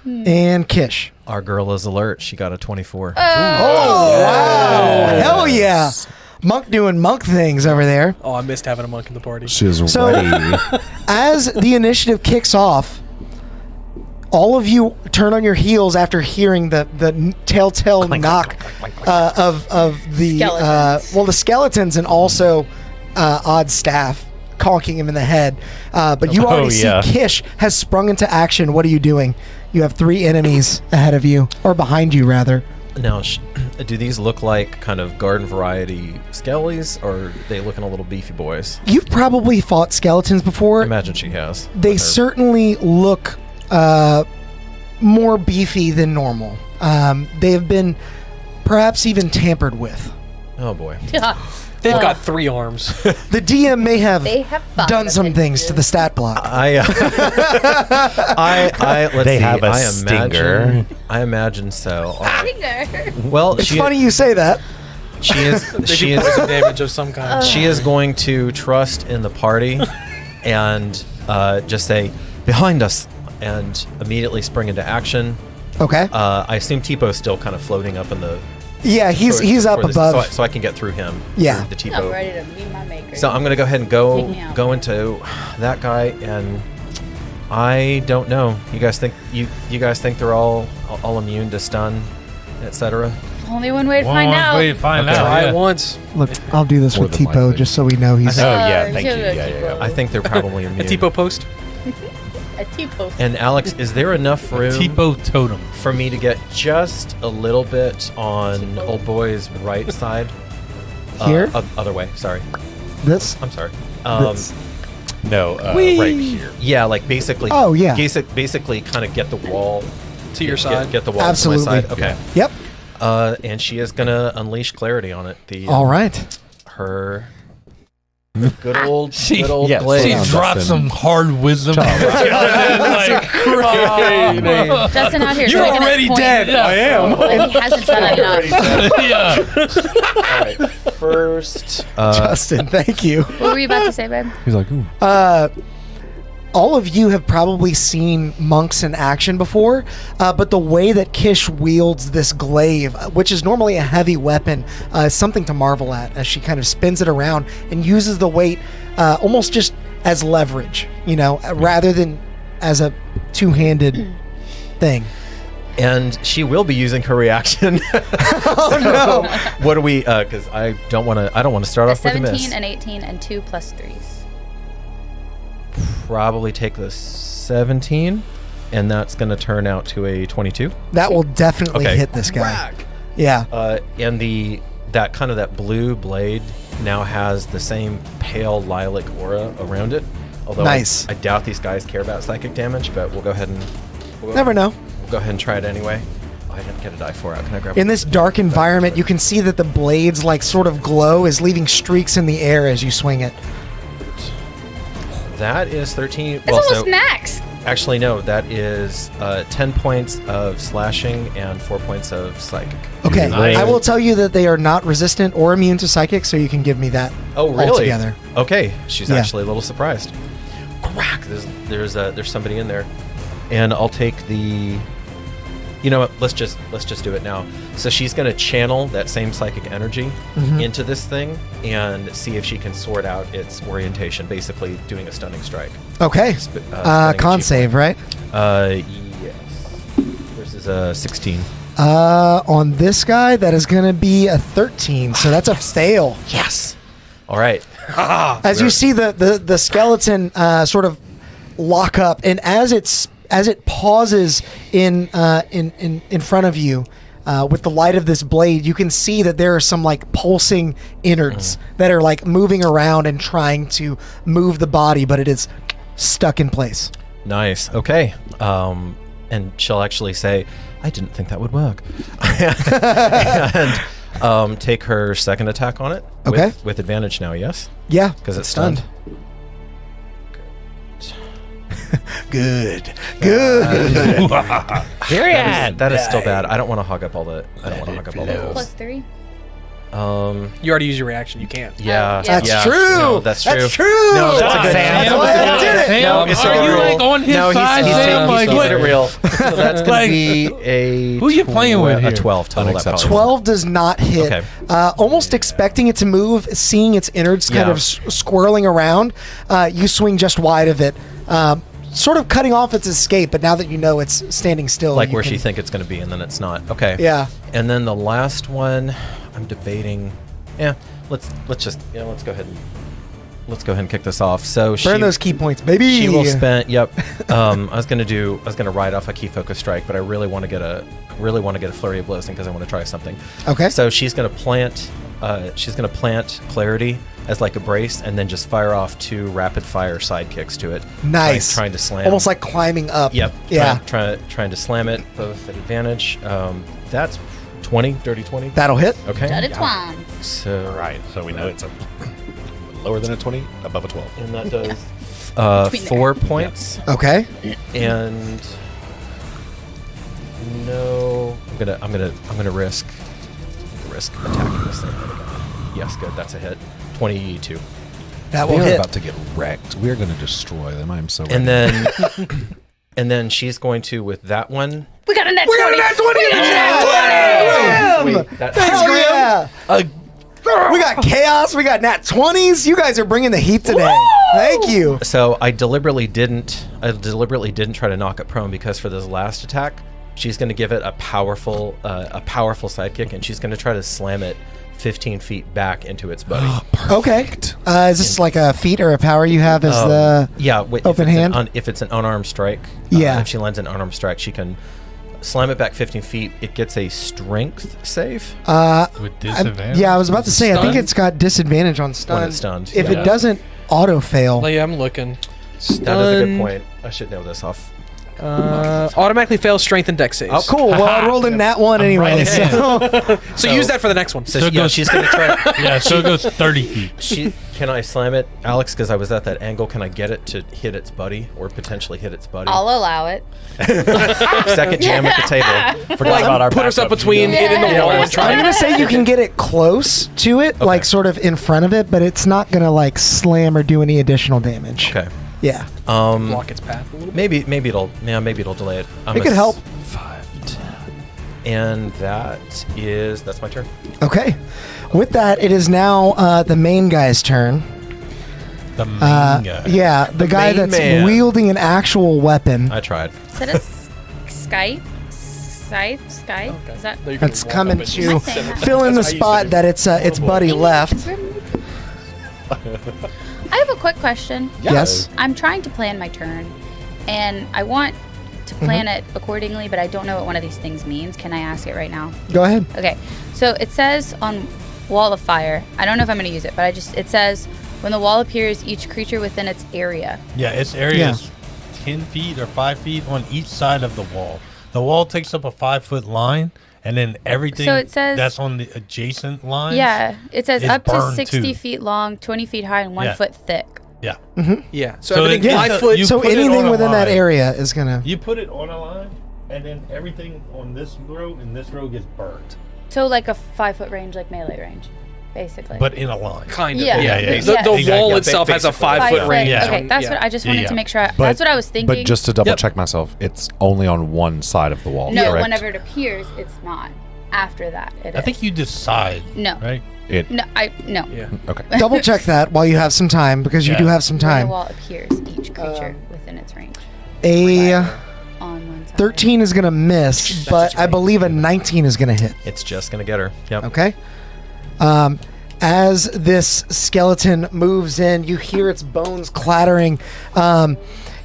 And Kish. Our girl is alert. She got a 24. Oh, wow. Hell yeah. Monk doing monk things over there. Oh, I missed having a monk in the party. She's So- ready. As the initiative kicks off, all of you turn on your heels after hearing the telltale knock of the Skeletons. the skeletons and also Odd's staff conking him in the head. But you already see Kish has sprung into action. What are you doing? You have 3 enemies ahead of you, or behind you rather. Now, do these look like kind of garden variety skellies, or are they looking a little beefy boys? You've probably fought skeletons before. I imagine she has. They certainly look more beefy than normal. They have been perhaps even tampered with. Oh boy. They've got 3 arms. The DM may have They have fun done with some it, things too. to the stat block. Let's They see, have a I stinger. I imagine so. Stinger. Well, It's funny you say that. She is. She is. Poison damage of some kind. She is going to trust in the party, and just say, "Behind us," and immediately spring into action. Okay. I assume Tipo's still kind of floating up in the. Yeah, he's up above. So I can get through him. Yeah. The I'm Tipo. ready to meet my maker. So I'm gonna go ahead and Take me out. go into that guy, and I don't know. You guys think they're all immune to stun, etc. Only one way to find out. Way to find out. Try yeah. it once. Look, I'll do this More with than Tipo likely. just so we know he's. Oh yeah, thank you. you're Yeah, a yeah, yeah. I think they're probably immune. A Tipo post. A T-post. And Alex, is there enough room Tipo totem. for me to get just a little bit on old boy's right side? Here? Other way. Sorry. This. I'm sorry. This. No, right here. Yeah, like basically. Oh, yeah. Basically, kind of get the wall To your side. Get the wall Absolutely. to my side. Okay. Yep. And she is gonna unleash clarity on it. All right. Her good old She- yes. glaive. She Down, dropped Justin. some hard wisdom. Justin Justin out here. You're taking his already point. dead. I am. But he hasn't done enough. yeah. All right. First, Justin, thank you. What were you about to say, babe? He's like, ooh. All of you have probably seen monks in action before, but the way that Kish wields this glaive, which is normally a heavy weapon, is something to marvel at as she kind of spins it around and uses the weight almost just as leverage, rather than as a two-handed thing. and she will be using her reaction. Oh no! What do we? Because I don't want to start A off with a 17, miss. an 18, and 2 plus 3s. Probably take the 17, and that's going to turn out to a 22. That will definitely Okay. hit this guy. Yeah. And that blue blade now has the same pale lilac aura around it. Although Nice. I doubt these guys care about psychic damage, but we'll go ahead and Never know. We'll go ahead and try it anyway. Oh, I didn't get a die 4 out. Can I grab In this dark environment, you can see that the blades sort of glow as leaving streaks in the air as you swing it. That is 13. That's almost max. Actually, no. That is 10 points of slashing and 4 points of psychic. Okay, Nice. I will tell you that they are not resistant or immune to psychic, so you can give me that. Oh, really? Altogether. Okay. She's Yeah. actually a little surprised. Crack! There's somebody in there, and I'll take the. You know what? Let's just do it now. So she's gonna channel that same psychic energy into this thing and see if she can sort out its orientation. Basically, doing a stunning strike. Okay. Spending a Con cheat save, right? point. Yes. Versus a 16. On this guy, that is going to be a 13, so that's a fail. Yes. All right. As you see the skeleton sort of lock up, and as it pauses in front of you with the light of this blade, you can see that there are some pulsing innards that are moving around and trying to move the body, but it is stuck in place. Nice. Okay. And she'll actually say, "I didn't think that would work," and take her second attack on it. Okay. With advantage now. Yes. Yeah, Because it's stunned. Good. That is still bad. I don't want to hog up all the. rolls. Plus 3. You already used your reaction. You can't. Yeah. That's yeah. true. No, that's true. That's true. No, that's a good. That's why I did it. Sam, No, it's are a you real- on his No, side, he's Sam? keeping What? it real. So that's going to be a. Who you playing with A here? 12 total. That probably- 12 does not hit. Okay. Almost expecting it to move, seeing its innards kind Yeah. of squirreling around, you swing just wide of it, sort of cutting off its escape. But now that you know it's standing still, Like you where can- she think it's going to be, and then it's not. Okay. Yeah. And then the last one, I'm debating. Yeah. Let's go ahead and kick this off. So burn those key points, baby. She will spend. Yep. I was gonna ride off a key focus strike, but I really want to get a flurry of blows in because I want to try something. Okay. So she's gonna plant. She's gonna plant clarity as like a brace, and then just fire off 2 rapid fire side kicks to it. Nice. Trying to slam. Almost like climbing up. Yep. Yeah. Trying to slam it both at advantage. That's 20, dirty 20. That'll hit. Okay. Juddy Twans. So Right, so we know it's lower than a 20, above a 12. and that does Between 4 points. Okay. And no, I'm gonna risk risk attacking this thing. Yes, good. That's a hit. 22. That will We're hit. about to get wrecked. We're going to destroy them. I'm so And ready. then, and then she's going to with that one. We got a net 20. Sweet. That's Hell yeah! We got chaos. We got nat 20s. You guys are bringing the heat today. Thank you. So I deliberately didn't try to knock it prone because for this last attack, she's going to give it a powerful sidekick, and she's going to try to slam it 15 feet back into its buddy. Okay. Is this like a feat or a power you have as the open hand? If it's an unarmed strike, Yeah. if she lands an unarmed strike, she can slam it back 15 feet. It gets a strength save. With disadvantage? Yeah, I was about to say, I think Stun? it's got disadvantage on stun. When it's stunned, If yeah. it doesn't auto fail. Yeah, I'm looking. That is a good point. I should know this off. Automatically fails strength and dex saves. Oh, cool. Well, I rolled in nat 1 anyway. right. So use that for the next one. So, So it yeah, goes- she's going to try. Yeah, so it goes 30 feet. Can I slam it, Alex? Because I was at that angle. Can I get it to hit its buddy or potentially hit its buddy? I'll allow it. Second jam at the table. Forgot about our Put us up backup. between it and the Yeah. wall and I'm try. going to say you can get it close to it, like sort of in front of it, but it's not going to like slam or do any additional damage. Okay. Yeah. Block its path a little bit. Maybe it'll delay it. It could help. 5, 10. And that's my turn. Okay. With that, it is now the main guy's turn. The main guy. Yeah, the guy main that's man. wielding an actual weapon. I tried. Is that a Skype? Skype? Is that? That's coming Am I to saying that? fill in the spot that its buddy left. I have a quick question. Yes. I'm trying to plan my turn, and I want to plan it accordingly, but I don't know what one of these things means. Can I ask it right now? Go ahead. Okay. So it says on Wall of Fire. I don't know if I'm going to use it, but it says when the wall appears, each creature within its area. Yeah, its area is 10 feet or 5 feet on each side of the wall. The wall takes up a 5-foot line, and then everything So it says- that's on the adjacent lines. Yeah. It says is up to burned 60 too. feet long, 20 feet high, and 1 Yeah. foot thick. Yeah. Yeah. So, So everything it- 5 yeah, foot. you So put it on anything a within that line. area is going to. You put it on a line, and then everything on this row and this row gets burned. So like a 5-foot range, like melee range, basically. But in a line. Kind of. Yeah. Yeah, The yeah. Exactly. wall Yeah, itself has a basically. 5 foot 5 range. Yeah. Okay, that's what I just wanted Yeah. to make sure. But- That's what I was thinking. But just to double Yep. check myself, it's only on one side of the wall. no, correct? whenever it appears, it's not. After that, it is. I think you decide. No. Right? It. No, no. Yeah. Okay. Double check that while you have some time, because you Yeah. do have some When the time. wall appears, each creature within its range. A On one side. 13 is going to miss, but I believe a 19 is going to hit. It's just gonna get her. Yep. Okay. As this skeleton moves in, you hear its bones clattering.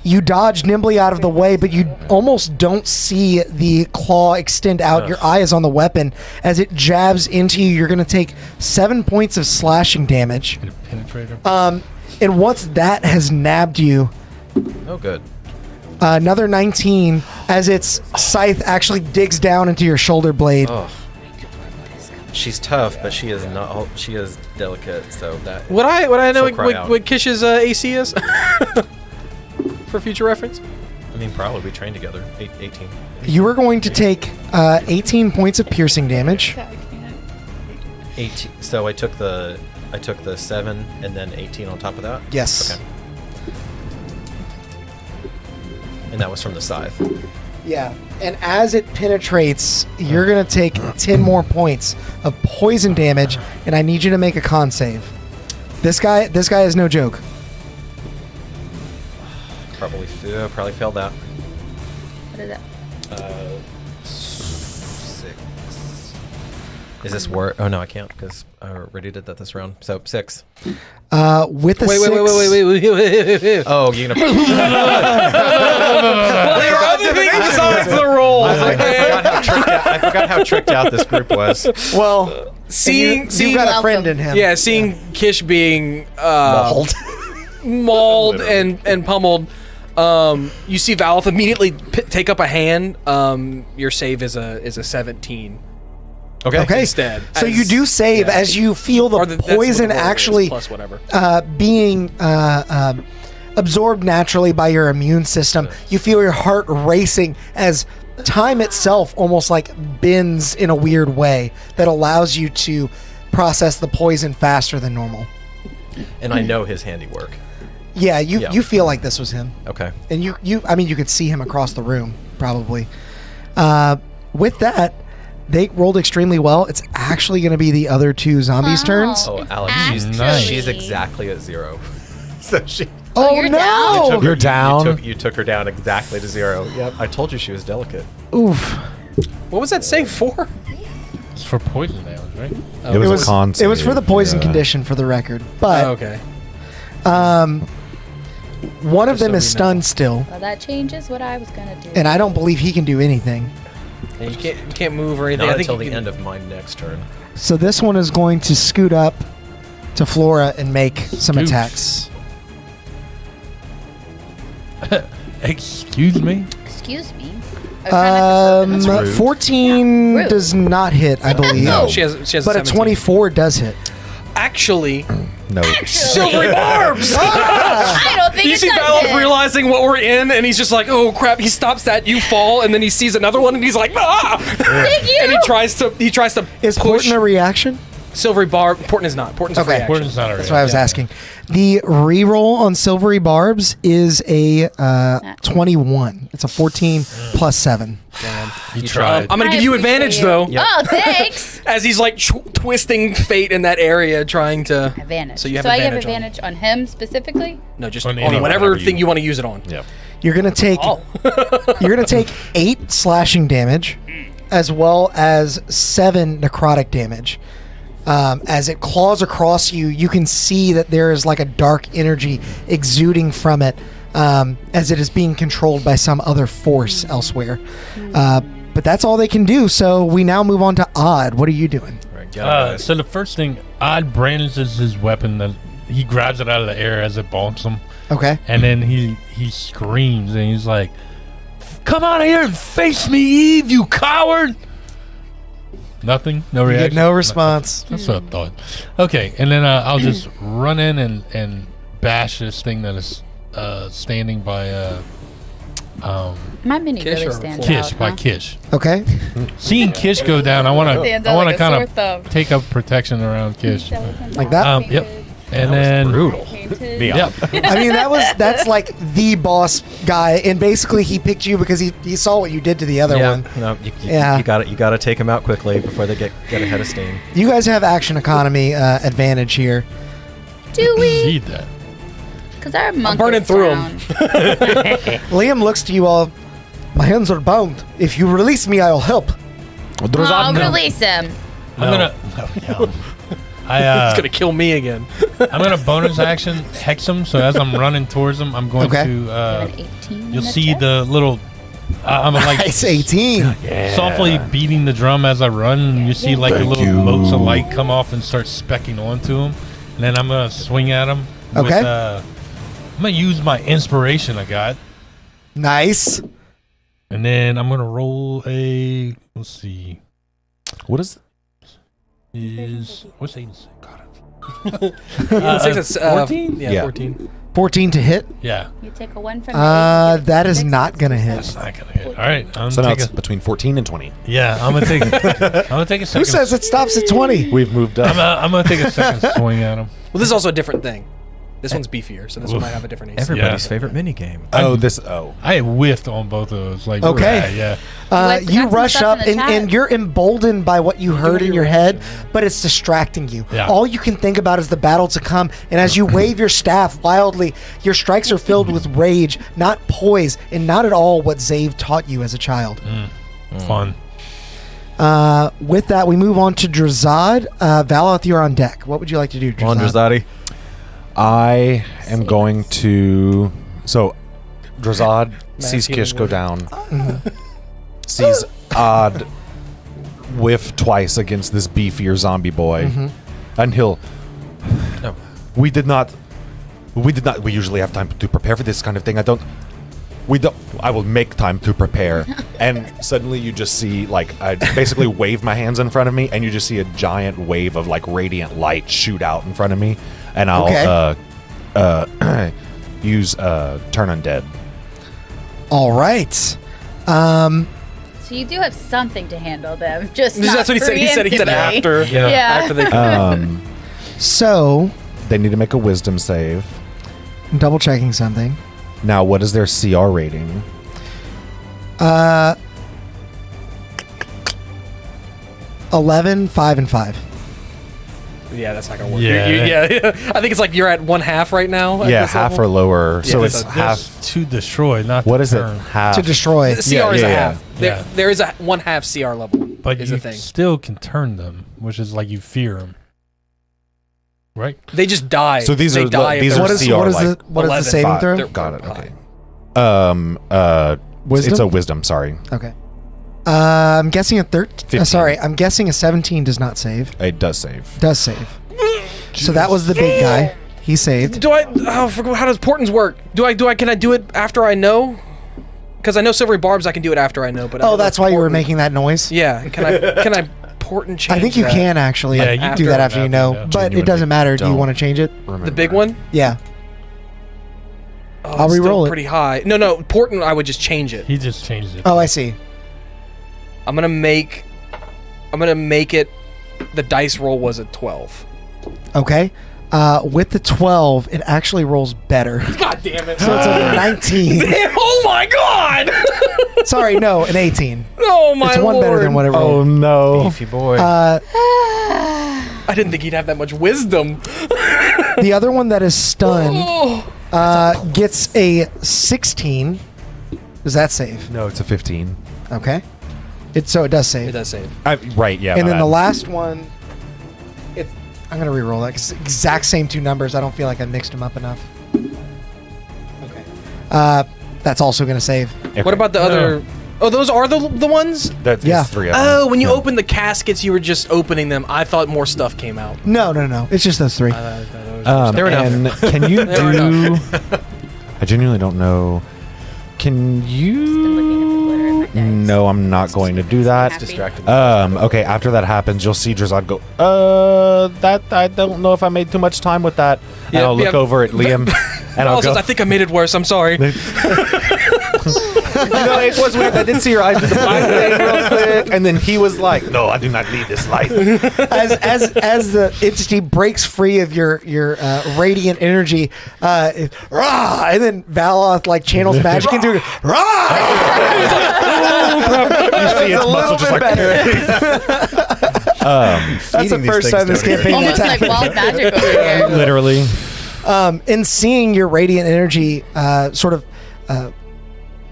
You dodge nimbly out of the way, but you almost don't see the claw extend out. Your eye is on the weapon. As it jabs into you, you're going to take 7 points of slashing damage. Penetrator. And once that has nabbed you, Oh, good. another 19 as its scythe actually digs down into your shoulder blade. Oh. She's tough, but she is not. She is delicate. So that. Would I know So cry out. what Kish's AC is? For future reference? I mean, probably we trained together. 18. You are going to take 18 points of piercing damage. 18. So I took the 7 and then 18 on top of that. Yes. Okay. And that was from the scythe. Yeah. And as it penetrates, you're going to take 10 more points of poison damage, and I need you to make a con save. This guy is no joke. Probably failed that. What is that? 6. Is this war? Oh no, I can't because I already did that this round. So 6. With the Wait. Oh, you're gonna. Well, there are other things besides the roll. I forgot how tricked out this group was. Well, Seeing you've got a friend in him. Yeah, seeing Kish being mauled and pummeled. You see Valeth immediately take up a hand. Your save is a 17. Okay. Instead, So you do save as you feel the that's what poison the roll is, actually plus whatever. being absorbed naturally by your immune system. You feel your heart racing as time itself almost like bends in a weird way that allows you to process the poison faster than normal. And I know his handiwork. Yeah, you feel like this was him. Okay. And you could see him across the room, probably. With that, they rolled extremely well. It's actually going to be the other two zombies' turns. Oh, Alex, she's exactly at 0. So she. Oh, you're no! down? You're down. You took her down exactly to 0. Yep. I told you she was delicate. Oof. What was that save for? It's for poison damage, right? It was a con It was for the save, poison yeah. condition, for the record. But okay. One of Just them so is we know. stunned still, Well, that changes what I was gonna do. and I don't believe he can do anything. And you can't move or anything. Not I think until you the can- end of my next turn. So this one is going to scoot up to Flora and make some Scooch. attacks. Excuse me? Excuse me. I was trying not to poke him. 14 Rude. does not hit, I believe. No. She has But a 17. 24 does hit. Actually, No. silvery barbs. I don't think You it see does Valov hit. realizing what we're in, and he's just like, "Oh crap!" He stops that. You fall, and then he sees another one, and he's like, "Ah!" Thank you. And he tries to Is push. Porton a reaction? Silvery barb. Porton is not. Porton's a free Okay. action. Poison's not a That's what I was asking. The reroll on Silvery Barbs is a 21. It's a 14 plus 7. You tried. I'm gonna I give you appreciate advantage you. though, Oh, thanks. as he's like twisting fate in that area, trying to. Advantage. So you have I advantage. have advantage on him specifically. No, just On on anyone, whatever whatever thing you- you want to use it on. Yeah. You're gonna take Oh. you're gonna take 8 slashing damage, as well as 7 necrotic damage. As it claws across you, you can see that there is like a dark energy exuding from it, as it is being controlled by some other force elsewhere. But that's all they can do. So we now move on to Odd. What are you doing? All right, get it, guys. So the first thing, Odd brandishes his weapon. That he grabs it out of the air as it bonks him, Okay. and then he screams and he's like, "Come out of here and face me, Eve, you coward!" Nothing, no You reaction. get no response. That's what I thought. Okay, and then I'll just run in and bash this thing that is standing by My mini Kish really or stands Flora? Kish, out. by huh? Kish. Okay. Seeing Kish go down, I want Stands to out like a kind sore of thumb. take up protection around Kish. Like that? Yep. And then Brutal. Yep. I mean, that's like the boss guy, and basically he picked you because he saw what you did to the other Yeah, one. no, Yeah. you got to take him out quickly before they get ahead of steam. You guys have action economy advantage here. Do we? Need that. Because our monk burning is through 'em. down. Liam looks to you all. My hands are bound. If you release me, I'll help. I'll release him. I'm gonna. It's gonna kill me again. I'm gonna bonus action hex him. So as I'm running towards him, I'm going Okay. to. You have an 18. You'll in see check? the little. I'm like Nice 18. softly beating the drum as I run. And you see like the little bolts of light come off and start specking onto him. And then I'm gonna swing at him. Okay. I'm gonna use my inspiration I got, Nice. and then I'm gonna roll a. Let's see. What is What's agency? God. It's 14? Yeah, Yeah. 14. 14 to hit. Yeah. You take a 1 from the 8, you get a That is 6, not that's gonna a hit. That's not gonna hit. All right. I'm So now gonna it's take between 14 and 20. I'm gonna take. I'm gonna take a second. Who says it stops at 20? We've moved up. I'm gonna take a second swing at him. Well, this is also a different thing. This one's beefier, so this one might have a different AC. Everybody's favorite mini game. I whiffed on both of those. Like Okay. yeah. What's got You some rush stuff up in the and chat? you're emboldened by what you heard in your head, but it's distracting you. Yeah. All you can think about is the battle to come, and as you wave your staff wildly, your strikes are filled with rage, not poise, and not at all what Zave taught you as a child. Fun. With that, we move on to Drazad. Valath, you're on deck. What would you like to do, Drazad? Drazadi. I am going to. So, Drazad sees Kish go down, sees Odd whiff twice against this beefier zombie boy, and he'll. No. We did not. We usually have time to prepare for this kind of thing. I will make time to prepare. And suddenly you just see, like, I basically wave my hands in front of me, and you just see a giant wave of, like, radiant light shoot out in front of me. And I'll use Turn Undead. All right. So you do have something to handle them, just not That's what he said. He said preemptively. after. Yeah. After they. So, They need to make a wisdom save. I'm double checking something. Now, what is their CR rating? 11, 5, and 5. Yeah, that's not gonna work. Yeah. Yeah. I think it's like you're at 1/2 right now. at Yeah, this half level. or lower. So Yeah, it's so half. Just to destroy, not What to is it? turn. Half. To destroy. The CR is a yeah. half. Yeah. There is a 1/2 CR level. But is you a thing. still can turn them, which is like you fear them, right? They just die. So these they are die if these they're- are What is CR what is like the what is the 11. saving five. throw? Got it. high. Okay. Wisdom? It's a wisdom. Sorry, Okay. I'm guessing a 13. 15. Sorry, I'm guessing a 17 does not save. it does save. Does save. So that was the big guy. He saved. Do I? Oh, how does portents work? Can I do it after I know? Because I know silvery barbs, I can do it after I know. But I Oh, don't know that's if why you were portent- making that noise? Yeah. Can I portent change? I think you that? can actually Yeah, you do can that after you know. after you know. But it Genuinely doesn't matter. Do you don't. want to change it? The big one. Yeah. Oh, I'll it's still re-roll it. Pretty high. No. Portent, I would just change it. He just changed it. Oh, I see. I'm gonna make it. The dice roll was a 12. Okay. With the 12, it actually rolls better. God damn it! So it's a 19. Oh my god! Sorry, no, an 18. Oh my It's one better than what it Oh rolled. no! Beefy boy. I didn't think he'd have that much wisdom. The other one that is stunned Oh. gets a 16. Does that save? No, it's a 15. Okay. So it does save. It does save. Right. Yeah. And my then the bad. last one, I'm gonna re-roll that 'cause exact same two numbers. I don't feel like I mixed them up enough. Okay. That's also gonna save. What about the other? Oh, those are the ones. That's Yeah. three of them. Oh, when you Yeah. open the caskets, you were just opening them. I thought more stuff came out. No. It's just those three. They're enough. And can you They were do? I genuinely don't know. Can you? No, I'm not going to do that. Distracted. Okay, after that happens, you'll see Drazad go, that I don't know if I made too much time with that. And Yeah, I'll look yeah. over at Liam and I'll Also, go, I think I made it worse. I'm sorry. you know, it was weird. I did see your eyes do the blind thing real quick. And then he was like, no, I do not lead this life. as the entity breaks free of your radiant energy, rah, and then Valoth like channels magic into it. Rah! You see its muscle just like, That's the first time this campaign Almost has like happened. wild magic over here. literally. In seeing your radiant energy sort of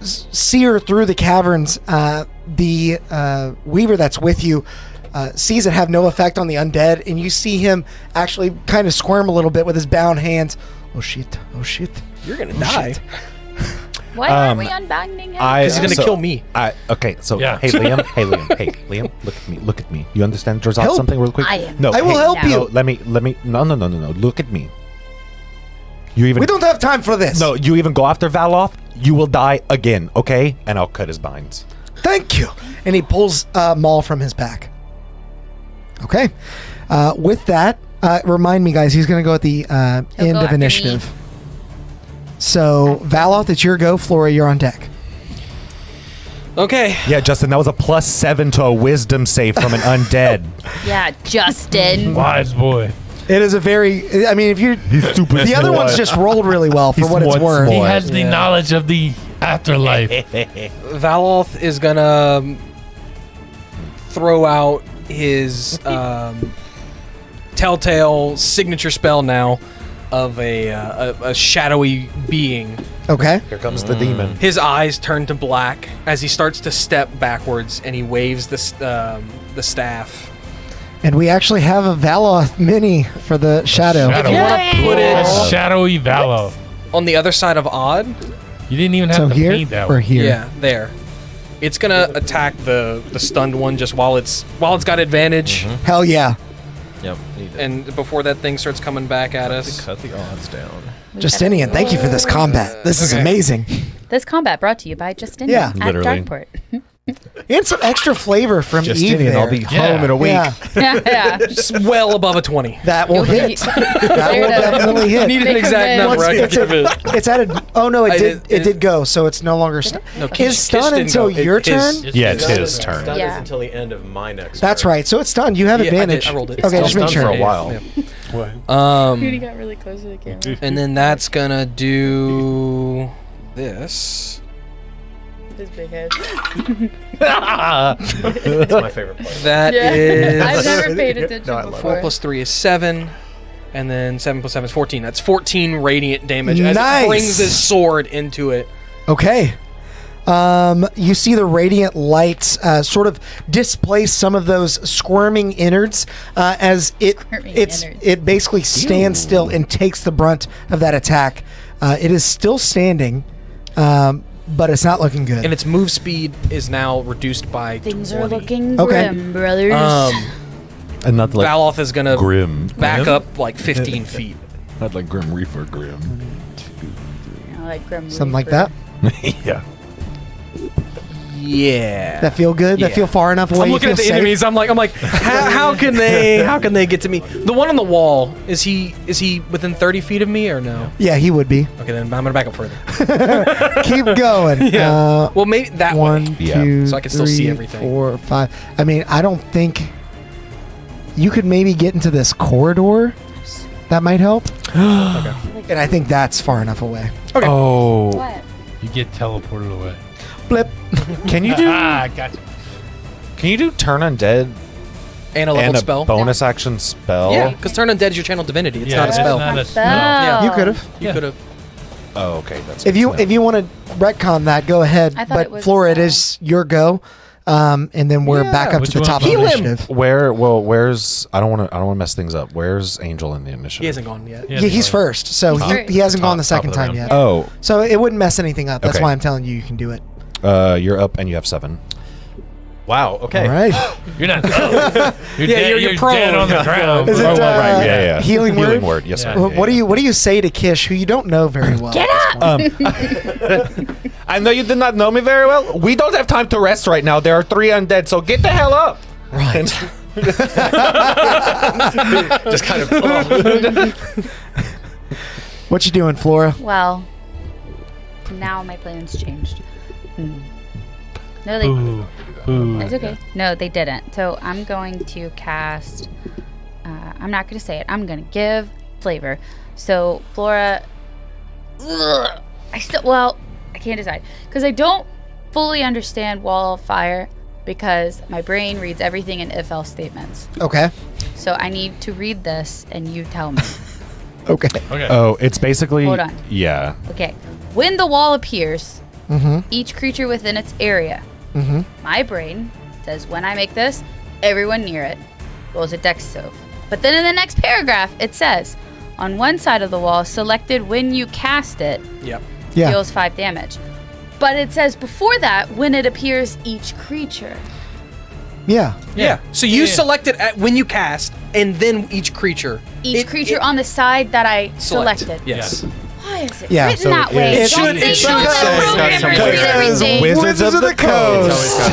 sear through the caverns, the weaver that's with you sees it have no effect on the undead, and you see him actually kind of squirm a little bit with his bound hands. Oh shit! You're gonna die. shit. Why aren't we unbinding him? He's gonna kill me. Okay, so Yeah. hey Liam, Liam, look at me. You understand Drazad Help. something real quick? I am. No, I will hey, help no, you. Let me. No. Look at me. You even We don't have time for this. No, you even go after Valoth, you will die again, okay? And I'll cut his binds. Thank you. And he pulls Maul from his back. Okay. With that, remind me, guys, he's going to go at the end go of after initiative. So, Valoth, it's your go. Flora, you're on deck. Okay. Yeah, Justin, that was a +7 to a wisdom save from an undead. Yeah, Justin. Wise boy. It is a very, I mean, if you, the other ones just rolled really well for He's what it's smart, worth. He smart. has the knowledge of the afterlife. Valoth is gonna throw out his telltale signature spell now of a shadowy being. Okay. Here comes the demon. His eyes turn to black as he starts to step backwards, and he waves the staff. And we actually have a Valoth mini for the shadow. If you want to put it Shadowy Valo. on the other side of Odd, You didn't even have So to here paint that or one. here? yeah, there. It's gonna attack the stunned one just while it's got advantage, Hell yeah. Yep. Need to and before that thing starts coming back at us. cut the odds down. Justinian, thank you for this combat. This is Okay. amazing. This combat brought to you by Justinian Yeah. at Literally. Darkport. And some extra flavor from Eve Justinian, there. I'll be home in a week. Yeah, Just well above a 20. that will hit. That will definitely hit. Need an They exact come in. number. I It's, can give it. it's at a. Oh no, I it did- did go. So it's no longer stun. No, Kish- Is stun Kish didn't until go. your His- turn? Yeah, it's his turn. Stun Yeah. is until the end of my next That's turn. right. So it's stunned. You have Yeah, I did. advantage. I rolled it. Okay, It's just make Stun sure. for a while. Rudy got really close to the camera. And then that's gonna do this. His big head. That's my favorite part. That Yeah. is I've never paid attention No, I love before. 4 plus 3 is 7. And then 7 plus 7 is 14. That's 14 radiant damage as Nice. it brings this sword into it. Okay. You see the radiant lights sort of displace some of those squirming innards as Squirming innards. it basically stands still and takes the brunt of that attack. It is still standing, but it's not looking good. And its move speed is now reduced by Things 20. are looking Okay. grim, brothers. And not like Valoth is gonna Grim. back up like 15 feet. Not like Grim Reaper Grim. I like grim Something like Reaper. that. yeah. Yeah. That feel good? That Yeah. feel far enough away? I'm you looking feel at the safe? enemies. I'm like, how can they get to me? The one on the wall, is he within 30 feet of me or no? Yeah, he would be. Okay, then I'm gonna back up further. Keep going. Yeah. Well, maybe that way. 1, Yeah. 2, So I can still see 3, everything. 4, 5. I mean, I don't think you could maybe get into this corridor. That might help. Okay. And I think that's far enough away. Oh. What? You get teleported away. Blip. Can you do Gotcha. Can you do turn undead And a level and a spell. bonus action spell? Yeah, because turn undead is your channel divinity. It's Yeah, not a it's spell. not a Spell. spell. Yeah. You could have. You could have. Oh, okay. That's If you want to retcon that, go ahead. I thought it But was Flora, it spell. is your go. And then we're Yeah, back up what to the you top want? of Heal him. initiative. where's I don't want to mess things up. Where's Angel in the initiative? He hasn't gone yet. Yeah, Yeah, he's first, so Top- he hasn't gone the top second of the time round. yet. Oh, So it wouldn't mess anything up. That's Okay. why I'm telling you can do it. you're up and you have 7. Wow. Okay. All right. You're not. You're Yeah, dead, you're prone. dead on the ground. Is it right, yeah. healing word? Yes, Yeah. sir. What do you say to Kish, who you don't know very well? Get up! I know you did not know me very well. We don't have time to rest right now. There are 3 undead, so get the hell up. Right. Just kind of. What you doing, Flora? Well, now my plans changed. No, they. Ooh. Ooh. It's okay. No, they didn't. So I'm going to cast. I'm not going to say it. I'm going to give flavor. So Flora. Ugh, I can't decide because I don't fully understand Wall of Fire because my brain reads everything in if-else statements. Okay. So I need to read this and you tell me. Okay. Okay. Oh, it's basically Hold on. Yeah. Okay. When the wall appears, Mm-hmm. each creature within its area. Mm-hmm. My brain says when I make this, everyone near it rolls a dex save. But then in the next paragraph, it says, on one side of the wall, selected when you cast it, Yep. Yeah. deals 5 damage. But it says before that, when it appears each creature. Yeah. Yeah. So you Yeah. select it at when you cast, and then each creature. Each creature on the side that I Select. selected. Yes. Why is it Yeah, written so that way? it Don't should- they it should know that say- programmers read Because everything? Wizards of the Coast.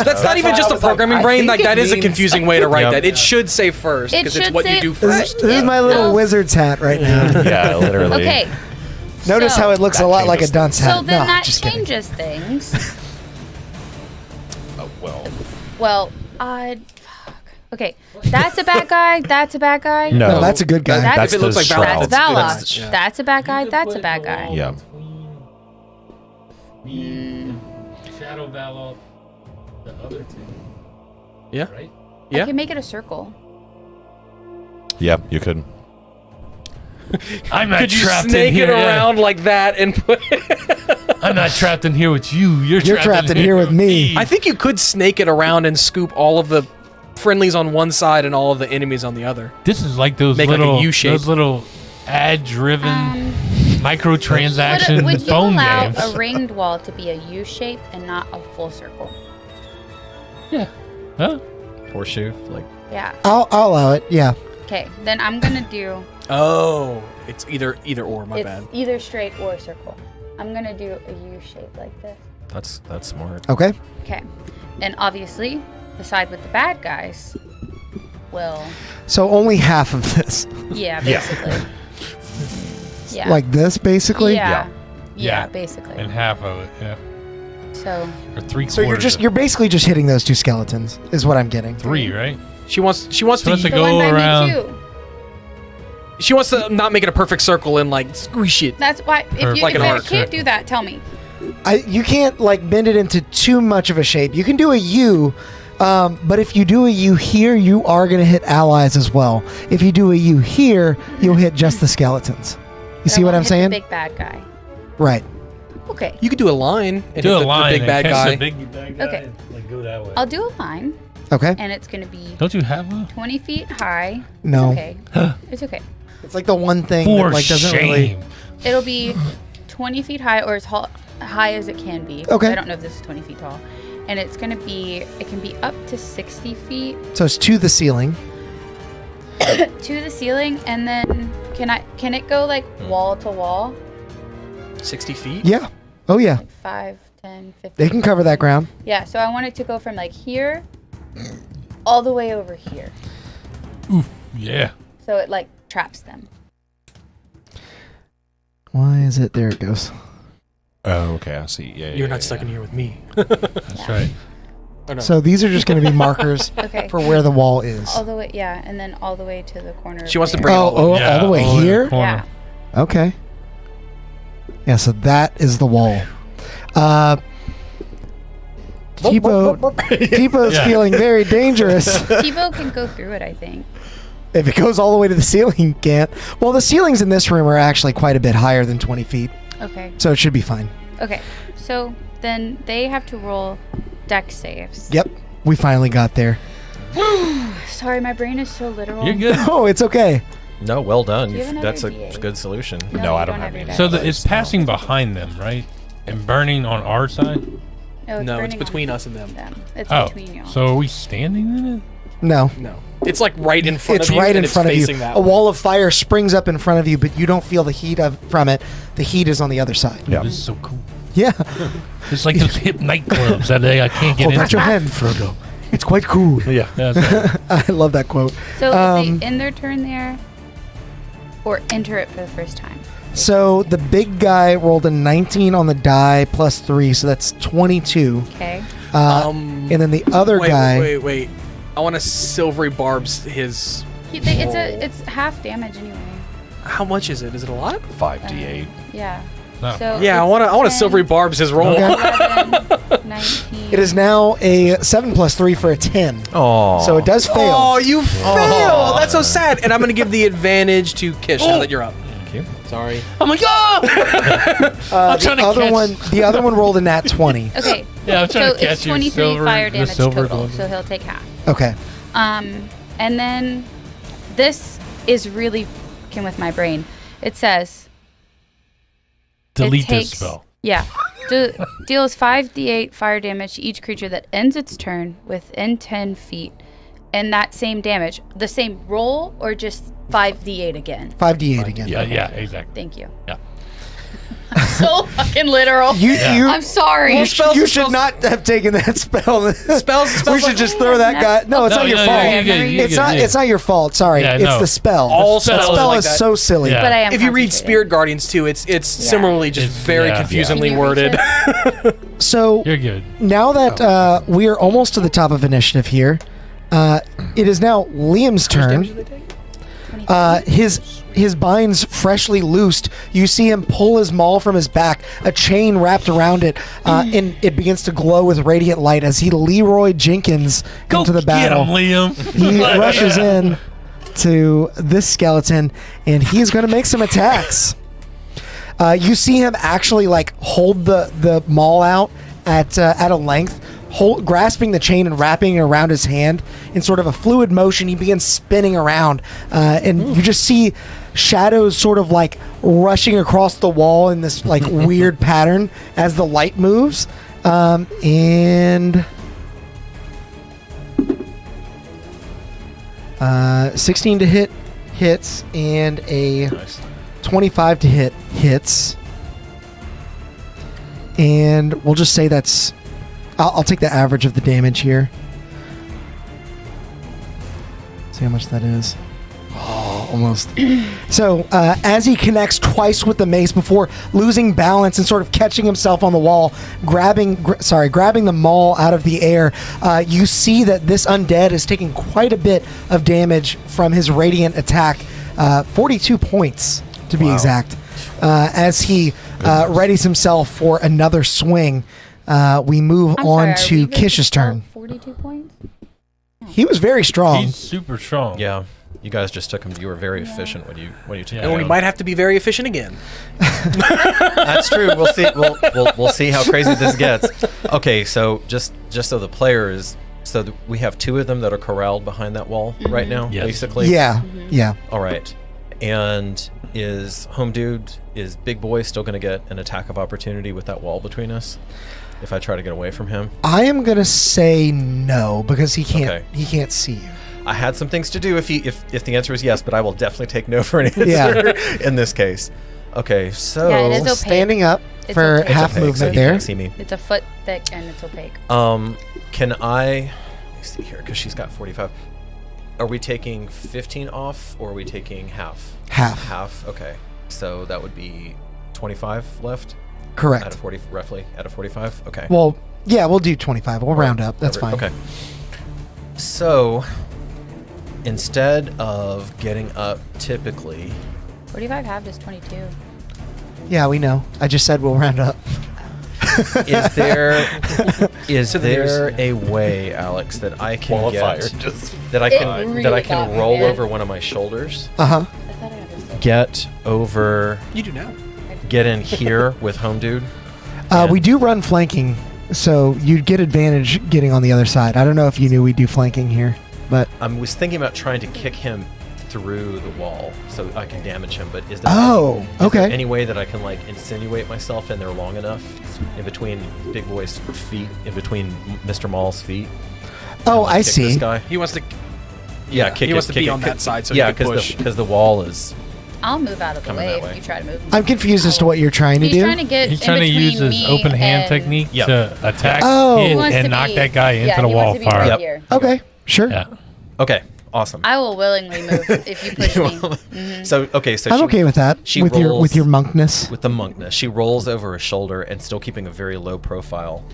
That's not even just a programming brain. Like that is a confusing way to write Yep. that. It should say first It because it's should what say you do it first. This is my little No. wizard's hat right now. Yeah, literally. Okay. Notice So- how it looks a lot like a dunce hat. So then No, that just kidding. changes things. Oh, well. Well, fuck. Okay, that's a bad guy. That's a bad guy. No, that's a good guy. That's If it looks the like shroud. That's Valar. That's- yeah. That's a bad guy. That's a bad guy. Yeah. Shadow Valor, the other two. Yeah. Right? Yeah. I can make it a circle. Yeah, you could. I'm not Could you trapped snake in here. it around like that and put? I'm not trapped in here with you. You're trapped in here with me. I think you could snake it around and scoop all of the friendlies on one side and all of the enemies on the other. This is like those Make like a little, U-shape. those little ad-driven microtransaction Would you phone allow games. a ringed wall to be a U shape and not a full circle? Huh? Horseshoe, like Yeah. I'll allow it. Yeah. Okay. Then I'm gonna do. Oh, it's either or. My it's bad. either straight or a circle. I'm gonna do a U shape like this. That's smart. Okay. Okay. And obviously, the side with the bad guys will. So only half of this. Yeah, basically. Yeah. Like this, basically? Yeah, basically. And half of it, yeah. So. Or 3/4. So you're basically just hitting those two skeletons, is what I'm getting. 3, right? She wants to go around. She wants to not make it a perfect circle and like squish it. That's why. If you, Like an arc. can't do that, tell me. You can't like bend it into too much of a shape. You can do a U, but if you do a U here, you are going to hit allies as well. If you do a U here, you'll hit just the skeletons. You see what I'm saying? Big bad guy. Right. Okay. You could do a line and Do hit a the line big bad and catch guy. the big bad guy. Okay. And, like, go that way. I'll do a line. Okay. And it's going to be Don't you have a? 20 feet high. No. It's okay. It's okay. It's like the one thing For that like doesn't shame. really. It'll be 20 feet high or as high as it can be. Okay. I don't know if this is 20 feet tall. And it's going to be, it can be up to 60 feet So it's to the ceiling. to the ceiling. And then can it go like wall to wall? 60 feet? Yeah. Oh yeah. Like 5, 10, 15. They can cover that ground. Yeah, so I want it to go from like here all the way over here. Yeah. So it like traps them. Why is it? There it goes. Oh, okay. I see. Yeah. You're not stuck in here with me. That's right. Oh, no. So these are just going to be markers Okay. for where the wall is. All the way, yeah, and then all the way to the corner. She wants to there. bring it all the way. all the way all in here? the corner. Yeah. Okay. Yeah, so that is the wall. Tipo is Yeah. feeling very dangerous. Tebow can go through it, I think. If it goes all the way to the ceiling, he can't. Well, the ceilings in this room are actually quite a bit higher than 20 feet, Okay. so it should be fine. Okay. So then they have to roll dex saves. Yep, we finally got there. Sorry, my brain is so literal. You're good. Oh, it's okay. No, well done. Do you have another That's a D8? good solution. No, you I don't have your any. dice. So it's passing behind them, right? And burning on our side? No, No, it's burning between on us and them. It's Oh. between y'all. So are we standing in it? No, No. It's like right in front it's of you. right and in it's front of you. facing that A way. wall of fire springs up in front of you, but you don't feel the heat from it. The heat is on the other side. Yeah. This is so cool. Yeah. It's like those hip nightclubs that I can't get Hold into. out your hand, Frodo. It's quite cool. Yeah. That's right. I love that quote. So if they end their turn there, or enter it for the first time. So the big guy rolled a 19 on the die plus 3, so that's 22. Okay. And then the other guy. Wait. I want to silvery barbs his. It's half damage anyway. How much is it? Is it a lot? 5d8. Yeah. No. So Yeah, I it's want to 10, silvery barbs his roll. Okay. 11, 19. It is now a 7 plus 3 for a 10. Oh. So it does fail. Oh, you fail! That's so sad. And I'm gonna give the advantage to Kish now that you're up. Thank you. Sorry. Oh my god! I'm trying to catch. The other one rolled a nat 20. Okay. Yeah, I'm trying So to catch it's you. 23 Silver, fire the damage silver total, one. so he'll take half. Okay. And then this is really fucking with my brain. It says Delete it takes, this spell. Yeah. Deals 5d8 fire damage to each creature that ends its turn within 10 feet. And that same damage, the same roll, or just 5d8 again? 5d8 again. Yeah, exactly. Thank you. Yeah. So fucking literal. I'm sorry. You should not have taken that spell. Spells We should just throw that guy. No, it's No, not your yeah, fault. yeah, you're good, you're It's good, not. yeah. It's not your fault. Sorry. Yeah, it's no. the spell. All that spells spell like is that. so silly. Yeah. But I am If you read concentrating. Spirit Guardians too, it's similarly just It's- very yeah. confusingly Can you read worded. So You're good. now that we are almost to the top of initiative here, it is now Liam's turn. His binds freshly loosed. You see him pull his maul from his back, a chain wrapped around it, and it begins to glow with radiant light as he Leroy Jenkins into the battle. Get him, Liam. He rushes in to this skeleton, and he's going to make some attacks. You see him actually like hold the maul out at a length, grasping the chain and wrapping it around his hand in sort of a fluid motion. He begins spinning around, and you just see shadows sort of like rushing across the wall in this like weird pattern as the light moves. And 16 to hit hits, and a 25 to hit hits. And we'll just say that's... I'll take the average of the damage here. See how much that is. Oh, almost. So, as he connects twice with the mace before losing balance and sort of catching himself on the wall, grabbing the maul out of the air, you see that this undead is taking quite a bit of damage from his radiant attack. 42 points, to be exact. As he readies himself for another swing, we move on to Kish's turn. 42 points? He was very strong. He's super strong. Yeah. You guys just took him. You were very efficient when you took him. And we might have to be very efficient again. That's true. We'll see. We'll see how crazy this gets. Okay, so just so the players, we have two of them that are corralled behind that wall right now, basically. Yeah, yeah. All right. And is Home Dude, is Big Boy still going to get an attack of opportunity with that wall between us? If I try to get away from him? I am gonna say no because he can't. Okay. He can't see you. I had some things to do if the answer is yes, but I will definitely take no for an answer in this case. Okay, so Yeah, it is opaque. Standing up It's for opaque. half opaque, so movement you there. can't see me. It's a foot thick and it's opaque. Can I? Let me see here, because she's got 45. Are we taking 15 off, or are we taking half? Half. Half. Okay, so that would be 25 left. Correct. Out of 40, roughly out of 45. Okay. Well, yeah, we'll do 25. We'll round up. That's fine. Okay. So instead of getting up, typically. 45 halved is 22. Yeah, we know. I just said we'll round up. Is there a way, Alex, that I can Qualifier, get just that I can really that I can got roll me, man. over one of my shoulders? Uh huh. I thought I understood. Get over. You do now. Get in here with Home Dude. We do run flanking, so you'd get advantage getting on the other side. I don't know if you knew we do flanking here, but I was thinking about trying to kick him through the wall so I can damage him, but is there okay. any way that I can like insinuate myself in there long enough in between Big Boy's feet, in between Mr. Maul's feet? Oh, I kick see. This guy? He wants to. Yeah, kick he it, wants to kick be it, on kick- that side, so yeah, he can push. because the wall is. I'll move out of the Coming way that way. if you try to move. I'm confused as to what you're trying to He's do. trying to get He's in trying to between use his me open hand and- technique Yep. to attack Oh. in He wants and to knock be- that guy into yeah, the he wall wants to be fire. right here. Okay, sure. Yeah. Okay, awesome. I will willingly move if you push me. So I'm she, okay with that. she with rolls your monkness. with the monkness. She rolls over her shoulder and still keeping a very low profile.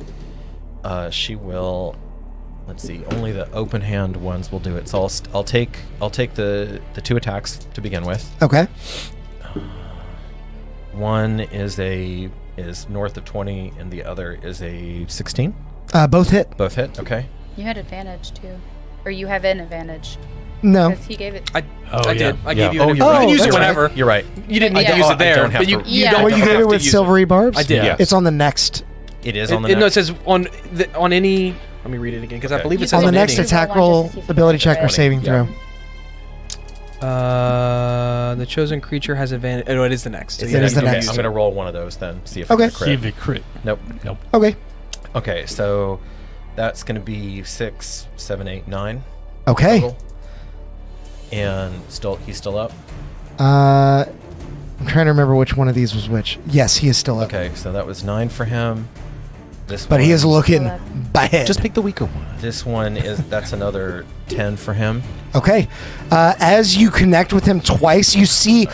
She will. Let's see. Only the open hand ones will do it. So I'll take the two attacks to begin with. Okay. One is north of 20, and the other is a 16. Both hit. Both hit. Okay. You had advantage too, or you have an advantage No. because he gave it. I Oh, did. yeah. I Yeah. gave you. Oh, an you're You right. can use it That's whenever. You're right. You didn't need Yeah. to use I it there, don't have but you to- you Yeah. don't Well, you have gave it to with use silvery barbs. I did. Yeah. It's on the next. It is on the No, it next. says on any. Let me read it again because I Okay. believe it You says On the can next any. attack One roll, just to see if ability you check or can saving Yeah. throw. The chosen creature has advantage. Oh, it is the next. It is the Okay, next. I'm gonna roll one of those then. See if Okay. I can See crit. if it crit. Nope. Okay. Okay, so that's gonna be 6, 7, 8, 9. Okay. Total. And he's still up. I'm trying to remember which one of these was which. Yes, he is still up. Okay, so that was 9 for him. This But one, he is looking Still bad. Just pick the weaker one. This one that's another 10 for him. Okay. As you connect with him twice, you see,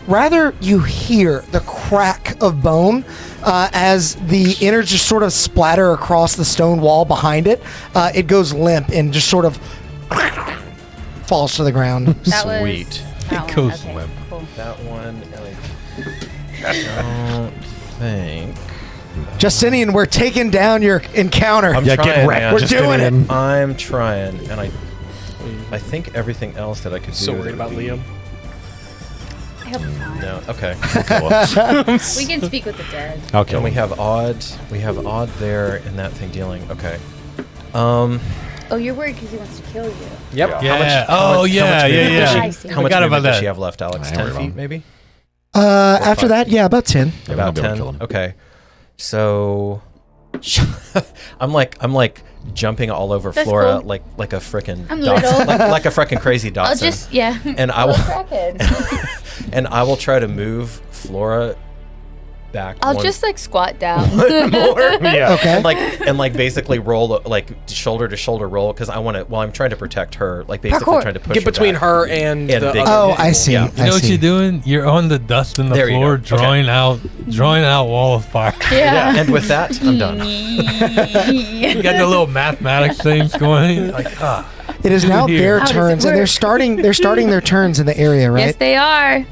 rather, you hear the crack of bone as the innards just sort of splatter across the stone wall behind it. It goes limp and just sort of falls to the ground. That was Sweet. that It one. goes Okay, limp. cool. That one, I don't think. Justinian, we're taking down your encounter. I'm Yeah, trying, get wrecked. man. We're doing it. I'm trying, and I think everything else that I could do. So worried about would be- Liam. I hope fine. No, okay. We can speak with the dead. Okay. And we have odd there in that thing dealing. Okay. Oh, you're worried because he wants to kill you. Yep. How Yeah. much- Oh, how much yeah, movement yeah, does yeah. she- I see. How much Forgot movement about does that. she have left, Alex? I 10 worry feet, about maybe? After five. that, yeah, about 10. Yeah, About we'll be able to kill 10. him. Okay. So I'm like jumping all over That's Flora cool. like a frickin' I'm Dotson, little. like a frickin' crazy Dotson. I'll just And I will Little crackhead. and I will try to move Flora back. I'll one- just like squat down. more. Yeah. Okay. and basically roll like shoulder to shoulder roll because I want to. Well, I'm trying to protect her. Like basically Parkour. trying to push Get between back. her and the dig- other. Oh, I see. Yeah. You know I what see. you're doing? You're on the dust in the There you floor, go. drawing out wall of fire. Yeah. And with that, I'm done. You got the little mathematics things going. Like, It is now Here. their How does it turns, and they're work? starting their turns in the area, right? Yes, they are.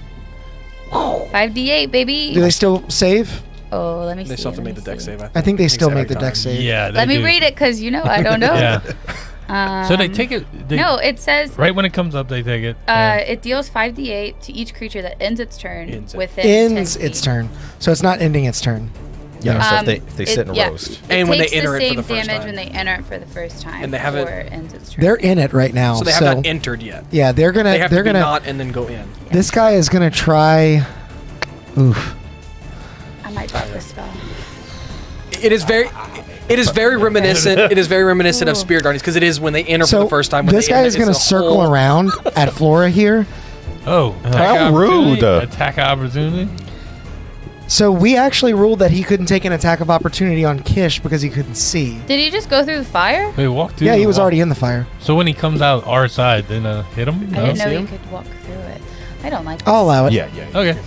5d8, baby. Do they still save? Oh, let me see. They still have to let make me the deck see. save. I think they still make the every deck time. save. yeah. They Let me do. read it because I don't know. Yeah. So they take it. No, it says Right when it comes up, they take it. it deals 5d8 to each creature that ends its turn Ends it. within Ends 10 feet. its turn, so it's not ending its turn. Yeah. So if they sit in a yeah. roast. It And when they takes enter the it for same the first damage time. when they enter it for the first time. And they haven't- before it ends its turn. They're in it right now, So they have not entered yet. yeah, they're gonna They have they're to be gonna. not and then go in. This guy is gonna try. Oof. I might drop a spell. It is very reminiscent. It is very reminiscent of Spirit Guardians because it is when they enter for So the first time. When this they guy enter, is gonna it's a circle whole- around at Flora here. Oh, How rude. Attack opportunity. So we actually ruled that he couldn't take an attack of opportunity on Kish because he couldn't see. Did he just go through the fire? Wait, walk through. Yeah, the he was wall. already in the fire. So when he comes out our side, then hit him. I didn't know See you him? could walk through it. I don't like this. I'll allow it. Yeah. Okay.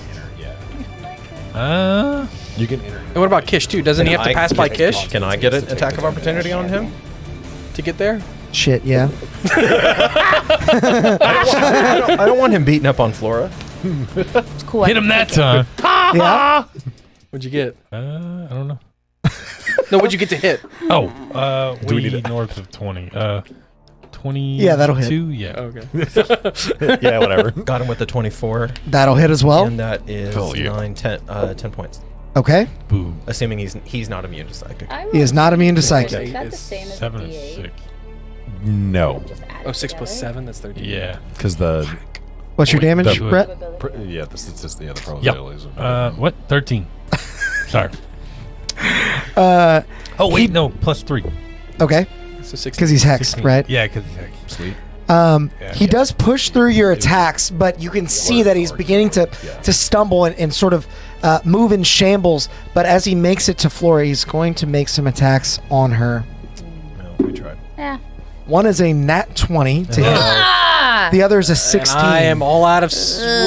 You can enter. And what about Kish too? Doesn't he have to pass by Kish Can I get an attack of opportunity on him? to get there? Shit, yeah. I don't want him beating up on Flora. It's cool. Hit him that time. Yeah. What'd you get? I don't know. No, what'd you get to hit? Oh, Do we we need north of 20. 20. Yeah, that'll hit. Yeah. Okay. Yeah, whatever. Got him with the 24, That'll hit as well. and that is Hell yeah. 10 points. Okay. Boom. Assuming he's not immune to psychic. He is not immune to psychic. Is that the same as 7 a and D8? 6. No, Just add Oh, it 6 plus together? 7. That's 13. Yeah. because the What's your damage, the- Brett? yeah, the statistic, yeah, the Yep. probabilities. What? 13. Sorry. Uh, Oh, wait. No. Plus 3. okay. So 6. Because he's hexed, 16. right? Yeah, because he's hexed. Sweet. He does push through your attacks, but you can see that he's beginning to stumble and sort of move in shambles. But as he makes it to Flora, he's going to make some attacks on her. No, we tried. Yeah. One is a nat 20 to hit. Ah! The other is a And 16. I am all out of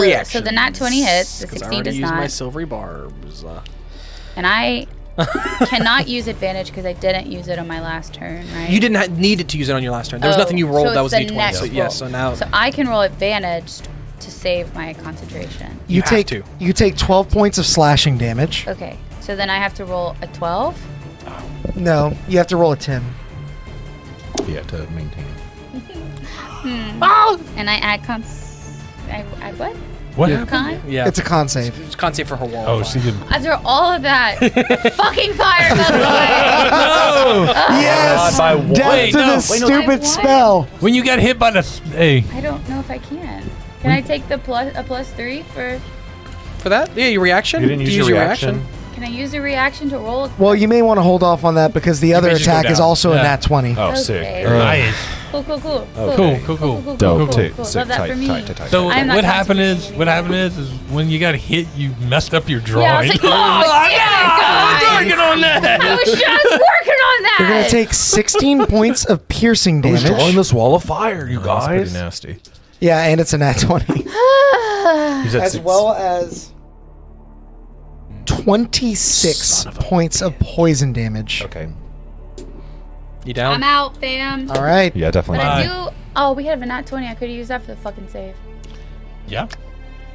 reaction. So the nat 20 hits, the 16 I already does used my not. silvery barbs. And I cannot use advantage because I didn't use it on my last turn, right? You didn't need it to use it on your last turn. There was Oh, nothing you rolled so that it's was the D20. next So roll. yes, so now So I can roll advantage to save my concentration. You have take to. you take 12 points of slashing damage. Okay. So then I have to roll a 12. No, you have to roll a 10. Yeah, to maintain. And I add I add what? What Yeah. happened? Con? yeah. It's a con save. It's can't save for her wall. Oh, she can. After all of that, fucking fire goes away. Yes! by one. Death Wait, to no, the wait, no. stupid By one. spell. When you got hit by the. Hey. I don't know if I can. Can I take the +3 for? For that? Yeah, your reaction? You didn't Do use you your reaction. Can I use a reaction to roll? Well, you may want to hold off on that because the other may just go attack is down. also a Yeah. nat 20. Oh, Okay. sick. Nice. Cool. Cool. Cool. Dope. Cool. Tight, Cool. sick, Love that tight, for me. tight, tight, tight. So I'm not what happened concentrating is when you got hit, you messed up your drawing. Yeah, I was like, oh, damn it, working on that. I was just working on that. You're going to take 16 points of piercing Who's drawing damage. this wall of fire, you That's pretty guys? nasty. Yeah, and it's a nat 20. He's at As six. well as 26 points of poison damage. Okay. You down? I'm out, fam. All right. Yeah, definitely. But I do. Oh, we have a nat 20. I could have used that for the fucking save. Yeah.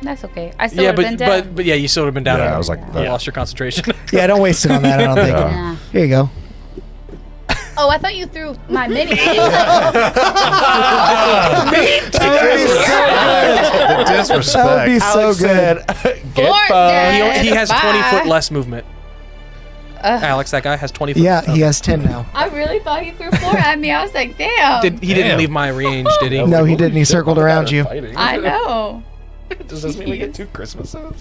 That's okay. I still Yeah, would have been down. but yeah, you still would have been down. Yeah, I was like, You lost your concentration. Yeah, don't waste it on that, I don't think. Yeah. Nah. Here you go. Oh, I thought you threw my mini. The disrespect. That would be so Alex good. said, Force dead. he has 20 Bye. foot less movement. Alex, that guy has 20 foot. Yeah, he has 10 now. I really thought he threw 4 at me. I was like, damn. He didn't leave my range, did he? No, he didn't. He circled around you. I know. Does this mean we get 2 Christmases?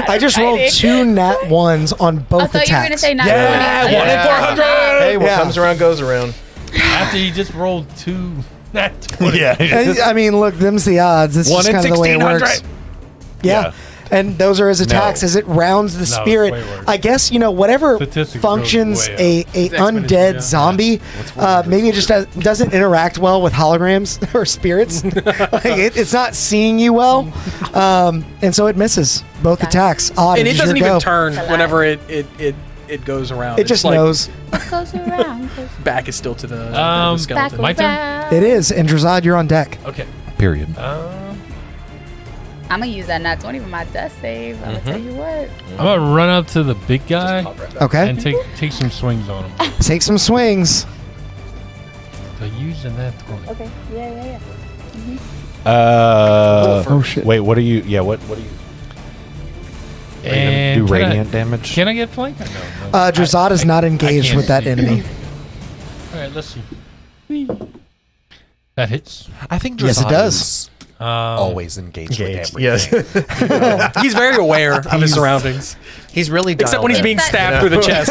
I just rolled 2 nat 1s on both I thought you were going to attacks. say nat 20. one in 400. Hey, what Yeah. comes around goes around. After you just rolled 2 nat 20. Yeah. I mean, look, them's the odds. It's 1 just in kind of the way it 1600. works. Yeah. And those are his attacks as it rounds the spirit. way worse. I guess, whatever Statistics functions goes a undead zombie, maybe it just doesn't interact well with holograms or spirits. It's not seeing you well. And so it misses both attacks. Odd. And it is doesn't your even go. turn whenever it goes around. It just It's like knows. What goes around? back is still to the skeleton. My turn? It is. And Drazad, you're on deck. Okay. Period. I'm gonna use that nat 20 for my death save. I'm gonna tell you what. I'm gonna run up to the big guy Okay. and take some swings on him. Take some swings. So using that 20. Okay. Yeah. Oh, shit. Wait, what are you? Yeah, what are you? Are you And gonna do can radiant damage? Can I get flank? No. Drazad is not engaged can't with that see. enemy. All right, let's see. That hits. I think Yes, it Drazad does. is always engaged with everything. Yes. He's very aware of his surroundings, He's really except when he's dialed being It's that- stabbed through the chest.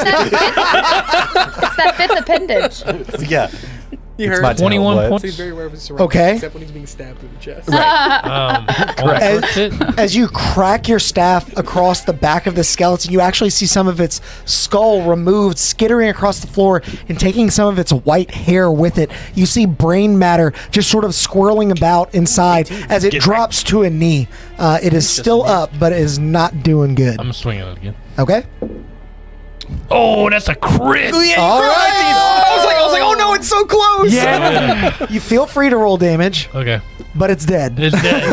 It's that fifth appendage. Yeah. You It's heard? my 21 tail, points. So he's very aware of his surroundings, Okay. except when he's being stabbed through the chest. On the first hit. As you crack your staff across the back of the skeleton, you actually see some of its skull removed, skittering across the floor and taking some of its white hair with it. You see brain matter just sort of swirling about inside as it drops to a knee. It is still up, but it is not doing good. I'm swinging it again. Okay? Oh, that's a crit. All right. I was like, oh no, it's so close. Yeah. You feel free to roll damage, Okay. but it's dead. It's dead.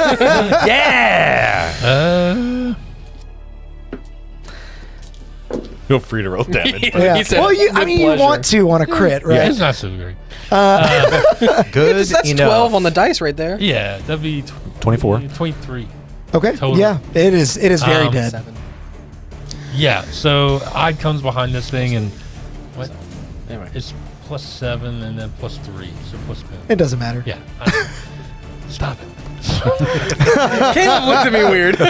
Yeah. Feel free to roll damage. Yeah. He said Well, with you pleasure. want to on a crit, Yeah, right? it's not so great. Good That's enough. 12 on the dice right there. Yeah, that'd be 24. 23. Okay. Total. Yeah, it is very dead. 7. Yeah, so Odd comes behind this thing and what? Anyway. It's +7 and then +3, so +10. It doesn't matter. Yeah. Stop it. Caleb looked at me weird.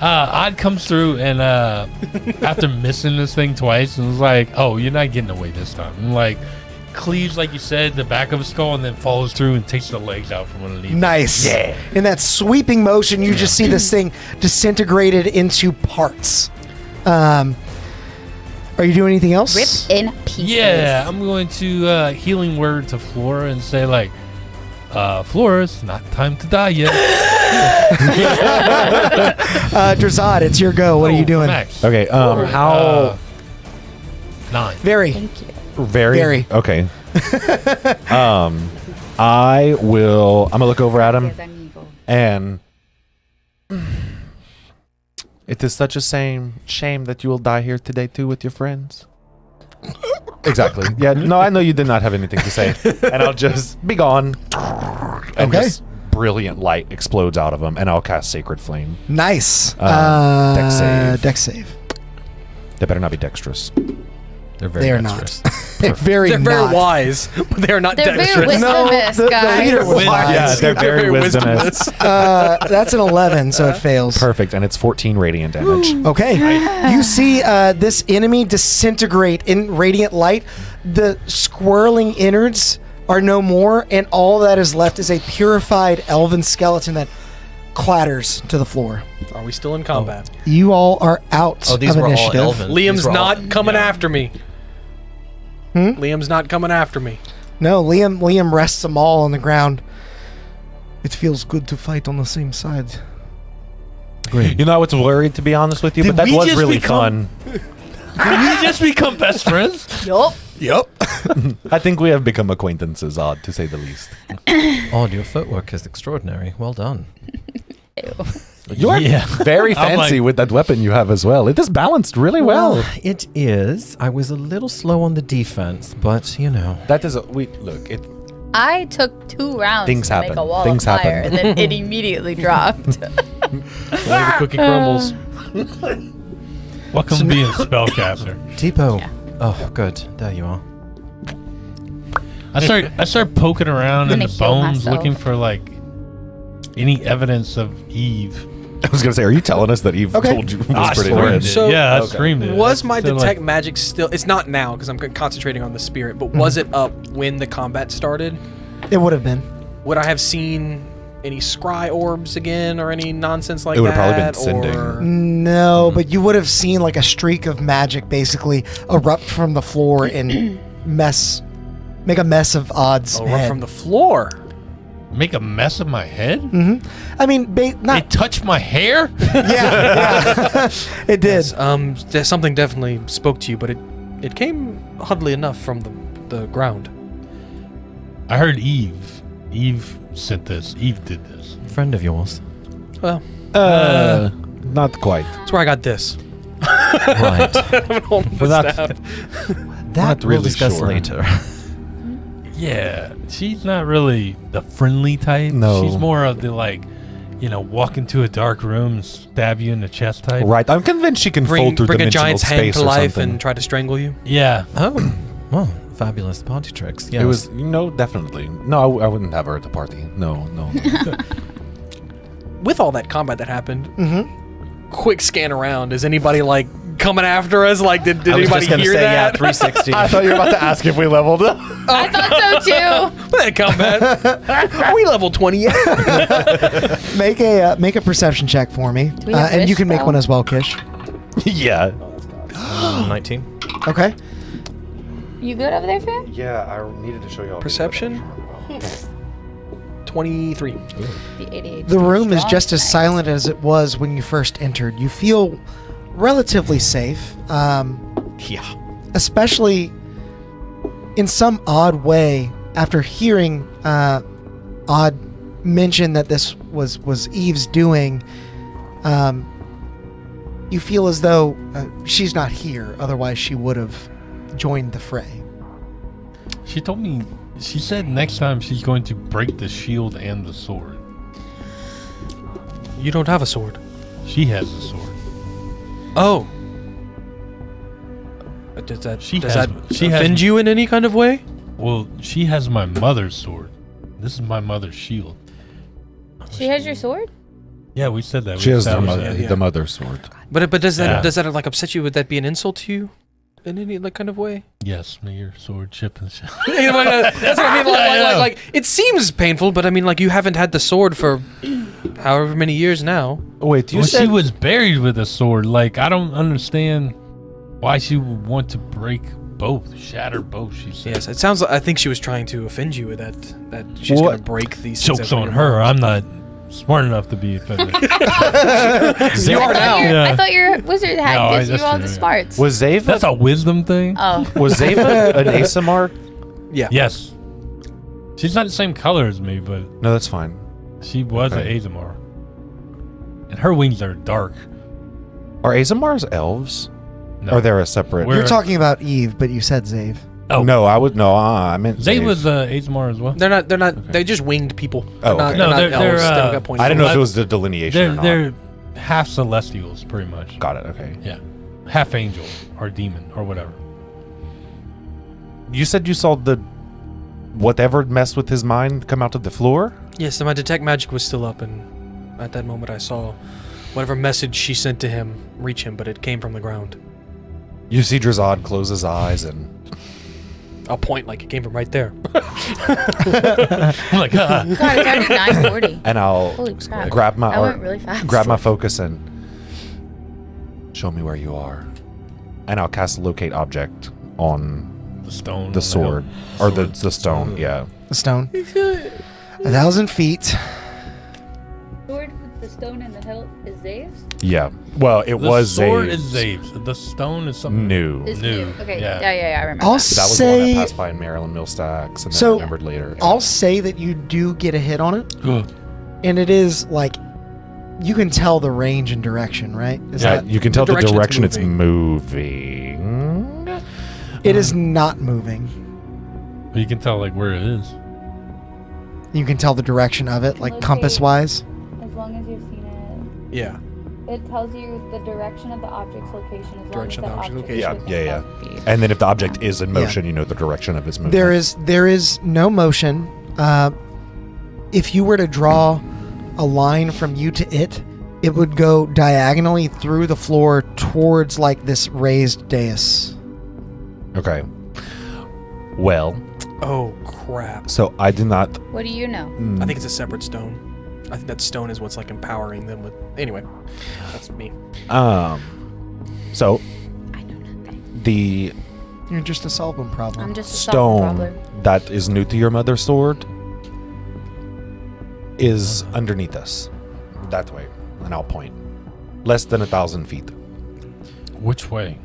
Odd comes through and after missing this thing twice and was like, "Oh, you're not getting away this time." And like cleaves, like you said, the back of his skull and then follows through and takes the legs out from underneath. Nice. Yeah. In that sweeping motion, you just see this thing disintegrated into parts. Are you doing anything else? Rip in pieces. Yeah, I'm going to healing word to Flora and say like, Flora, it's not time to die yet. Drazad, it's your go. What are you doing? Max. Okay. How 9. Very. Thank you. very? Very. Okay. I'm gonna look over at him Yes, I'm evil. and it is such a shame that you will die here today too with your friends. Exactly. Yeah. No, I know you did not have anything to say, and I'll just be gone. And Okay. just brilliant light explodes out of him, and I'll cast Sacred Flame. Nice. Dex save. Dex save. They better not be dexterous. They're very They are dexterous. They're very They're very not. wise, but they are not They're very dexterous. wisdomous, the guys. leader was wise. Yeah, they're very wisdomous. That's an 11, so it fails. Perfect, and it's 14 radiant damage. Okay. You see this enemy disintegrate in radiant light. The swirling innards are no more, and all that is left is a purified elven skeleton that clatters to the floor. Are we still in combat? You all are out Oh, these of were all initiative. elven. Liam's These were all- not coming after me. Liam's not coming after me. No, Liam rests them all on the ground. It feels good to fight on the same side. You know, I was worried, to be honest with you, Did but that we was just really become- fun. Did we just become best friends? Yup. Yep. I think we have become acquaintances, odd to say the least. Odd, your footwork is extraordinary. Well done. You are very I'm fancy like- with that weapon you have as well. It is balanced really well. It is. I was a little slow on the defense, but you know. That is I took 2 rounds Things to make happen. a wall Things of fire, happen. and then it immediately dropped. Only the cookie crumbles. Welcome to being spellcaster. Tipo. Yeah. Oh, good. There you are. I start poking around in I'm the gonna heal bones, myself. looking for like any evidence of Eve. I was gonna say, are you telling us that Eve Okay. told you was I pretty screamed good? it. So- Yeah, I Okay. screamed it. Was my So, detect like, magic still? It's not now because I'm concentrating on the spirit. But was it up when the combat started? It would have been. Would I have seen any scry orbs again or any nonsense like that? It would have probably been sending. or- No, but you would have seen like a streak of magic basically erupt from the floor and make a mess of Odd's Oh, head. right from the floor. Make a mess of my head? I mean, It touched my hair? yeah, it did. There's something definitely spoke to you, but it came oddly enough from the ground. I heard Eve. Eve sent this. Eve did this. Friend of yours. Well, Not quite. that's where I got this. Right. We're not, That not we'll really discuss sure. later. Yeah, she's not really the friendly type. No. She's more of the walk into a dark room and stab you in the chest type. Right. I'm convinced she can Bring fold through a dimensional giant's hand space to or life something. and try to strangle you. Yeah. Oh, well, fabulous party tricks. Yes. It was, definitely. No, I wouldn't have her at the party. No. With all that combat that happened, quick scan around. Is anybody like coming after us? Like, did I was anybody just gonna hear say, yeah, that? 360. I thought you were about to ask if we leveled up. I thought so too. That combat. We level 28. Make a perception check for me, We have and you wish can make spell. one as well, Kish. Yeah. 19. Okay. You good over there, fam? Yeah, I needed to show you all. Perception? 23. The ADHD. The room is strong just as tonight. silent as it was when you first entered. You feel relatively safe, Yeah. especially in some odd way after hearing Odd mention that this was Eve's doing. You feel as though she's not here, otherwise she would have joined the fray. She told me, she said next time she's going to break the shield and the sword. You don't have a sword. She has a sword. Oh. Does that She offend has- you in any kind of way? Well, she has my mother's sword. This is my mother's shield. She has your sword? Yeah, we said that. She We has the, established mother, that. yeah. the mother's sword. But does Yeah. that like upset you? Would that be an insult to you in any like kind of way? Yes, may your sword chip and shit. That's what I mean. Like, it seems painful, but I mean, like, you haven't had the sword for however many years now. Wait, you Well, said she was buried with a sword. Like, I don't understand why she would want to break both, shatter both. She said. Yes, it sounds like I think she was trying to offend you with that she's What? gonna break these things Joke's out on of her. your I'm not smart enough to be offended. You are now. Yeah. I thought your wizard hat No, gives you that's all true, the yeah. smarts. was Zava That's a wisdom thing. Oh. was Zava an ASMR? Yeah. Yes. She's not the same color as me, but No, that's fine. she was Okay. an Azamar. And her wings are dark. Are ASMRs elves? No. Or they're a separate? We're- You're talking about Eve, but you said Zave. Oh. No, I meant Zay Zave. was Azamar as well. They're not. They just winged people. Oh, They're okay. not, No, they're, they're- not elves. they're, They don't got pointy I didn't know if wings. it was the delineation or not. They're half celestials, pretty much. Got it. Okay. Yeah. Half angel or demon or whatever. You said you saw the whatever messed with his mind come out of the floor? Yes, so my detect magic was still up, and at that moment I saw whatever message she sent to him reach him, but it came from the ground. You see Drazad close his eyes and I'll point like it came from right there. I'm like, God, it's already 9:40. and I'll Holy crap. grab my That went really fast. grab my focus and show me where you are. And I'll cast locate object on the stone. the sword or the stone, yeah. The stone. 1,000 feet. Sword with the stone in the hilt is Zave's? Yeah. Well, it The was sword Zave's. is Zave's. The stone is something New. Is New. new. Okay, Yeah. yeah, I remember. I'll that. That was the one say that passed by in Maryland Millstacks and then So- remembered later. I'll say that you do get a hit on it, Good. and it is like you can tell the range and direction, right? Is Yeah, that you can tell the direction direction it's it's moving. it is not moving. But you can tell like where it is. You can tell the direction of it, like Locate. compass wise. As long as you've seen Yeah. it, it tells you the direction of the object's location as Direction of the long as object's that object location. is Yeah, within 5 feet. And then if the object is in motion, you know the direction of its movement. There is no motion. If you were to draw a line from you to it, it would go diagonally through the floor towards like this raised dais. Okay. Well, Oh crap! so I did not. What do you know? I think it's a separate stone. I think that stone is what's like empowering them with. Anyway, that's me. So I know nothing. the You're just a solving problem. I'm just a solving stone problem. that is new to your mother's sword is underneath us. That way. And I'll point. Less than 1,000 feet. Which way?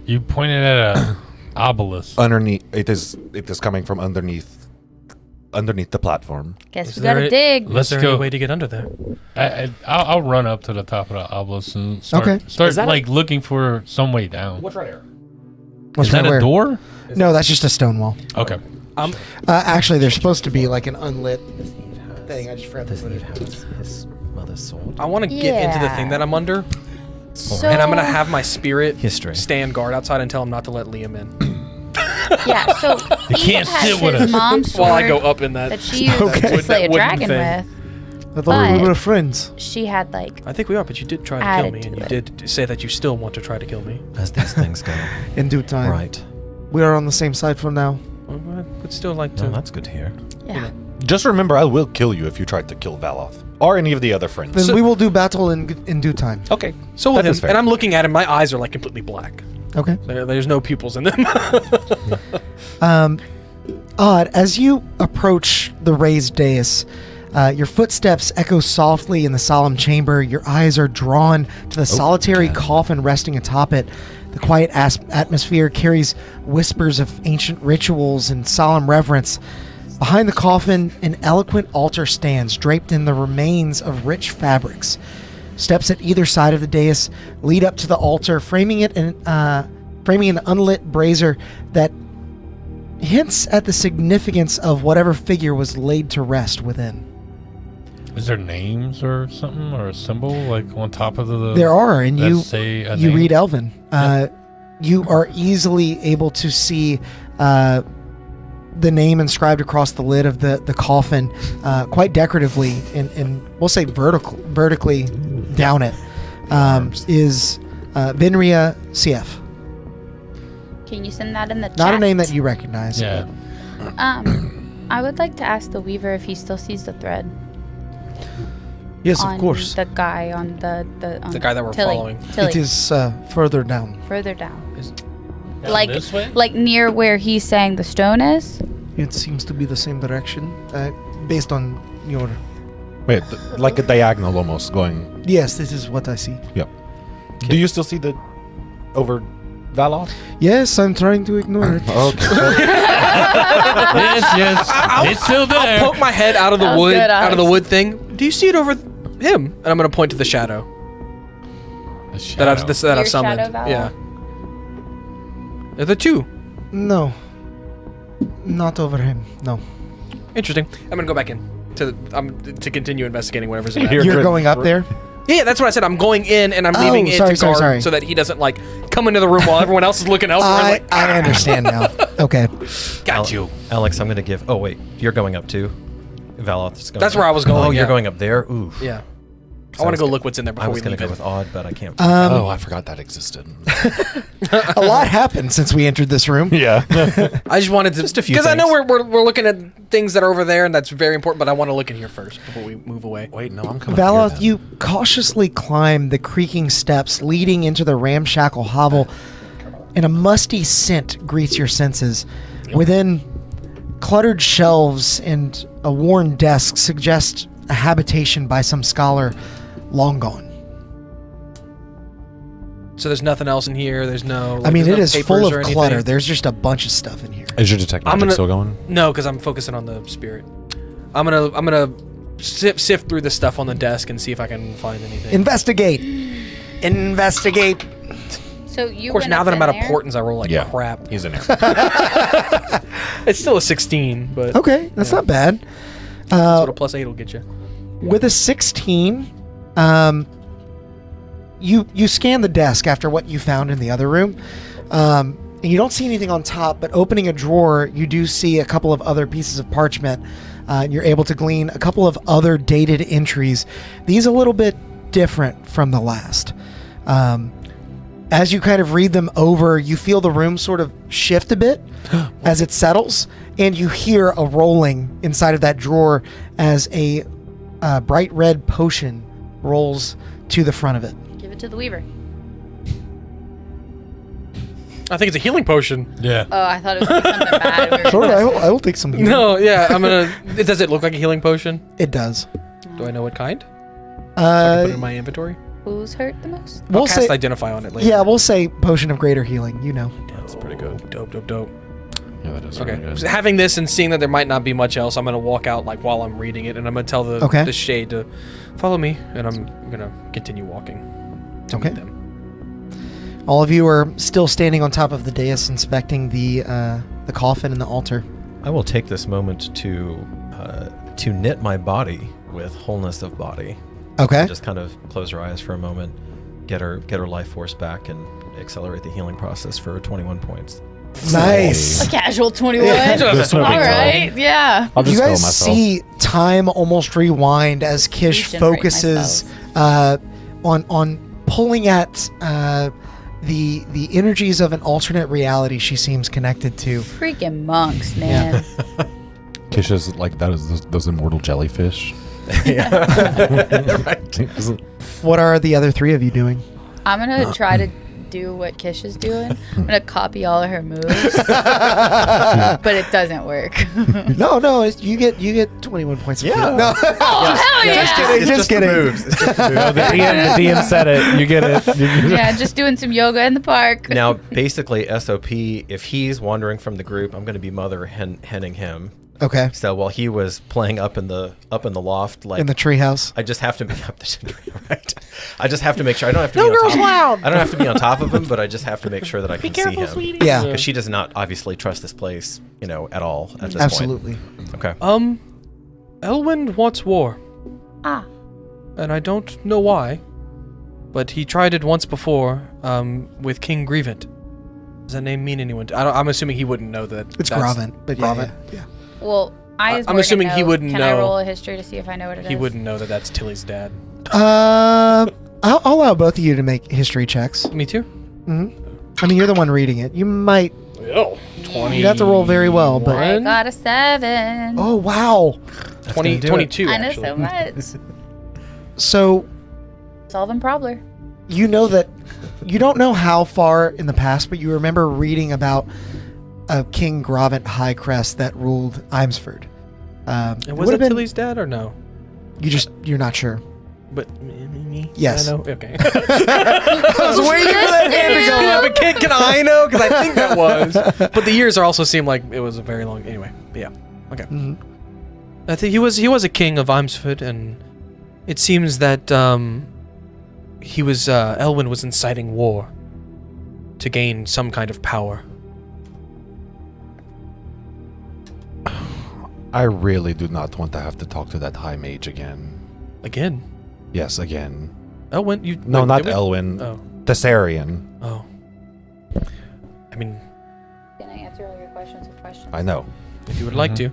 You pointed at a obelisk. Underneath, it is coming from underneath the platform. Guess Is we there gotta a- dig. Let's Is there go. any way to get under there? I'll run up to the top of the obelisk and start Okay. like looking for some way down. What's right here? What's Is that right a where? door? No, that's just a stone wall. Okay. Actually, there's supposed to be like an unlit thing. I just forgot to Does put Eve it. have his mother's sword? I want to get into the Yeah. thing that I'm under, So, and I'm gonna have my spirit History. stand guard outside and tell him not to let Liam in. yeah. So You Eve can't has sit with his us. mom's While I sword go up in that. that she used Okay. to slay a That wooden dragon thing. with. I thought we But- were friends. She had like I think we are, but you did try to Added kill me, to and you it. did say that you still want to try to kill me. As these things go. In due time. Right. We are on the same side for now. Well, I would still like No, to. that's good to hear. yeah. Just remember, I will kill you if you try to kill Valoth. Or any of the other friends. Then we will do battle in due time. Okay. So with That him, is fair. and I'm looking at him. My eyes are like completely black. Okay. There's no pupils in them. Odd, as you approach the raised dais, your footsteps echo softly in the solemn chamber. Your eyes are drawn to the solitary coffin resting atop it. The quiet atmosphere carries whispers of ancient rituals and solemn reverence. Behind the coffin, an eloquent altar stands, draped in the remains of rich fabrics. Steps at either side of the dais lead up to the altar, framing an unlit brazier that hints at the significance of whatever figure was laid to rest within. Is there names or something or a symbol like on top of the? There are, and that you say a you name? read Elven. You are easily able to see the name inscribed across the lid of the coffin, quite decoratively, and we'll say vertically down it, is Vinria CF. Can you send that in the chat? Not a name that you recognize. Yeah. I would like to ask the Weaver if he still sees the thread. Yes, on of course. The guy on the on The guy that we're Tilly. following. Tilly. It is further down. Further down. Down Like this way? like near where he's saying the stone is. It seems to be the same direction, based on your. Wait, like a diagonal almost going. Yes, this is what I see. Yep. Do you still see the over Valoth? Yes, I'm trying to ignore it. Okay. yes. It's still there. I'll poke my head out of the That was wood, good, out of the Alex. wood thing. Do you see it over him? And I'm gonna point to the shadow The that shadow. I've Your summoned. shadow, Val? Yeah. They're the two. No. Not over him. No. Interesting. I'm gonna go back in to continue investigating whatever's in there. You're going up there? Yeah, that's what I said. I'm going in and I'm leaving it sorry, to guard sorry. so that he doesn't like come into the room while everyone else is looking elsewhere. I, Like, I understand now. Okay. got you. Alex, I'm going to give... Oh, wait. You're going up too? Valoth's going That's up. where I was going, Oh, yeah. you're going up there? Ooh. Yeah. I want to go look what's in there I before was we going leave to go it. with odd, but I can't. Oh, I forgot that existed. A lot happened since we entered this room. Yeah. I just wanted to Just a few because I know things. we're looking at things that are over there and that's very important, but I want to look in here first before we move away. Wait, no, I'm coming. Valoth, you cautiously climb the creaking steps leading into the ramshackle hovel, and a musty scent greets your senses. Within, cluttered shelves and a worn desk suggest a habitation by some scholar long gone. So there's nothing else in here. There's no. I mean, there's it no is papers full or of clutter. anything. There's just a bunch of stuff in here. Is your detect I'm magic gonna- still going? No, because I'm focusing on the spirit. I'm gonna sift through the stuff on the desk and see if I can find anything. Investigate. Investigate. So you Of course, went now up that I'm in out of there? portents, I roll like Yeah. crap. He's in there. It's still a 16, but Okay, that's not bad. that's what a +8 will get you. With a 16, you scan the desk after what you found in the other room, and you don't see anything on top. But opening a drawer, you do see a couple of other pieces of parchment. And you're able to glean a couple of other dated entries. These a little bit different from the last. As you kind of read them over, you feel the room sort of shift a bit as it settles, and you hear a rolling inside of that drawer as a bright red potion rolls to the front of it. Give it to the Weaver. I think it's a healing potion. Yeah. Oh, I thought it was something bad. We were Sure, gonna- I will take some. healing. No, yeah, I'm gonna. Does it look like a healing potion? It does. Do I know what kind? So I can put it in Uh, my inventory. Who's hurt the most? I'll we'll cast say. identify on it later. Yeah, we'll say potion of greater healing. You know. That's pretty good. Dope. Yeah, that is Okay. really good. So having this and seeing that there might not be much else, I'm gonna walk out like while I'm reading it, and I'm gonna tell the shade to follow me, and I'm gonna continue walking. To Okay. meet them. All of you are still standing on top of the dais, inspecting the coffin and the altar. I will take this moment to knit my body with wholeness of body. Okay. Just kind of close her eyes for a moment, get her life force back, and accelerate the healing process for 21 points. Nice. A casual 21. This will All be cool. right. Yeah. I'll just You go guys myself. see time almost rewind as Kish Regenerate focuses on pulling at the energies of an alternate reality she seems connected to. Freaking monks, man. Kisha's like that is those immortal jellyfish. What are the other three of you doing? I'm gonna try to do what Kish is doing. I'm gonna copy all of her moves, but it doesn't work. No, you get 21 points. Yeah. No. Oh hell yeah! Just kidding. The DM said it. You get it. Yeah, just doing some yoga in the park. Now, basically, SOP, if he's wandering from the group, I'm going to be mother henning him. Okay. So while he was playing up in the loft, like In the treehouse. I just have to be up the tree, right? I just have to make sure I don't have to be on top. I don't have to be on top of him, but I just have to make sure that I can see him. Yeah. Because she does not obviously trust this place, at all at this Absolutely. point. Okay. Elwyn wants war, Ah, and I don't know why, but he tried it once before, with King Grievant. Does that name mean anyone? I'm assuming he wouldn't know that. It's that's- Gravant, but yeah. well, I'm Morgan assuming he know. wouldn't Can I know. roll a history to see if I know what it is? He wouldn't know that that's Tilly's dad. I'll allow both of you to make history checks. Me too. I mean, you're the one reading it. You might. Oh, 20. You'd have to roll very well, but. I got a 7. Oh, wow. 22. I know actually. so much. So, Solving Probler. you know that. You don't know how far in the past, but you remember reading about a King Gravant High Crest that ruled Imsford. And it was would've it been- Tilly's dad or no? You're not sure. But me? Yes. I know. Okay. I was waiting for that hand to go Yeah, up. but can I know? Because I think that was. But the years also seem like it was a very long. Anyway, but yeah. Okay. Mhm. I think he was a king of Imsford, and it seems that he was Elwyn was inciting war to gain some kind of power. I really do not want to have to talk to that high mage again. Again, Yes, again. Elwyn. You No, wait, not did we- Elwyn. Oh, Thessarian. oh. I mean, Can I answer all your questions with questions? I know. if you would like to.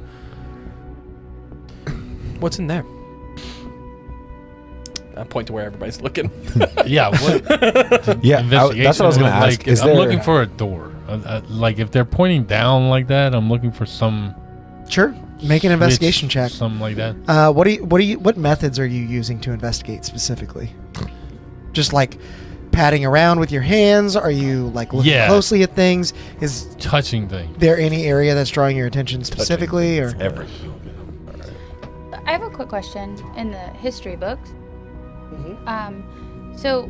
What's in there? I point to where everybody's looking. Yeah. What Yeah, investigation? that's what I was going to ask. Like, Is I'm there, looking for a door. Like if they're pointing down like that, I'm looking for some. Sure. Make an investigation check. Something like that. What methods are you using to investigate specifically? Just like patting around with your hands? Are you like looking Yeah. closely at things? Is Touching thing. there any area that's drawing your attention specifically, or Everything. I have a quick question in the history books. So,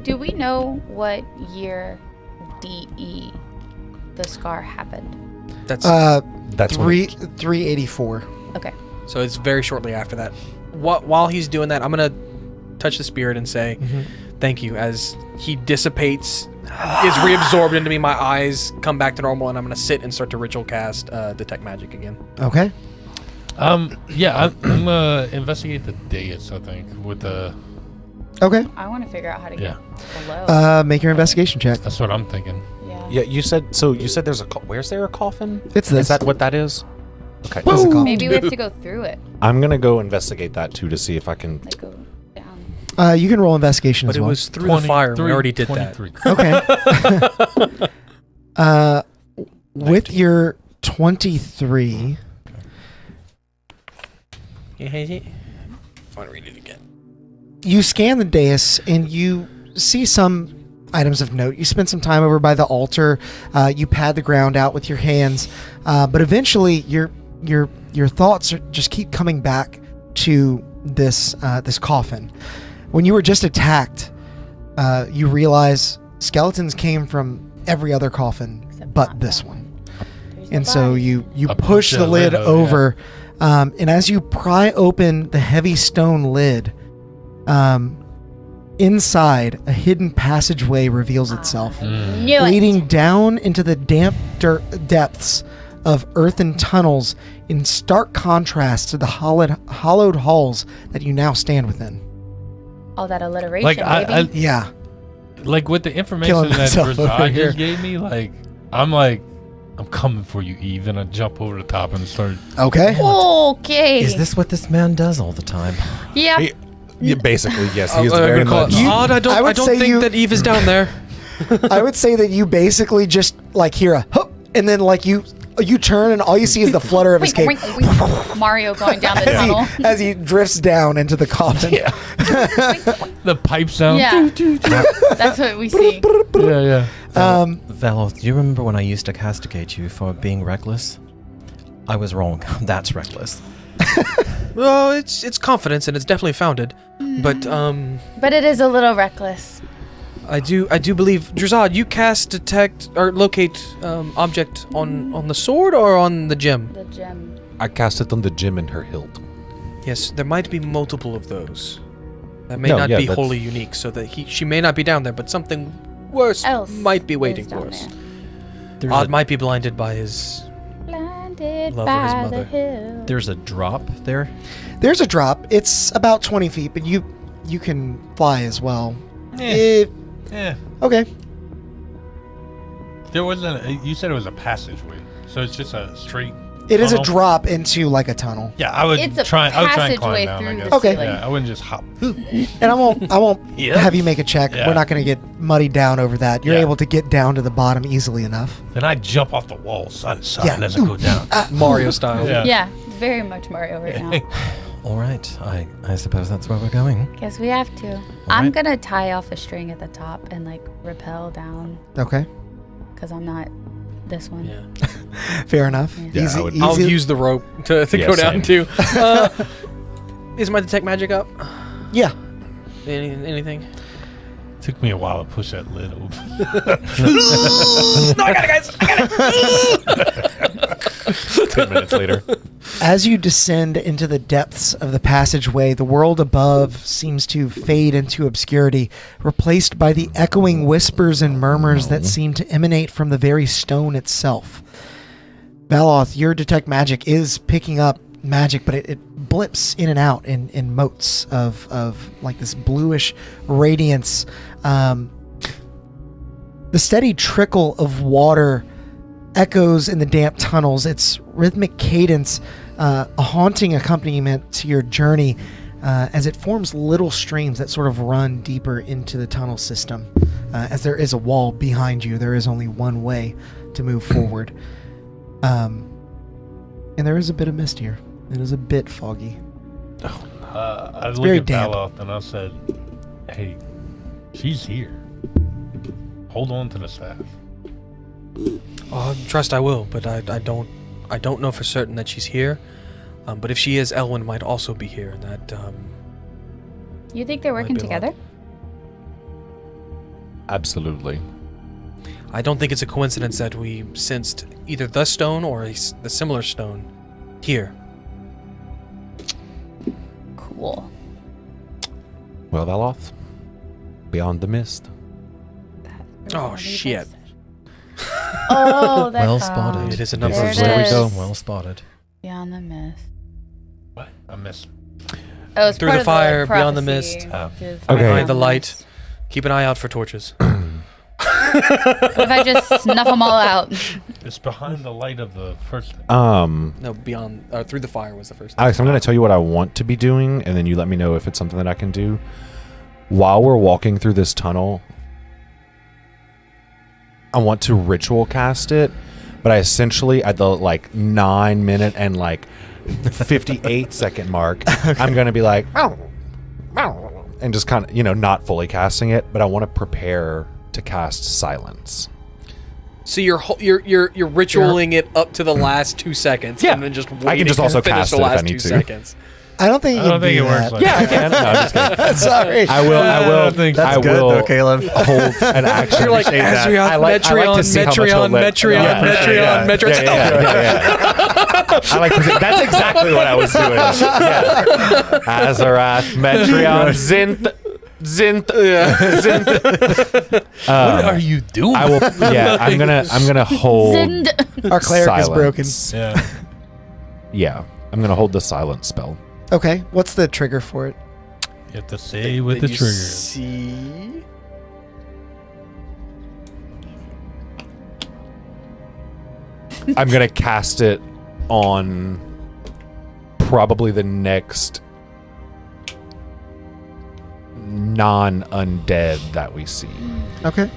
do we know what year DE the scar happened? That's that's when 384? Okay. so. It's very shortly after that. While he's doing that, I'm gonna touch the spirit and say, "Thank you." As he dissipates, is reabsorbed into me. My eyes come back to normal, and I'm gonna sit and start to ritual cast detect magic again. Okay. Yeah, I'm gonna investigate the dais. I think with the. Okay. I want to figure out how to Yeah. get below. Make your investigation check. That's what I'm thinking. Yeah. Yeah, you said there's a where's there a coffin? It's Is this. that what that is? Okay. This is a coffin. Maybe we have to go through it. I'm going to go investigate that too to see if I can Like go down. You can roll investigation But as it well. was through the fire. We already did that. 23. Okay. With your 23, want to read it again. You scan the dais and you see some items of note. You spend some time over by the altar. You pad the ground out with your hands, but eventually your thoughts just keep coming back to this coffin. When you were just attacked, you realize skeletons came from every other coffin but this one. And so you push the lid over, and as you pry open the heavy stone lid, inside, a hidden passageway reveals itself, leading down into the damp depths of earthen tunnels in stark contrast to the hollowed halls that you now stand within. All that alliteration, Like, baby. Yeah. Like with the information Killing that myself over Drizzt here. just gave me, I'm coming for you, Eve, and I jump over the top and start. Okay. Okay. Is this what this man does all the time? Yeah. Yeah, basically, yes. He is I'm very gonna call it much. odd. I I would don't say think you- that Eve is down there. I would say that you basically just hear a hup, and then you turn and all you see is the flutter of his cape Wink, wink, wink. Mario going down the tunnel. as he drifts down into the coffin. Yeah. The pipe sound. Yeah. That's what we see. Yeah. Valoth, do you remember when I used to castigate you for being reckless? I was wrong. That's reckless. Well, it's confidence and it's definitely founded, but But it is a little reckless. I do believe Drizzt, you cast detect or locate object on the sword or on the gem. The gem. I cast it on the gem in her hilt. Yes, there might be multiple of those. That may No, not yeah, be that's- wholly unique, so that she may not be down there, but something worse Else might be waiting is for down us. there. Odd might be blinded by his. Blinded Love for his by the mother. hill. There's a drop there. There's a drop. It's about 20 feet, but you can fly as well. Yeah. Okay. There wasn't. You said it was a passageway, so it's just a straight. It is a tunnel? drop into a tunnel. Yeah, I would It's a try. I would try and passageway climb down. I through guess. the Okay. ceiling. Yeah, I wouldn't just hop. And I won't Yeah. have you make a check. Yeah. We're not going to get muddied down over that. You're Yeah. able to get down to the bottom easily enough. Then I jump off the wall side to side Yeah. as I go down. Mario style. Yeah. Yeah, very much Mario right now. All right. I suppose that's where we're going. Guess we have to. I'm right. gonna tie off a string at the top and rappel down Okay. because I'm not this one. Yeah. Fair enough. Yeah, Easy, I would- easy. I'll use the rope to Yeah, go down same. too. Is my detect magic up? Yeah. Anything? Took me a while to push that lid open. No, I got it, guys. I got it. 10 minutes later. As you descend into the depths of the passageway, the world above seems to fade into obscurity, replaced by the echoing whispers and murmurs that seem to emanate from the very stone itself. Valoth, your detect magic is picking up magic, but it blips in and out in motes of this bluish radiance. The steady trickle of water echoes in the damp tunnels, its rhythmic cadence, a haunting accompaniment to your journey as it forms little streams that sort of run deeper into the tunnel system. As there is a wall behind you, there is only one way to move forward. And there is a bit of mist here. It is a bit foggy. I It's very looked at damp. Baloth and I said, "Hey, she's here. Hold on to the staff." Trust I will, but I don't know for certain that she's here. But if she is, Elwyn might also be here. And that You think they're Might working be a lot. together? Absolutely. I don't think it's a coincidence that we sensed either the stone or the similar stone here. Cool. Well, Valoth, beyond the mist. Oh shit! Oh, that's Well spotted. It is another. There it There we is. go. Well spotted. Beyond the mist. What? I missed. Oh, it's Through part the of fire, beyond the prophecy. mist. Oh. Through the Okay. fire, Behind beyond the light. mist. Keep an eye out for torches. What if I just snuff them all out? It's behind the light of the first thing. No, beyond. Through the fire was the first. Alex, I'm going to tell you what I want to be doing, and then you let me know if it's something that I can do. While we're walking through this tunnel, I want to ritual cast it, but I essentially, at the 9 minute and 58 second mark, I'm going to be like, oh, and just kind of, not fully casting it, but I want to prepare to cast silence. So you're ritualing it up to the last 2 seconds, Yeah. and then just I can just also finish cast the it if I last need 2 to. seconds. I don't think I don't think it works like Yeah, I that. can. No, I'm just kidding. Sorry. I will think I that's will Caleb. hold an action. You're like Azrioth, I like to Metreon, see how much he'll Metreon, let- Metreon, Yeah, Metreon, yeah, Metreon. yeah. I like that's exactly what I was doing. Yeah. Azarath, Metreon, Zint. What are you doing? I will. Yeah, I'm gonna hold. Zind. Our cleric is broken. silence. Yeah. Yeah, I'm gonna hold the silence spell. Okay, what's the trigger for it? You have to say with the Did you trigger. See? I'm gonna cast it on probably the next non-undead that we see. Okay.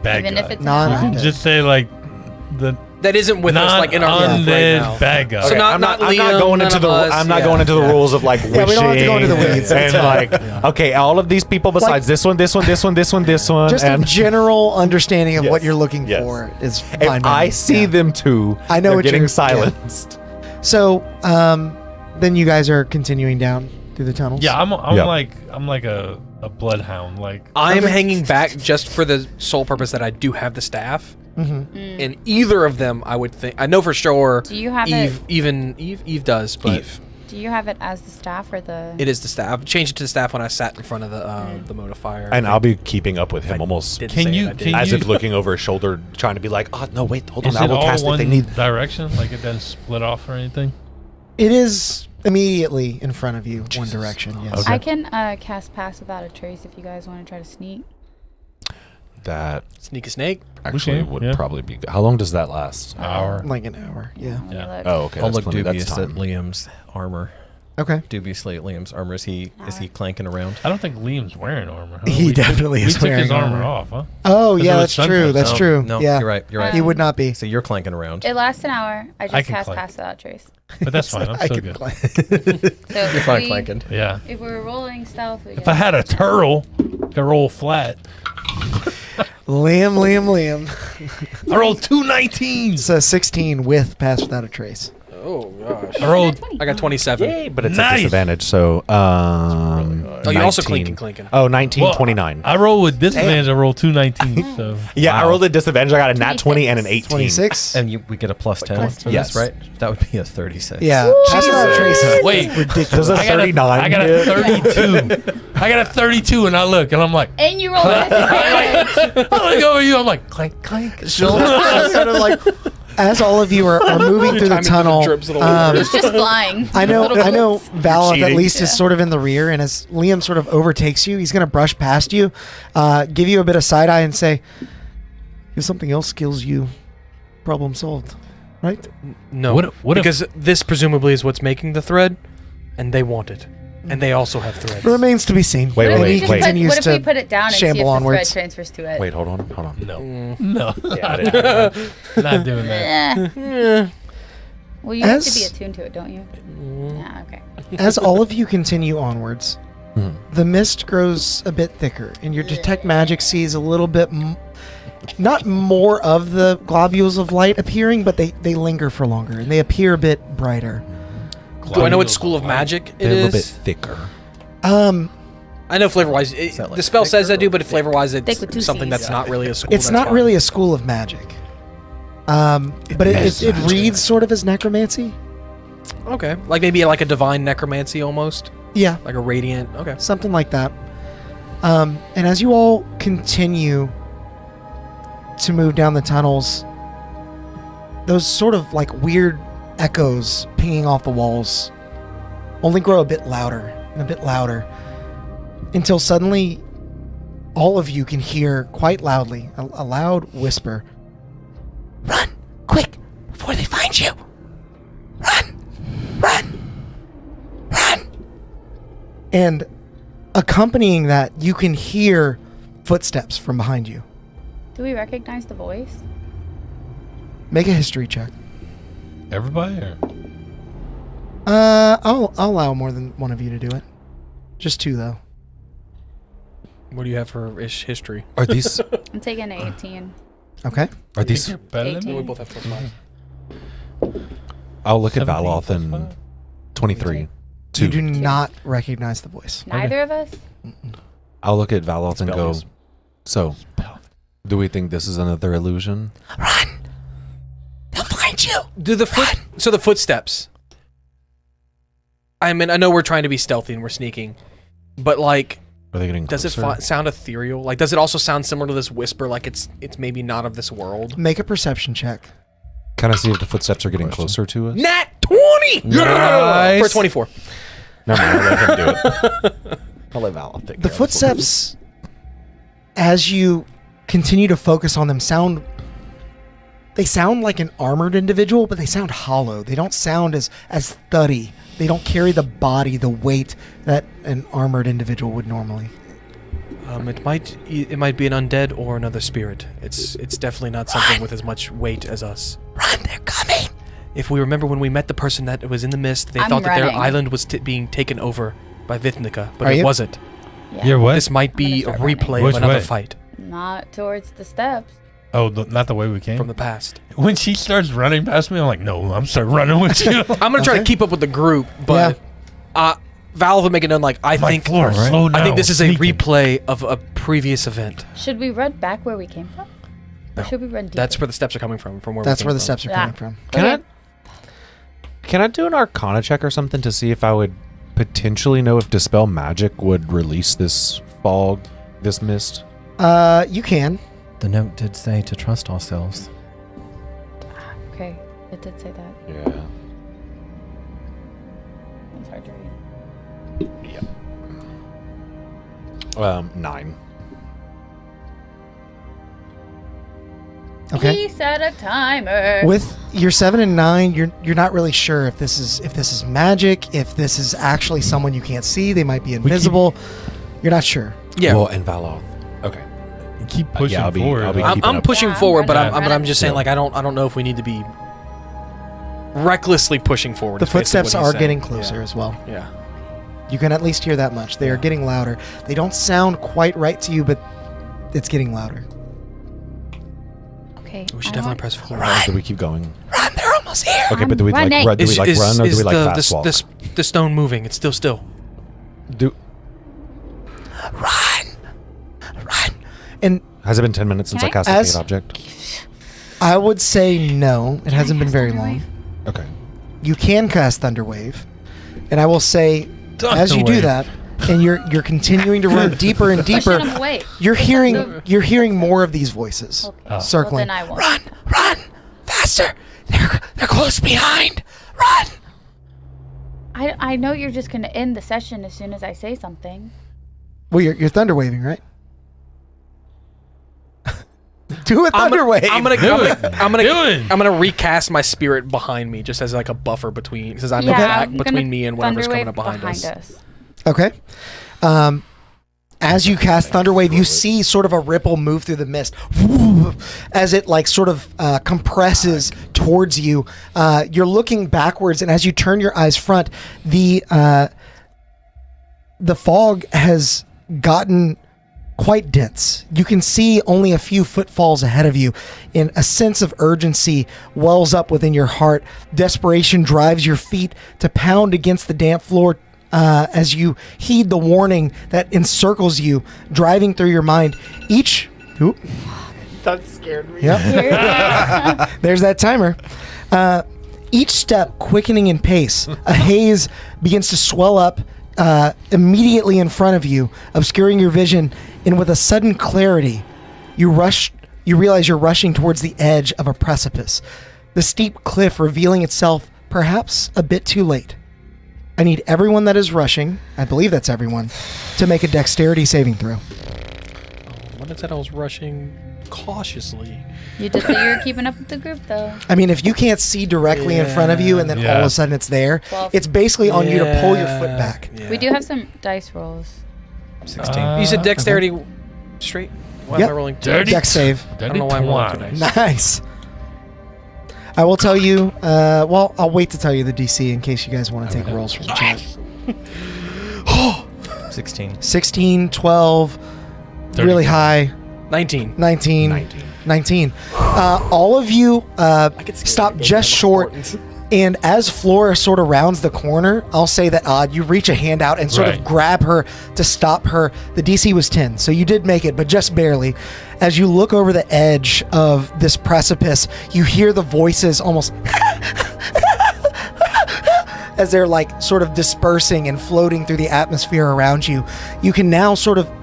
Bad Even guy. if it's Non- not. You can just say like the That isn't with us, like in our group right undead now. bad guy. So not I'm not Liam, going none into of the. us, I'm not yeah. going into the rules of like wishing we don't have to go into the weeds, and that's fine. like okay, all of these people besides this one, this one, this one, this one, this one, Just a and general understanding of what Yes. you're looking Yes. for is if fine. by I me. see Yeah. them too, I know they're what getting you're- silenced. So, then you guys are continuing down through the tunnels. Yeah, I'm Yeah. like a bloodhound. Like I'm hanging back just for the sole purpose that I do have the staff. Mm-hmm. And either of them, I would think, I know for sure. Do you have Eve? it? Even Eve does, but Do you have it as the staff or the? it is the staff. I've changed it to the staff when I sat in front of the modifier. And I'll be keeping up with him almost didn't Can say it, you- I did. can as you- if looking over his shoulder, trying to be like, oh no, wait, hold on, is I it will all cast it. one They need. direction? Like it doesn't split off or anything? It is immediately in front of you, one direction. Yes. Okay. I can cast Pass Without a Trace if you guys want to try to sneak. That Sneak a snake. actually Okay, would yeah. probably be good. How long does that last? Hour. Like an hour. Yeah. Let me Yeah. look. Oh, okay. I'll that's look plenty. That's dubious at time. Liam's armor. Okay. Dubiously at Liam's armor. Is he clanking around? I don't think Liam's wearing armor. Huh? He We took- definitely is We took his wearing armor armor. off, huh? Oh, Because yeah, it was that's true. sunset. That's No, true. No, yeah. you're right. You're right. He would not be. So you're clanking around. It lasts an hour. I just can cast clank. Pass Without Trace. But that's fine. I'm I still could good. play. So You're if fine we- clanking. Yeah. If we're rolling stealth, we If I had a turtle, I could roll flat. Liam. I rolled 2 19s. It's a 16 with Pass Without a Trace. Oh gosh. I rolled. I got 27. Yay, but it's Nice. a disadvantage. So, Oh, you're also 19. clinking. Oh, 19, Well, 29. I rolled with disadvantage. I rolled 2 19s. So Yeah, I Wow. rolled a disadvantage. I got a nat 20 and an 26. 18. 26. And we get a plus 10 plus for 10. this, Yes. right? That would be a 36. Yeah. Pass Without a Trace is Wait. ridiculous. Does a I got 39 I got a hit? 32. I got a 32, and I look, and I'm like, And you roll disadvantage. I look over you. I'm like, clank, clank. sort of like, as all of you are moving through the Time to tunnel, drips little It's just flying. I know Little- Valeth at cheating. least is sort of in the rear, and as Liam sort of overtakes you, he's going to brush past you, give you a bit of side eye, and say, "If something else kills you, problem solved." Right? No. What if- because this presumably is what's making the thread, and they want it, and they also have threads. It remains to be seen. Wait, What if wait, we wait, just wait. put- Continues What if we to put it down and see if shamble the onwards. thread transfers to it? Wait, hold on. No, Mm. no, not doing that. Well, you have to As- be attuned to it, don't you? Yeah. Okay. As all of you continue onwards, the mist grows a bit thicker, and your detect magic sees a little bit, not more of the globules of light appearing, but they linger for longer, and they appear a bit brighter. Do I know what school of magic it They're a little bit is? thicker. I know flavor-wise, that like the spell says thicker I do, or but flavor-wise, Thick with two it's something Cs. that's not really a school. It's that's not fine. really a school of magic. But it reads sort of as necromancy. Okay, like maybe like a divine necromancy almost, Yeah, like a radiant. Okay. something like that. And as you all continue to move down the tunnels, those sort of like weird echoes pinging off the walls only grow a bit louder and a bit louder until suddenly all of you can hear quite loudly a loud whisper. Run! Quick! Before they find you! Run! And accompanying that, you can hear footsteps from behind you. Do we recognize the voice? Make a history check. Everybody, or? I'll allow more than one of you to do it. Just two, though. What do you have for history? Are these? I'm taking 18. Okay. Are these? You're better than 18. me? We both have +5. I'll look at 17 Valoth plus and 5? 23. You do Two. not recognize the voice. Neither of us? I'll look at Valoth and go. Spells. So, do we think this is another illusion? Run! They'll find you. Do the the footsteps. I mean, I know we're trying to be stealthy and we're sneaking, but like, Are they getting does closer? it sound ethereal? Like, does it also sound similar to this whisper? Like, it's maybe not of this world. Make a perception check. Can I see if the footsteps are getting closer to us? Nat 20 Nice. for 24. Never mind, I'll let him do it. I'll let Valoth take The care of footsteps, as you continue to focus on them, they sound like an armored individual, but they sound hollow. They don't sound as thuddy. They don't carry the body, the weight that an armored individual would normally. It might be an undead or another spirit. It's definitely not something with as much weight as us. Run, they're coming! If we remember when we met the person that was in the mist, they I'm thought that their running. island was being taken over by Vithnika, but Are it you? wasn't. Yeah. You're what? This might be a I'm gonna start replay Which of another way? fight Not towards the steps. Oh, not the way we came? from the past. When she starts running past me, I'm like, no, I'm starting running with you. I'm gonna try to Okay. keep up with the group, but Valve would make it known like I think Flora, slow down. I think this is a Sneaking. replay of a previous event. Should we run back where we came from? Or should we run deeper? That's where the steps are coming from where That's we where came the from. steps are coming from. Can I do an Arcana check or something to see if I would potentially know if Dispel Magic would release this fog, this mist? You can. The note did say to trust ourselves. Okay, it did say that. Yeah. It's hard to read. 9. Okay. He set a timer. With your 7 and 9, you're not really sure if this is magic, if this is actually someone you can't see. They might be invisible. You're not sure. Yeah. Well, and Valoth. Okay. Keep pushing I'll be forward. keeping I'm up. pushing Yeah, I'm forward, but running. I'm just saying Yeah. like I don't know if we need to be recklessly pushing forward. The is basically footsteps what he's are saying. getting closer as well. Yeah. You can at least hear that much. They are getting louder. They don't sound quite right to you, but it's getting louder. Okay. We should I definitely want- press forward. Do we keep going? Run! They're almost here. Okay, but do we running. like run? Do we like run or do we like fast walk? the stone moving? It's still. Do Run! And has it been 10 minutes since I Can I- cast a As- fate object? I would say no. It hasn't been very long. Okay. You can cast Thunderwave, and I will say, as you do Thunderwave. that, and you're continuing to run deeper and deeper, Pushing him away. you're Push hearing more of these voices Okay. circling. Well, then I won't. Run, faster! They're close behind. Run! I know you're just going to end the session as soon as I say something. Well, you're thunder waving, right? Do a thunder wave. I'm gonna it. recast my spirit behind me just as like a buffer between because I'm in Yeah, back I'm between gonna me and whatever's thunder coming wave up behind us. Okay. As you cast Thunderwave, you see sort of a ripple move through the mist as it like sort of compresses towards you. You're looking backwards, and as you turn your eyes front, the fog has gotten quite dense. You can see only a few footfalls ahead of you, and a sense of urgency wells up within your heart. Desperation drives your feet to pound against the damp floor as you heed the warning that encircles you, driving through your mind. That scared me. Yep. There's that timer. Each step quickening in pace, a haze begins to swell up immediately in front of you, obscuring your vision, and with a sudden clarity, you realize you're rushing towards the edge of a precipice, the steep cliff revealing itself perhaps a bit too late. I need everyone that is rushing, I believe that's everyone, to make a dexterity saving throw. When I said I was rushing cautiously. You did say you were keeping up with the group, though. I mean, if you can't see directly in front of you and then all of a sudden it's there, 12. it's basically on you to pull your foot back. Yeah. We do have some dice rolls. 16. You said dexterity straight? Why Yep. am I rolling Dirty. Dex save. I don't know why I'm rolling two dice. Nice. I will tell you, well, I'll wait to tell you the DC in case you guys want to take rolls from the chat. 16. 16, 12, really high. 19. 19. All of you stop just short. And as Flora sort of rounds the corner, I'll say that you reach a hand out and sort of grab her to stop her. The DC was 10, so you did make it, but just barely. As you look over the edge of this precipice, you hear the voices almost as they're like sort of dispersing and floating through the atmosphere around you. You can now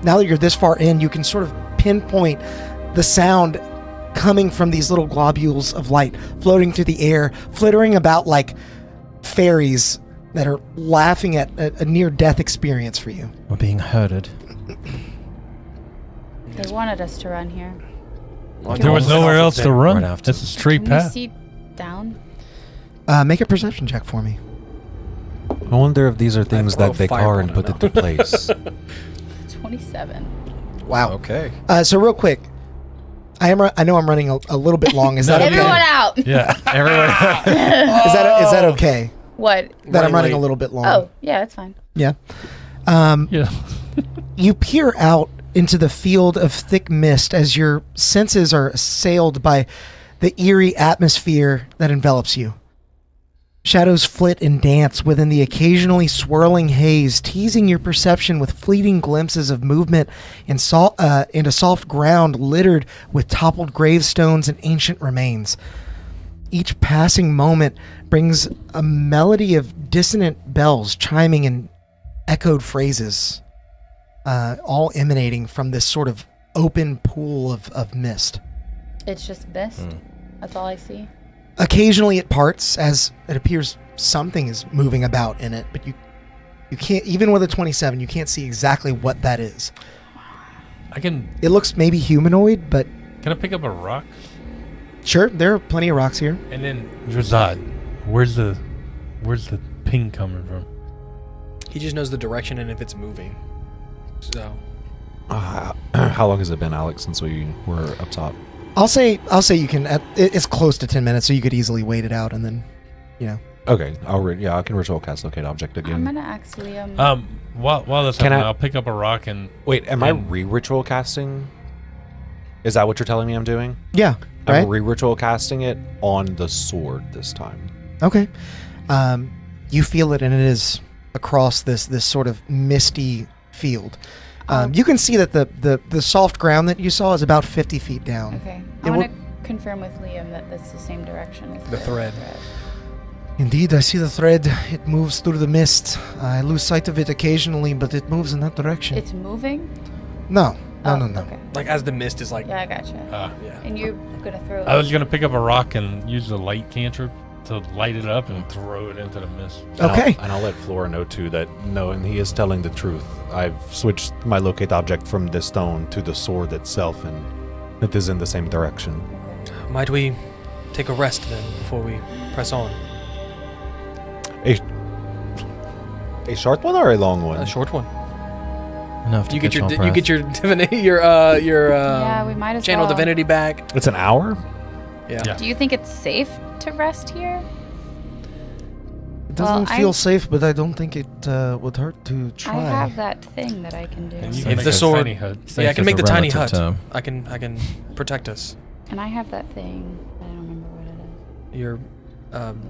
now that you're this far in, you can sort of pinpoint the sound coming from these little globules of light floating through the air, flittering about like fairies that are laughing at a near-death experience for you. We're being herded. They wanted us to run here. There was nowhere else to run. Right after. It's a straight Can we path. see down? Make a perception check for me. I wonder if these are things that they are and put into place. 27. Wow. Okay. So real quick, I know I'm running a little bit long. Is that okay? Everyone out. Yeah. Everyone. Is that okay? What? That I'm running a little bit long. Oh, yeah, that's fine. Yeah. Yeah. You peer out into the field of thick mist as your senses are assailed by the eerie atmosphere that envelops you. Shadows flit and dance within the occasionally swirling haze, teasing your perception with fleeting glimpses of movement and a soft ground littered with toppled gravestones and ancient remains. Each passing moment brings a melody of dissonant bells chiming in echoed phrases, all emanating from this sort of open pool of mist. It's just mist. That's all I see. Occasionally it parts as it appears something is moving about in it, but you can't, even with a 27, you can't see exactly what that is. It looks maybe humanoid, but... Can I pick up a rock? Sure, there are plenty of rocks here. And then, Drazad, where's the ping coming from? He just knows the direction and if it's moving. So... How long has it been, Alex, since we were up top? I'll say you can. It's close to 10 minutes, so you could easily wait it out, and then, Okay, I can ritual cast locate object again. I'm gonna ask Liam. While that's happening, I'll pick up a rock and wait. Am I re-ritual casting? Is that what you're telling me I'm doing? Yeah, right. I'm re-ritual casting it on the sword this time. Okay. You feel it, and it is across this sort of misty field. You can see that the soft ground that you saw is about 50 feet down. Okay. I want to confirm with Liam that that's the same direction as the thread. Indeed, I see the thread. It moves through the mist. I lose sight of it occasionally, but it moves in that direction. It's moving? No. Okay. Like as the mist is like... Yeah, I gotcha. Yeah. And you're going to throw it... I was going to pick up a rock and use the light cantrip to light it up and throw it into the mist. Okay. And I'll let Flora know too that and he is telling the truth. I've switched my locate object from this stone to the sword itself, and it is in the same direction. Might we take a rest then before we press on? A short one or a long one? A short one. Enough to you get your breath. you get your divinity we might as channel well. divinity back. It's an hour? Yeah. Do you think it's safe to rest here? It doesn't feel safe, but I don't think it would hurt to try. I have that thing that I can do. And you If can the make a sword, tiny hut. yeah, I can make the tiny hut. term. I can protect us. And I have that thing. I don't remember what it is. Your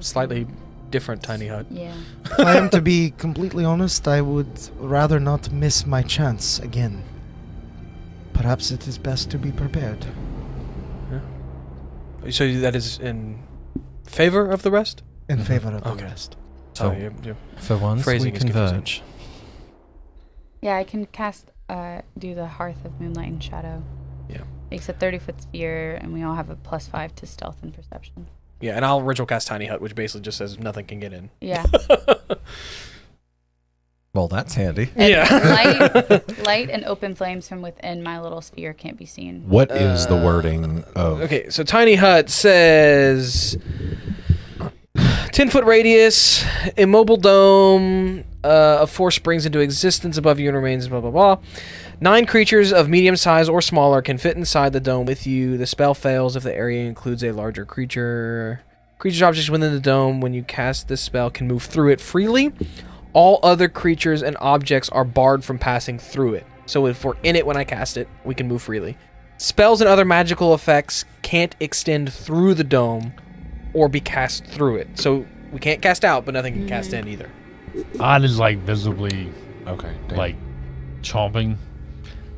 slightly different tiny hut. Yeah. If I am to be completely honest, I would rather not miss my chance again. Perhaps it is best to be prepared. Yeah. So that is in favor of the rest? In favor of the Okay. rest. So, you're for once, we phrasing is converge. Yeah, I can cast, do the Hearth of Moonlight and Shadow. Yeah. Makes a 30-foot sphere, and we all have a +5 to stealth and perception. Yeah, and I'll ritual cast tiny hut, which basically just says nothing can get in. Yeah. Well, that's handy. And Yeah. light and open flames from within my little sphere can't be seen. What is the wording of... Okay, so tiny hut says 10-foot radius, immobile dome, a force springs into existence above you and remains, blah, blah, blah. 9 creatures of medium size or smaller can fit inside the dome with you. The spell fails if the area includes a larger creature. Creatures objects within the dome, when you cast this spell, can move through it freely. All other creatures and objects are barred from passing through it. So if we're in it when I cast it, we can move freely. Spells and other magical effects can't extend through the dome or be cast through it. So we can't cast out, but nothing can cast in either. Odd is like visibly like chomping.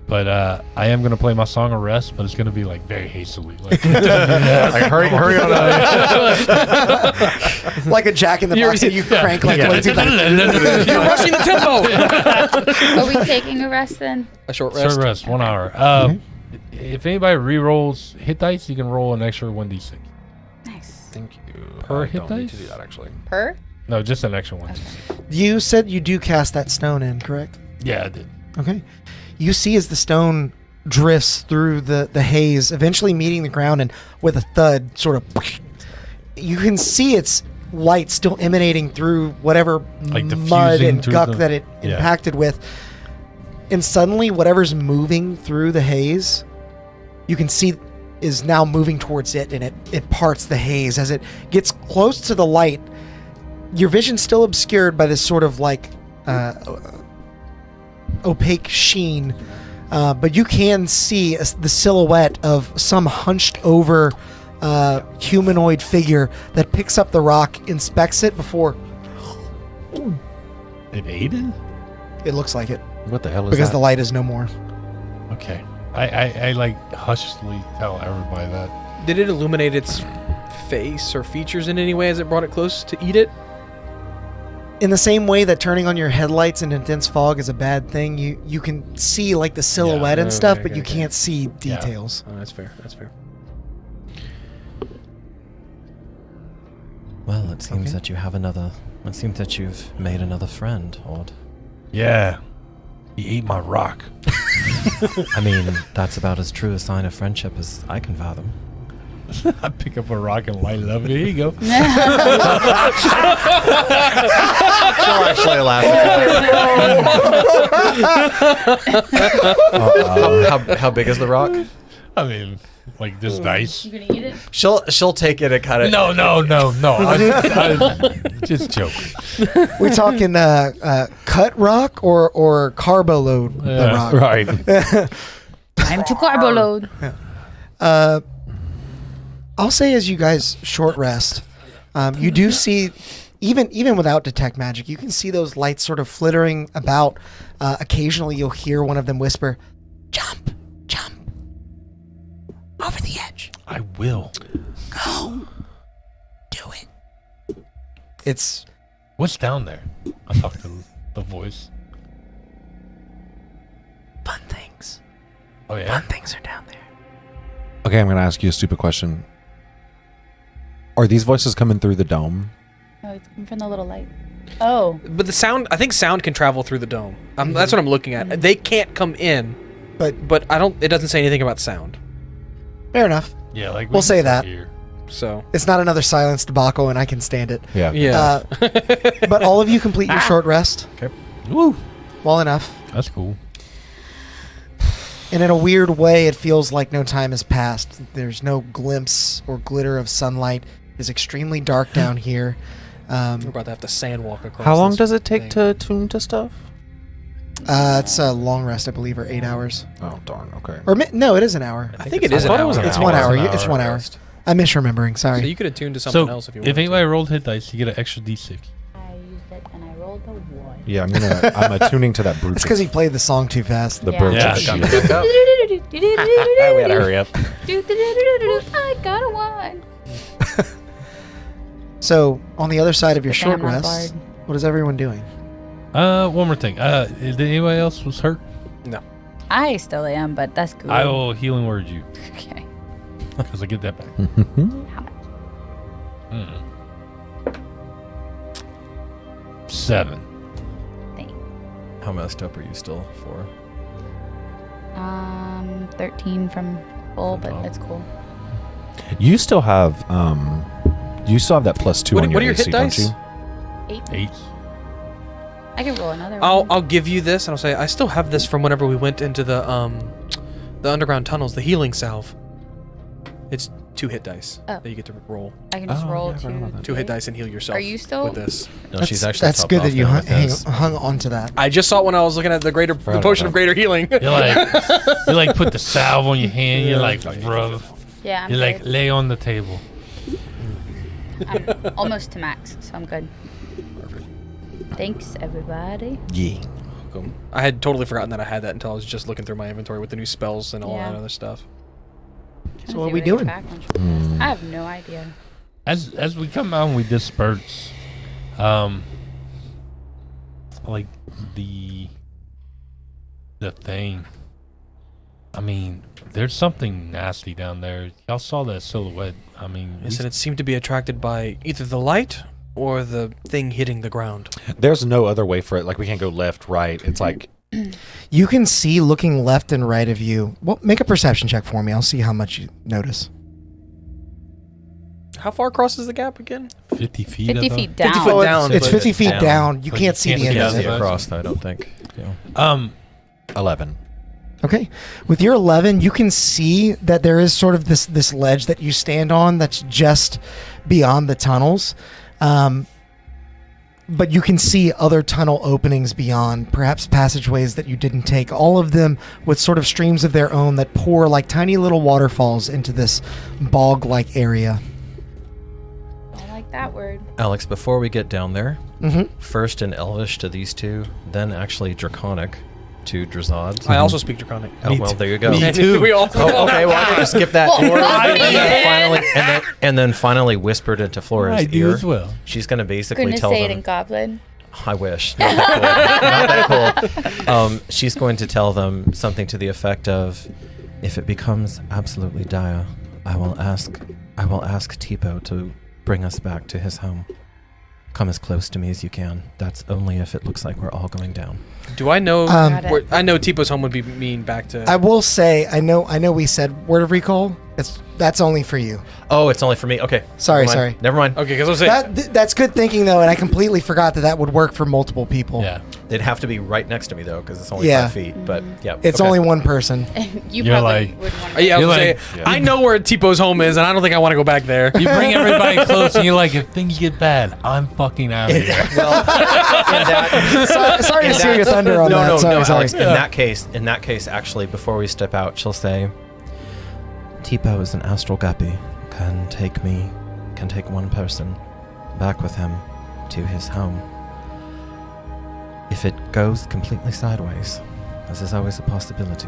But I am gonna play my song of rest, but it's gonna be like very hastily. Like, hurry on up. Like a Jack in the Box, and you crank like way too fast. You're rushing the tempo. Are we taking a rest then? A short rest. short rest, 1 hour. If anybody re-rolls hit dice, you can roll an extra 1d6 Nice. Thank you. per I hit don't need dice. to do that actually. Per? No, just an extra one. You said you do cast that stone in, correct? Yeah, I did. Okay. You see as the stone drifts through the haze, eventually meeting the ground, and with a thud, sort of, you can see its light still emanating through whatever Like mud diffusing and through guck the- that it yeah. impacted with. And suddenly, whatever's moving through the haze, you can see is now moving towards it, and it parts the haze. As it gets close to the light, your vision's still obscured by this sort of like opaque sheen, but you can see the silhouette of some hunched over humanoid figure that picks up the rock, inspects it before It ate it? it looks like it, What the hell is because that? the light is no more. Okay. I like hushly tell everybody that. Did it illuminate its face or features in any way as it brought it close to eat it? In the same way that turning on your headlights in dense fog is a bad thing, you can see like the silhouette and stuff, but you can't see details. Oh, that's fair. That's fair. Well, it seems Okay. that you have another. It seems that you've made another friend, Ord. Yeah. He ate my rock. I mean, that's about as true a sign of friendship as I can fathom. I pick up a rock and light it up. Here you go. She'll actually laugh at How big is the rock? I mean, like this dice. You gonna eat it? She'll take it and cut it. No. I'm just joking. We talking cut rock or carbo load the rock? Right. Time to carbo load. I'll say as you guys short rest, you do see, even without detect magic, you can see those lights sort of flittering about. Occasionally you'll hear one of them whisper, "Jump, jump, over the edge. I will. Go, do it." It's What's down there? I talked to the voice. fun things. Oh yeah. Fun things are down there. Okay, I'm going to ask you a stupid question. Are these voices coming through the dome? Oh, it's coming from the little light. Oh. But the sound, I think sound can travel through the dome. That's what I'm looking at. They can't come in, but I don't. It doesn't say anything about sound. Fair enough. Yeah, like We'll say that. Here. So It's not another silence debacle, and I can stand it. Yeah. yeah. But all of you complete your short rest. Okay. Woo. Well enough. That's cool. And in a weird way, it feels like no time has passed. There's no glimpse or glitter of sunlight. It's extremely dark down here. We're about to have to sand walk across. How long this does it take thing. to tune to stuff? It's a long rest, I believe, or 8 hours. Oh, darn. Okay. Or no, it is an hour. I think it is an thought it hour. was an It's hour. 1 hour. It's an It's 1 hour. rest. I'm misremembering. Sorry. So you could attune to something So else if you if wanted. anybody rolled hit dice, you get an extra d6. I used it and I rolled a 1. Yeah, I'm attuning to that brute. It's because he played the song too fast. The Yeah. bird Yeah, just got shoot. We gotta hurry up. I got a 1. So, on the other side of your Okay, short I'm not a rest, bard. what is everyone doing? One more thing. Did anybody else was hurt? I still am, but that's cool. I will healing word you Okay. because I get that back. How much? 7. Thanks. How messed up are you still for? 13 from full, but that's cool. You still have that +2 What- on what your are your AC, hit don't dice? you? 8. I can roll another I'll one. I'll give you this, and I'll say I still have this from whenever we went into the underground tunnels, the healing salve. It's 2 hit dice Oh. that you get to roll. I can just roll yeah, I forgot two. about that. 2 hit dice and heal yourself. Are you still? with this? No, she's actually. That's top good off that you now hung, with this. hung on to that. I just saw it when I was looking at the potion of greater healing. You like put the salve on your hand. You like rub. Yeah, I'm You like good. lay on the table. I'm almost to max, so I'm good. Thanks, everybody. Yeah. I had totally forgotten that I had that until I was just looking through my inventory with the new spells and all Yeah. that other stuff. So what are we doing? I have no idea. As we come out and we disperse, like the thing. I mean, there's something nasty down there. Y'all saw that silhouette. I mean, Yes, and it seemed to be attracted by either the light or the thing hitting the ground. There's no other way for it. Like we can't go left, right. It's like You can see looking left and right of you. Well, make a perception check for me. I'll see how much you notice. How far across is the gap again? 50 feet. 50 I thought. feet down. 50 foot down. It's but 50 it's feet down. down. You But can't see the can't end Yeah, of see it. across. I don't think. Yeah. 11. Okay. With your 11, you can see that there is sort of this ledge that you stand on that's just beyond the tunnels. But you can see other tunnel openings beyond, perhaps passageways that you didn't take, all of them with sort of streams of their own that pour like tiny little waterfalls into this bog-like area. I like that word. Alex, before we get down there, Mm-hmm. first in Elvish to these two, then actually Draconic to Drazad. I also speak Draconic. Oh, well, there you go. Me too. We all. Oh, okay, well, I can just skip that. Well, and then finally whispered into Flora's I do ear. as well. She's going to basically Couldn't tell say it them. in Goblin. I wish. Not that cool. She's going to tell them something to the effect of, if it becomes absolutely dire, I will ask Tipo to bring us back to his home. Come as close to me as you can. That's only if it looks like we're all going down. Do I know? Got it. I know Tipo's home would be mean back to. I will say, I know we said word of recall. That's only for you. Oh, it's only for me. Okay. Sorry, Never mind. sorry. Never mind. Okay, because I was saying. That's good thinking though, and I completely forgot that would work for multiple people. Yeah. They'd have to be right next to me though, because it's only Yeah. 5 feet. But yeah, It's okay. only one person. You You're probably like- wouldn't want to. Yeah, I was You're saying. like- I know where Tipo's home is, and I don't think I want to go back there. You bring everybody close, and you're like, if things get bad, I'm fucking out of here. Well, in that, Sorry to steer your thunder on that. no, Sorry, sorry. Alex, in that case, actually, before we step out, she'll say, Tipo is an astral guppy. Can take one person back with him to his home. If it goes completely sideways, this is always a possibility.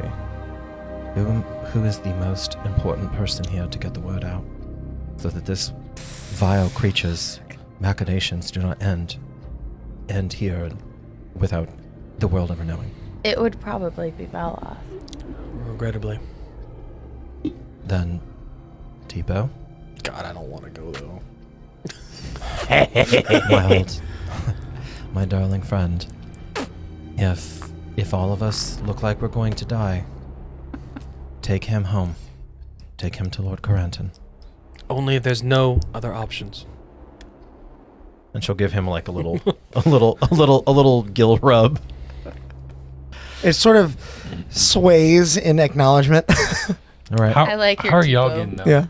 Who is the most important person here to get the word out, so that this vile creature's machinations do not end here without the world ever knowing? It would probably be Beloth. Regrettably. Then, Tipo? God, I don't want to go though. Well, my darling friend, if all of us look like we're going to die, take him home. Take him to Lord Coranton. Only if there's no other options. And she'll give him like a little gill rub. It sort of sways in acknowledgement. All right. How, I like your how are y'all Tipo. getting down? Yeah.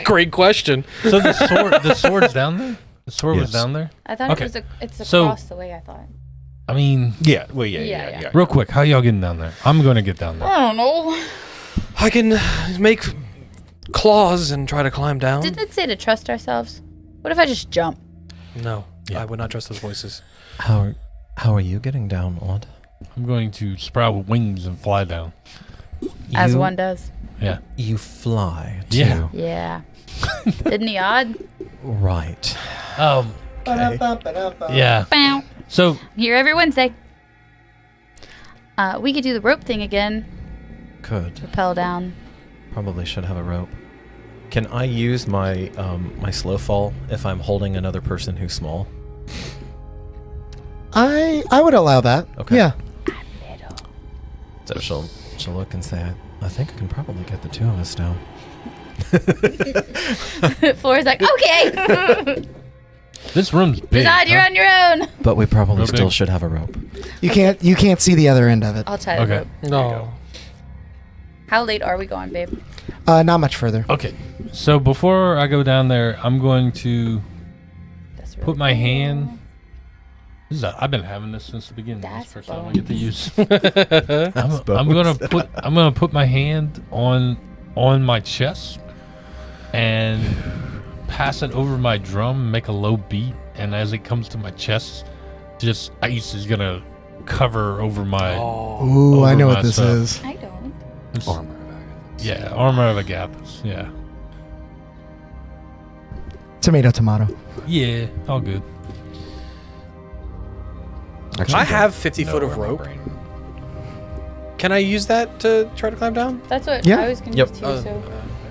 Great question. So the sword's down there? The sword was Yes. down there? I thought Okay. it's So- across the way I thought. I mean, Yeah. Well, Yeah. yeah. real quick, how y'all getting down there? I'm going to get down there. I don't know. I can make claws and try to climb down. Didn't it say to trust ourselves? What if I just jump? No, I would not trust those voices. How are you getting down, Odd? I'm going to sprout wings and fly down. As You- one does. Yeah. You fly too. Yeah. Yeah. Isn't he odd? Right. Yeah. Bow. So Here every Wednesday. We could do the rope thing again. Could. Rappel down. Probably should have a rope. Can I use my my slow fall if I'm holding another person who's small? I would allow that. Okay. Yeah. So she'll look and say, I think I can probably get the two of us down. Flora's like, okay. this room's big. Decide you're on your own. But we probably Real still big. should have a rope. You can't see the other end of it. I'll tie the Okay. rope. No. How late are we going, babe? Not much further. Okay, so before I go down there, I'm going to That's really put my cool. hand. I've been having this since the beginning. This That's first time I get to use. I'm gonna put my hand on my chest and pass it over my drum, make a low beat, and as it comes to my chest, just ice is gonna cover over my. Ooh, I know what this is. I don't. Armor. Yeah, armor of Agathis. Yeah. Tomato, tomato. Yeah, all good. Actually, I have 50 foot of rope. Can I use that to try to climb down? That's what Yeah. I was gonna Yep. use too. So,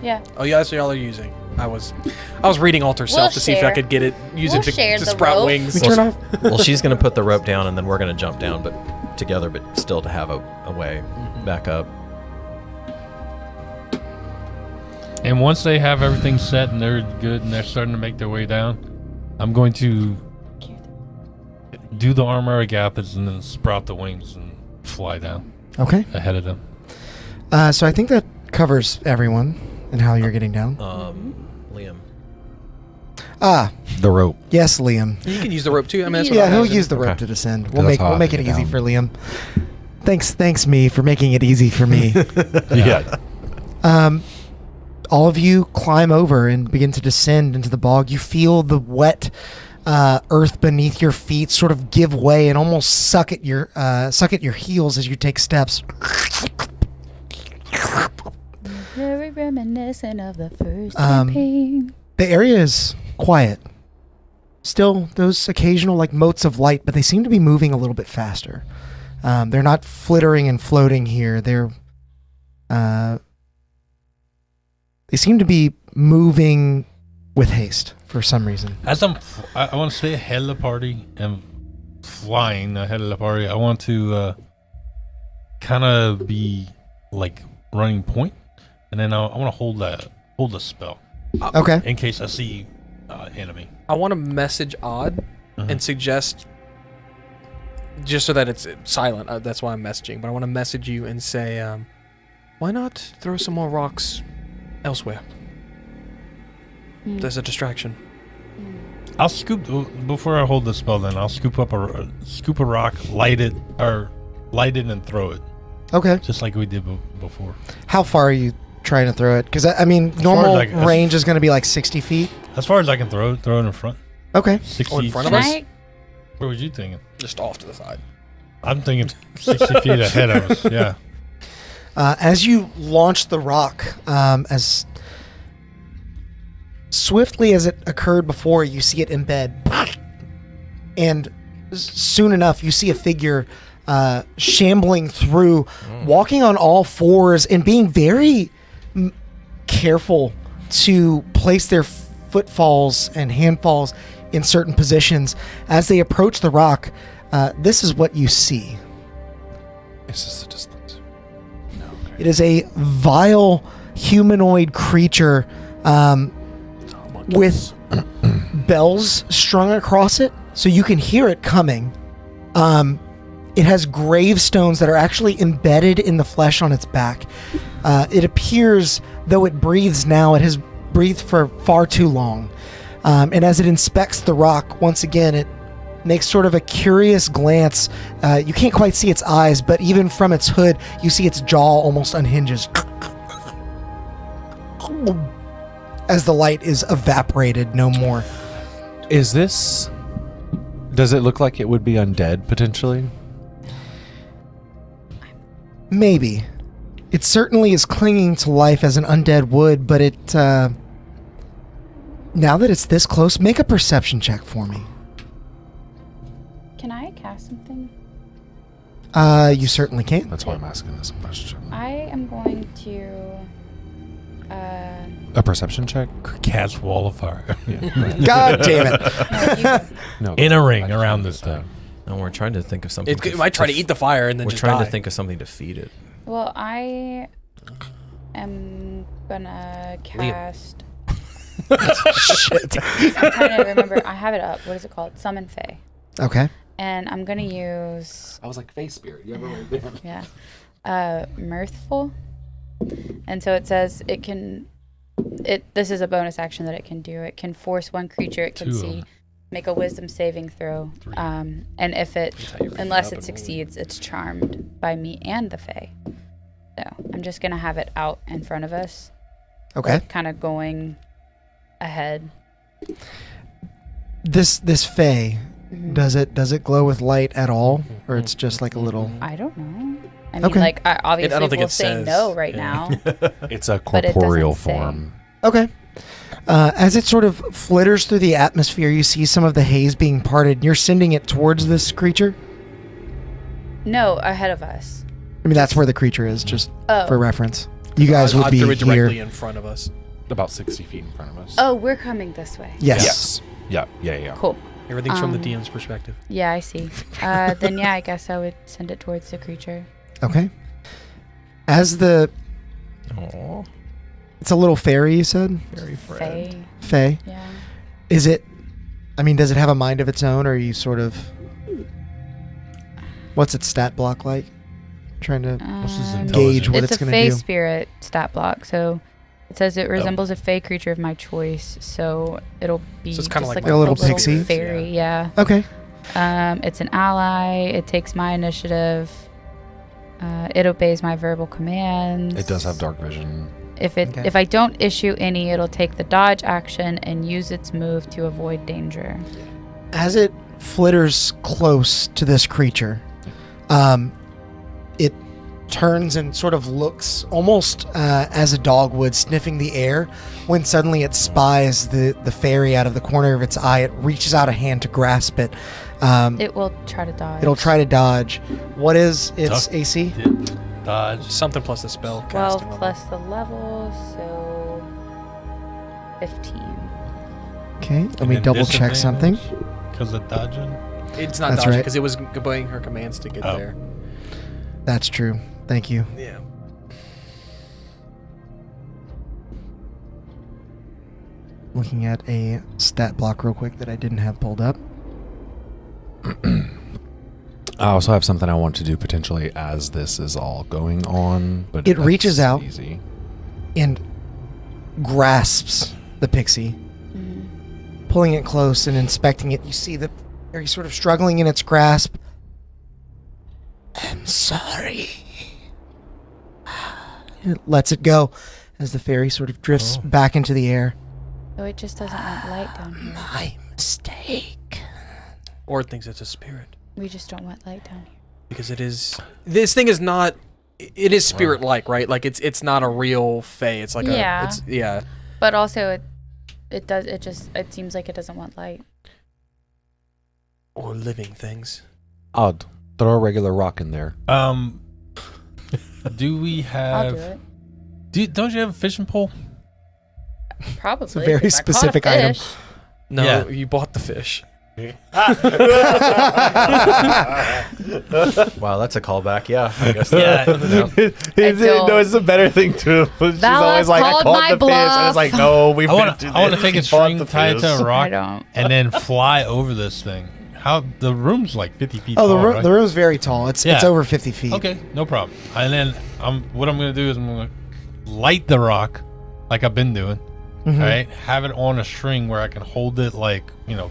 yeah. Oh yeah, that's what y'all are using. I was reading Alter Self to see if I share. could get it, use We'll it share to the sprout rope. wings. We turn off. Well, she's going to put the rope down, and then we're going to jump down, but together, but still to have a way back up. And once they have everything set and they're good and they're starting to make their way down, I'm going to do the armor of Agathis and then sprout the wings and fly down Okay. ahead of them. So I think that covers everyone and how you're getting down. Liam. Ah, The rope. yes, Liam. You can use the rope too. I mean, that's what Yeah, I he'll imagine. use the rope Okay. to descend. That's how We'll I make it get easy down. for Liam. Thanks me for making it easy for me. Yeah. All of you climb over and begin to descend into the bog. You feel the wet earth beneath your feet sort of give way and almost suck at your heels as you take steps. Very reminiscent of the first Um, campaign. The area is quiet. Still, those occasional like motes of light, but they seem to be moving a little bit faster. They're not flittering and floating here. They seem to be moving with haste for some reason. As I want to stay ahead of the party and flying ahead of the party. I want to kind of be like running point, and then I want to hold the spell Okay. in case I see enemy. I want to message Odd and suggest, just so that it's silent. That's why I'm messaging. But I want to message you and say, why not throw some more rocks elsewhere? There's a distraction. I'll scoop before I hold the spell. Then I'll scoop a rock, light it and throw it, Okay. just like we did before. How far are you trying to throw it? Because I mean, normal as range is going to be like 60 feet. As far as I can throw it in front. Okay. 60 in front of Can us? I? Where was you thinking? Just off to the side. I'm thinking 60 feet ahead of us. Yeah. As you launch the rock, as swiftly as it occurred before, you see it embed. And soon enough, you see a figure shambling through, walking on all fours and being very careful to place their footfalls and handfalls in certain positions. As they approach the rock, this is what you see. Is this the distance? It is a vile humanoid creature with bells strung across it, so you can hear it coming. It has gravestones that are actually embedded in the flesh on its back. It appears, though it breathes now, it has breathed for far too long. And as it inspects the rock, once again, it makes sort of a curious glance. You can't quite see its eyes, but even from its hood, you see its jaw almost unhinges as the light is evaporated no more. Does it look like it would be undead potentially? Maybe. It certainly is clinging to life as an undead would, but it, now that it's this close, make a perception check for me. Can I cast something? You certainly can. That's why I'm asking this question. I am going to. A perception check? Cast wall of fire. God damn it. No. In a ring around this thing. And we're trying to think of something. It might try to eat the fire and then We're just trying die. to think of something to feed it. Well, I am gonna cast. Shit. I'm trying to remember. I have it up. What is it called? Summon Fae. Okay. And I'm gonna use. I was like, face spirit. You ever read that? Yeah. Mirthful. And so it says it can. This is a bonus action that it can do. It can force one creature it can see make a wisdom saving throw. And if unless it succeeds, it's charmed by me and the Fae. So I'm just gonna have it out in front of us. Okay. Kind of going ahead. This Fae, does it glow with light at all, or it's just like a little? I don't know. I mean, I obviously I don't think will it say says. no right now. It's a But it corporeal doesn't say. form. Okay. As it sort of flitters through the atmosphere, you see some of the haze being parted. And you're sending it towards this creature. No, ahead of us. I mean, that's where the creature is, just Oh. for reference. You guys would I be threw it directly here. in front of us. About 60 feet in front of us. Oh, we're coming this way. Yes. Yeah. Cool. Everything's from the DM's perspective. Yeah, I see. Then yeah, I guess I would send it towards the creature. Okay. As it's a little fairy, you said? Very Fae. Fae. Yeah. Is it, I mean, does it have a mind of its own, or are you sort of, what's its stat block like? Trying to gauge what it's going to do. It's a Fae spirit stat block, so it says it resembles a Fae creature of my choice, so it'll be So it's kinda just like a little pixie? fairy, yeah. Okay. It's an ally. It takes my initiative. It obeys my verbal commands. It does have dark vision. If I don't issue any, it'll take the dodge action and use its move to avoid danger. As it flitters close to this creature, it turns and sort of looks almost as a dog would, sniffing the air, when suddenly it spies the fairy out of the corner of its eye. It reaches out a hand to grasp it. It will try to dodge. It'll try to dodge. What is its AC? Dodge. Something plus the spell 12 casting plus the level, so 15. Okay, let me double check something. Because of dodging? It's not That's dodging right. because it was obeying her commands to get there. That's true. Thank you. Yeah. Looking at a stat block real quick that I didn't have pulled up. I also have something I want to do potentially as this is all going on, but It reaches that's out. easy. And grasps the pixie, pulling it close and inspecting it. You see the fairy sort of struggling in its grasp. I'm sorry. It lets it go as the fairy sort of drifts back into the air. So it just doesn't want light down here. My mistake. Or it thinks it's a spirit. We just don't want light down here. Because it is... This thing is not... It is spirit-like, right? Like, it's not a real fae. It's like Yeah. a... It's, yeah. But also it seems like it doesn't want light. Or living things. Odd. Throw a regular rock in there. Do we have... I'll do it. Don't you have a fishing pole? Probably. It's a very 'cause I caught a specific item. fish. No, Yeah. you bought the fish. Wow, that's a callback. Yeah, I guess. Yeah. It's a better thing to. She's Vala always like, I called caught my the fish, and it's like, bluff. no, we've I want been to take a string, tie it to a I rock, don't. and then fly over this thing. How the room's like 50 feet Oh, tall, right? the room's very tall. It's Yeah. over 50 feet. Okay, no problem. And then what I'm going to do is I'm going to light the rock like I've been doing. Mhm. Right? Have it on a string where I can hold it like,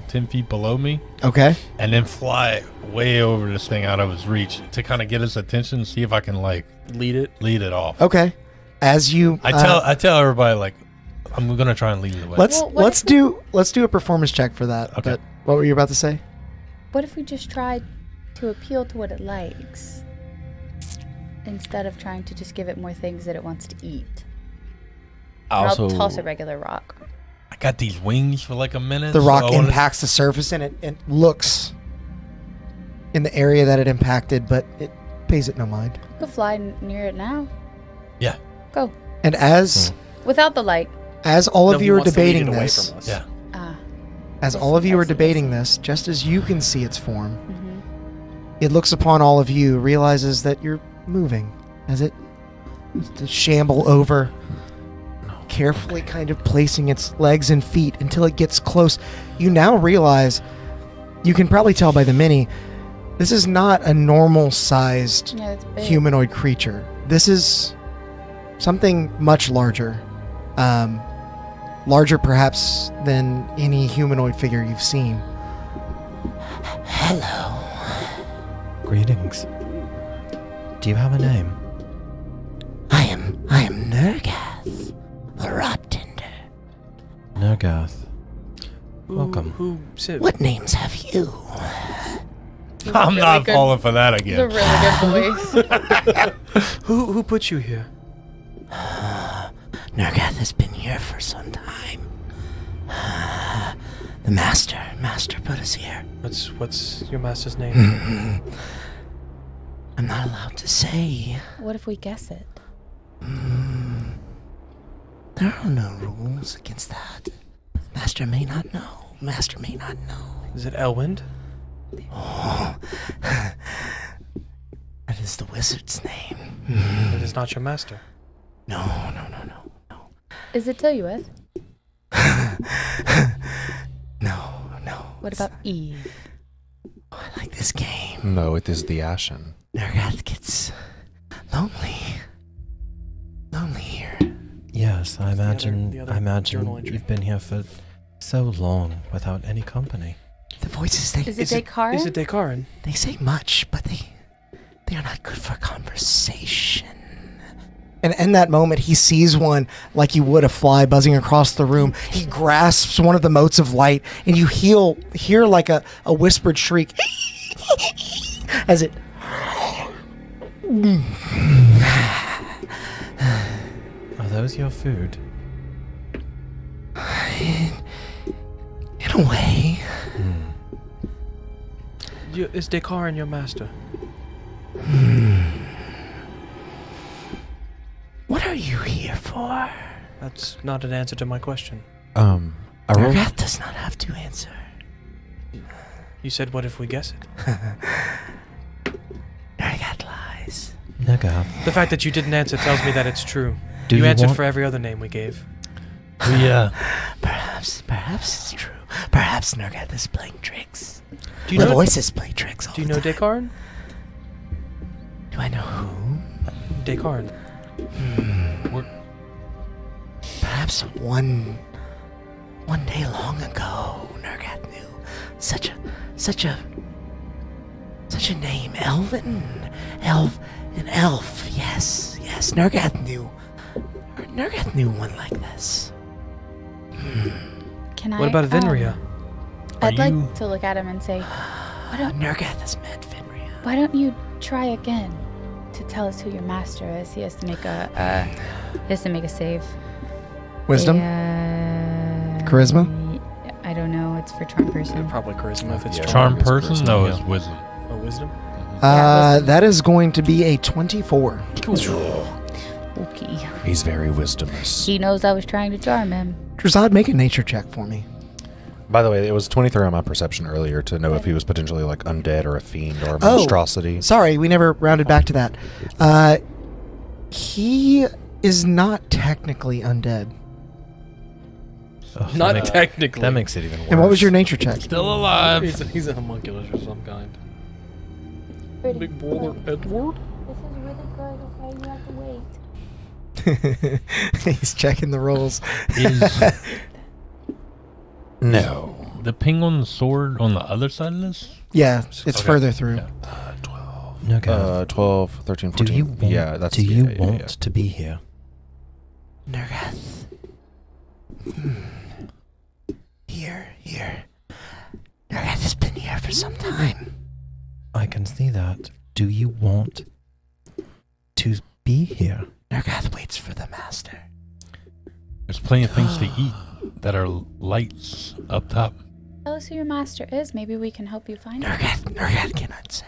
10 feet below me. Okay. And then fly way over this thing out of its reach to kind of get its attention, see if I can lead it off. Okay. As you I tell everybody I'm going to try and lead it away. let's do a performance check for that. Okay. But what were you about to say? What if we just tried to appeal to what it likes instead of trying to just give it more things that it wants to eat? And I'll toss a regular rock. I got these wings for like a minute. The so rock I wanna- impacts the surface and it looks in the area that it impacted, but it pays it no mind. You could fly near it now. Yeah. Go. And as Without the light. all No, of he you are wants to lead debating it away this, from us. Yeah. as all of you are debating this, just as you can see its form, Mm-hmm. it looks upon all of you, realizes that you're moving as it to shamble over, carefully kind of placing its legs and feet until it gets close. You now realize, you can probably tell by the mini, this is not a normal sized Yeah, it's big. humanoid creature. This is something much larger. Larger perhaps than any humanoid figure you've seen. Hello. Greetings. Do you have a name? I am Nergath, the Rot Tender. Nergath. Welcome. Who said? What names have you? I'm not falling for that It's a again. really good voice. Who put you here? Nergath has been here for some time. The master put us here. What's your master's name? I'm not allowed to say. What if we guess it? There are no rules against that. Master may not know. Is it Elwind? Oh, that is the wizard's name. It is not your master. No. Is it Tilluith? No. What about Eve? I like this game. No, it is the Ashen. Nergath gets lonely here. Yes, I imagine. the other I imagine journal entry. you've been here for so long without any company. The voices Is it Descartes? Is it Descartes? they say much, but they are not good for conversation. And in that moment, he sees one like you would a fly buzzing across the room. He grasps one of the motes of light, and you hear like a whispered shriek as it. Are those your food? In a way. Is Descartes your master? What are you here for? That's not an answer to my question. I rolled. Nergath does not have to answer. You said, what if we guess it? Nergath lies. Nergath. The fact that you didn't answer tells me that it's true. Do you you answered want- for every other name we gave. Perhaps it's true. Perhaps Nergath is playing tricks. Do you The know voices play tricks all Do you the know time. Descartes? Do I know who? Descartes. Perhaps one day long ago, Nergath knew such a name. Elven, an elf. Yes. Nergath knew one like this. Can I? What about Vinria? I'd Are you- like to look at him and say, Nergath has met Vinria. why don't you try again to tell us who your master is? He has to make a save. Wisdom? Charisma? I don't know. It's for charm person. Probably charisma if it's Yeah. Charm It's person? charisma, No, yeah. it's wisdom. Oh, wisdom? That is going to be a 24. Okay. He's very wisdomous. He knows I was trying to charm him. Drazad, make a nature check for me. By the way, it was 23 on my perception earlier to know if he was potentially like undead or a fiend or a monstrosity. Sorry, we never rounded back to that. He is not technically undead. Oh, Not that technically. That makes it even worse. And what was your nature check? Still alive. He's a homunculus of some kind. Big brother Edward? This is really good, okay? You have to wait. He's checking the rolls. Is No. the ping on the sword on the other side of this? Yeah, it's Okay. further through. Yeah. 12. 12, 13, 14. Do you want, yeah, that's do you yeah, want yeah. to be here? Nergath. Here. Nergath has been here for some time. I can see that. Do you want to be here? Nergath waits for the master. There's plenty of things to eat that are lights up top. Tell us who your master is. Maybe we can help you find him. Nergath cannot say.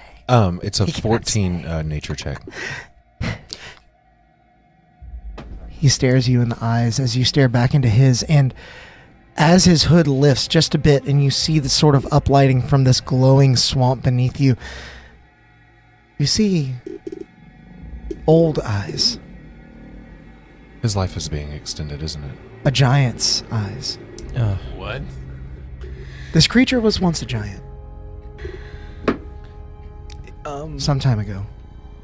It's a He cannot 14 nature check. He stares you in the eyes as you stare back into his, and as his hood lifts just a bit and you see the sort of uplighting from this glowing swamp beneath you, you see old eyes. His life is being extended, isn't it? A giant's eyes. What? This creature was once a giant, some time ago.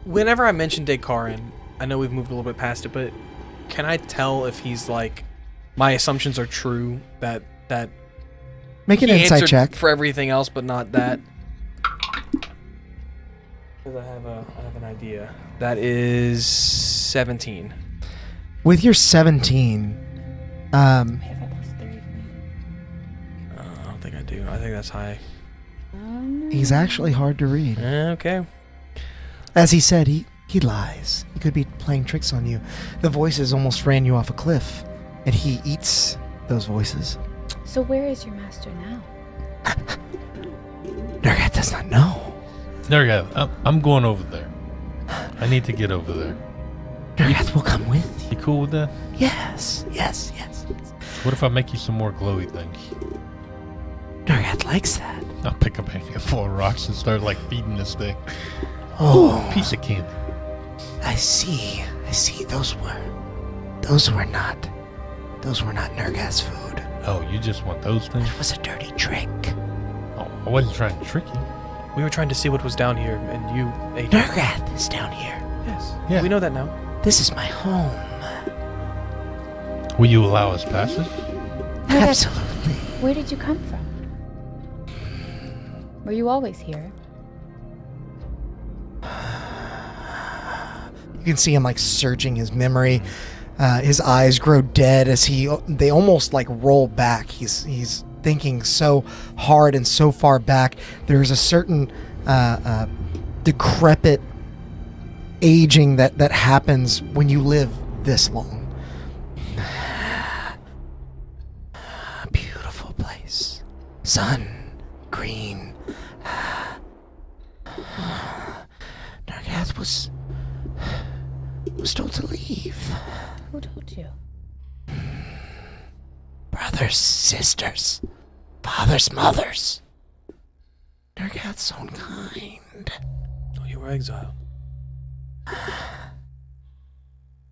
Whenever I mention Descartes, I know we've moved a little bit past it, but can I tell if he's like, my assumptions are true that Make an he insight answered check. for everything else, but not that? Because I have an idea. That is 17. With your 17, I don't think I do. I think that's high. he's actually hard to read. Okay. As he said, he lies. He could be playing tricks on you. The voices almost ran you off a cliff, and he eats those voices. So where is your master now? Nergat does not know. Nergat, I'm going over there. I need to get over there. Nergat will come with you. You cool with that? Yes. What if I make you some more glowy things? Nergat likes that. I'll pick up a handful of rocks and start like feeding this thing. Oh, Piece of candy. I see. Those were not Nergat's food. Oh, you just want those things? It was a dirty trick. Oh, I wasn't trying to trick you. We were trying to see what was down here, and you ate it. Nergat is down here. Yes. Yeah. We know that now. This is my home. Will you allow us passage? Absolutely. Where did you come from? Were you always here? You can see him like searching his memory. His eyes grow dead as they almost like roll back. He's thinking so hard and so far back. There's a certain decrepit aging that happens when you live this long. Beautiful place. Sun, green. Nergath was told to leave. Who told you? Brothers, sisters, fathers, mothers. Nergath's own kind. Oh, you were exiled.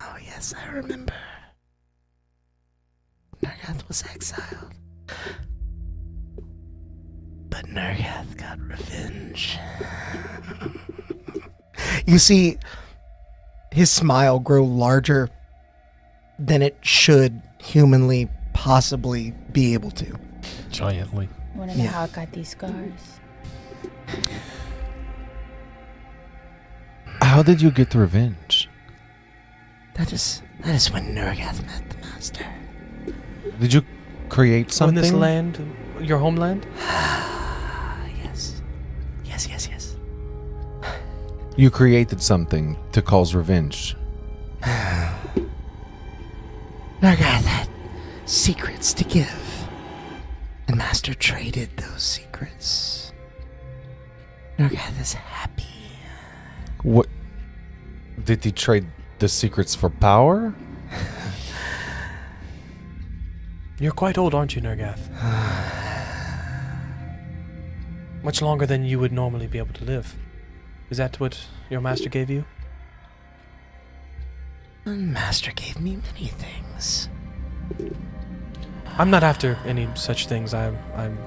Oh, yes, I remember. Nergath was exiled. But Nergath got revenge. You see his smile grow larger than it should humanly possibly be able to. Giantly. Want to know how I got these scars? How did you get the revenge? That is when Nergath met the master. Did you create something? In this land, your homeland? Yes. You created something to cause revenge. Nergath had secrets to give, and Master traded those secrets. Nergath is happy. What? Did he trade the secrets for power? You're quite old, aren't you, Nergath? Much longer than you would normally be able to live. Is that what your master gave you? Master gave me many things. I'm not after any such things. I'm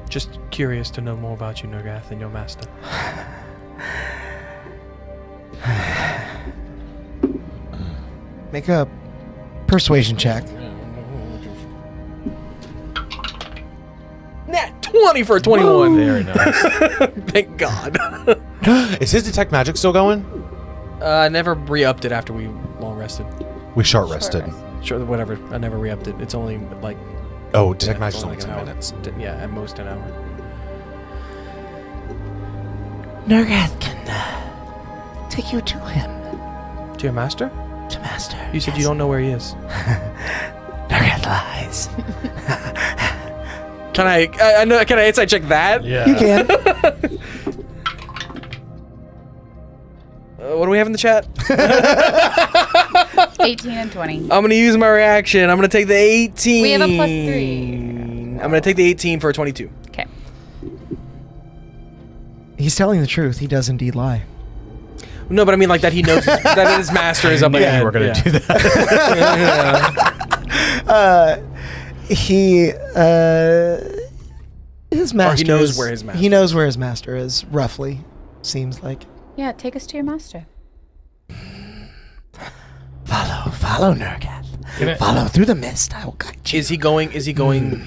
just curious to know more about you, Nergath, and your master. Make a persuasion check. Nat 20 for a 21. Very nice. Thank God. Is his detect magic still going? I never re-upped it after we long rested. We short rested. Sure, whatever. I never re-upped it. It's only like... Oh, detect yeah, magic is only like 10 an hour. minutes. Yeah, at most an hour. Nergath can take you to him. To your master? To Master. You said you don't know where he is. Nergath lies. Can I insight check that? Yeah. You can. What do we have in the chat? 18 and 20. I'm going to use my reaction. I'm going to take the 18. We have a +3. I'm going to take the 18 for a 22. Okay. He's telling the truth. He does indeed lie. No, but I mean like that he knows that his master is up ahead. You were going to do that. His master. he knows where his master He knows where his master is. Roughly, seems like. Yeah, take us to your master. Follow Follow Nergath. Follow through the mist. I will guide you. Is he going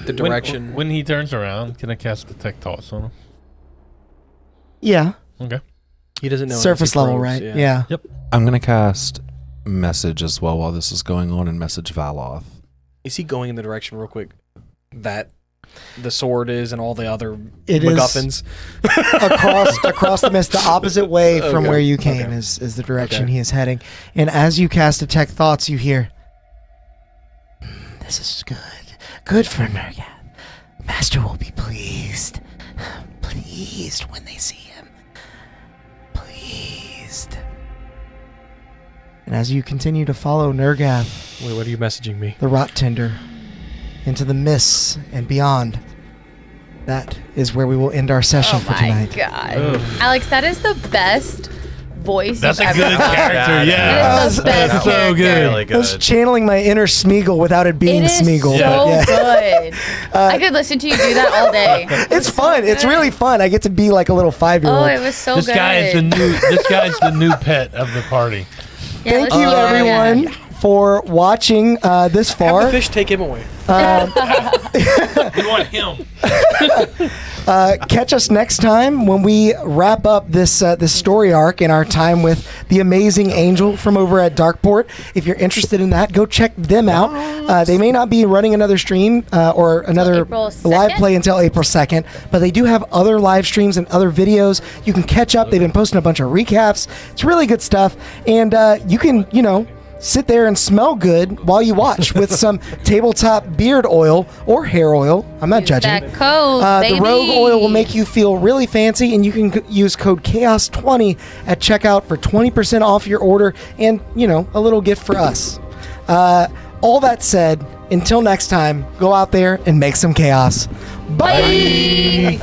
the direction? When he turns around, can I cast Detect Thoughts on him? Yeah. Okay. He doesn't know. Surface level, right? Yeah. Yep. I'm gonna cast message as well while this is going on and message Valoth. Is he going in the direction real quick that the sword is and all the other It MacGuffins? across the mist, the opposite way from Okay. where you came is the direction he is heading. And as you cast Detect Thoughts, you hear, "This is good. Good for Nergath. Master will be pleased. Pleased when they see him. Pleased." And as you continue to follow Nergath, Wait, what are you messaging me? the rot tender, into the mists and beyond, that is where we will end our session for tonight. Oh my god. Alex, that is the best voice That's you've a good ever done. character. Yeah. That is the best That's so character. good. Really I was good. channeling my inner Smeagol without it being It is Smeagol. so but yeah. good. I could listen to you do that all day. It's fun. It's really fun. I get to be like a little 5-year-old. Oh, it was so This good. guy is the new. This guy's the new pet of the party. Yeah, Thank let's you, do it everyone, again. for watching this Have far. the fish take him away. We want him. Catch us next time when we wrap up this story arc in our time with the amazing Angel from over at Darkport. If you're interested in that, go check them out. They may not be running another stream or another April live 2nd? play until April 2nd, but they do have other live streams and other videos you can catch up. They've been posting a bunch of recaps. It's really good stuff, and you can, sit there and smell good while you watch with some tabletop beard oil or hair oil. I'm not judging. That code, baby. The rogue oil will make you feel really fancy, and you can use code CHAOS20 at checkout for 20% off your order and, a little gift for us. All that said, until next time, go out there and make some chaos. Bye!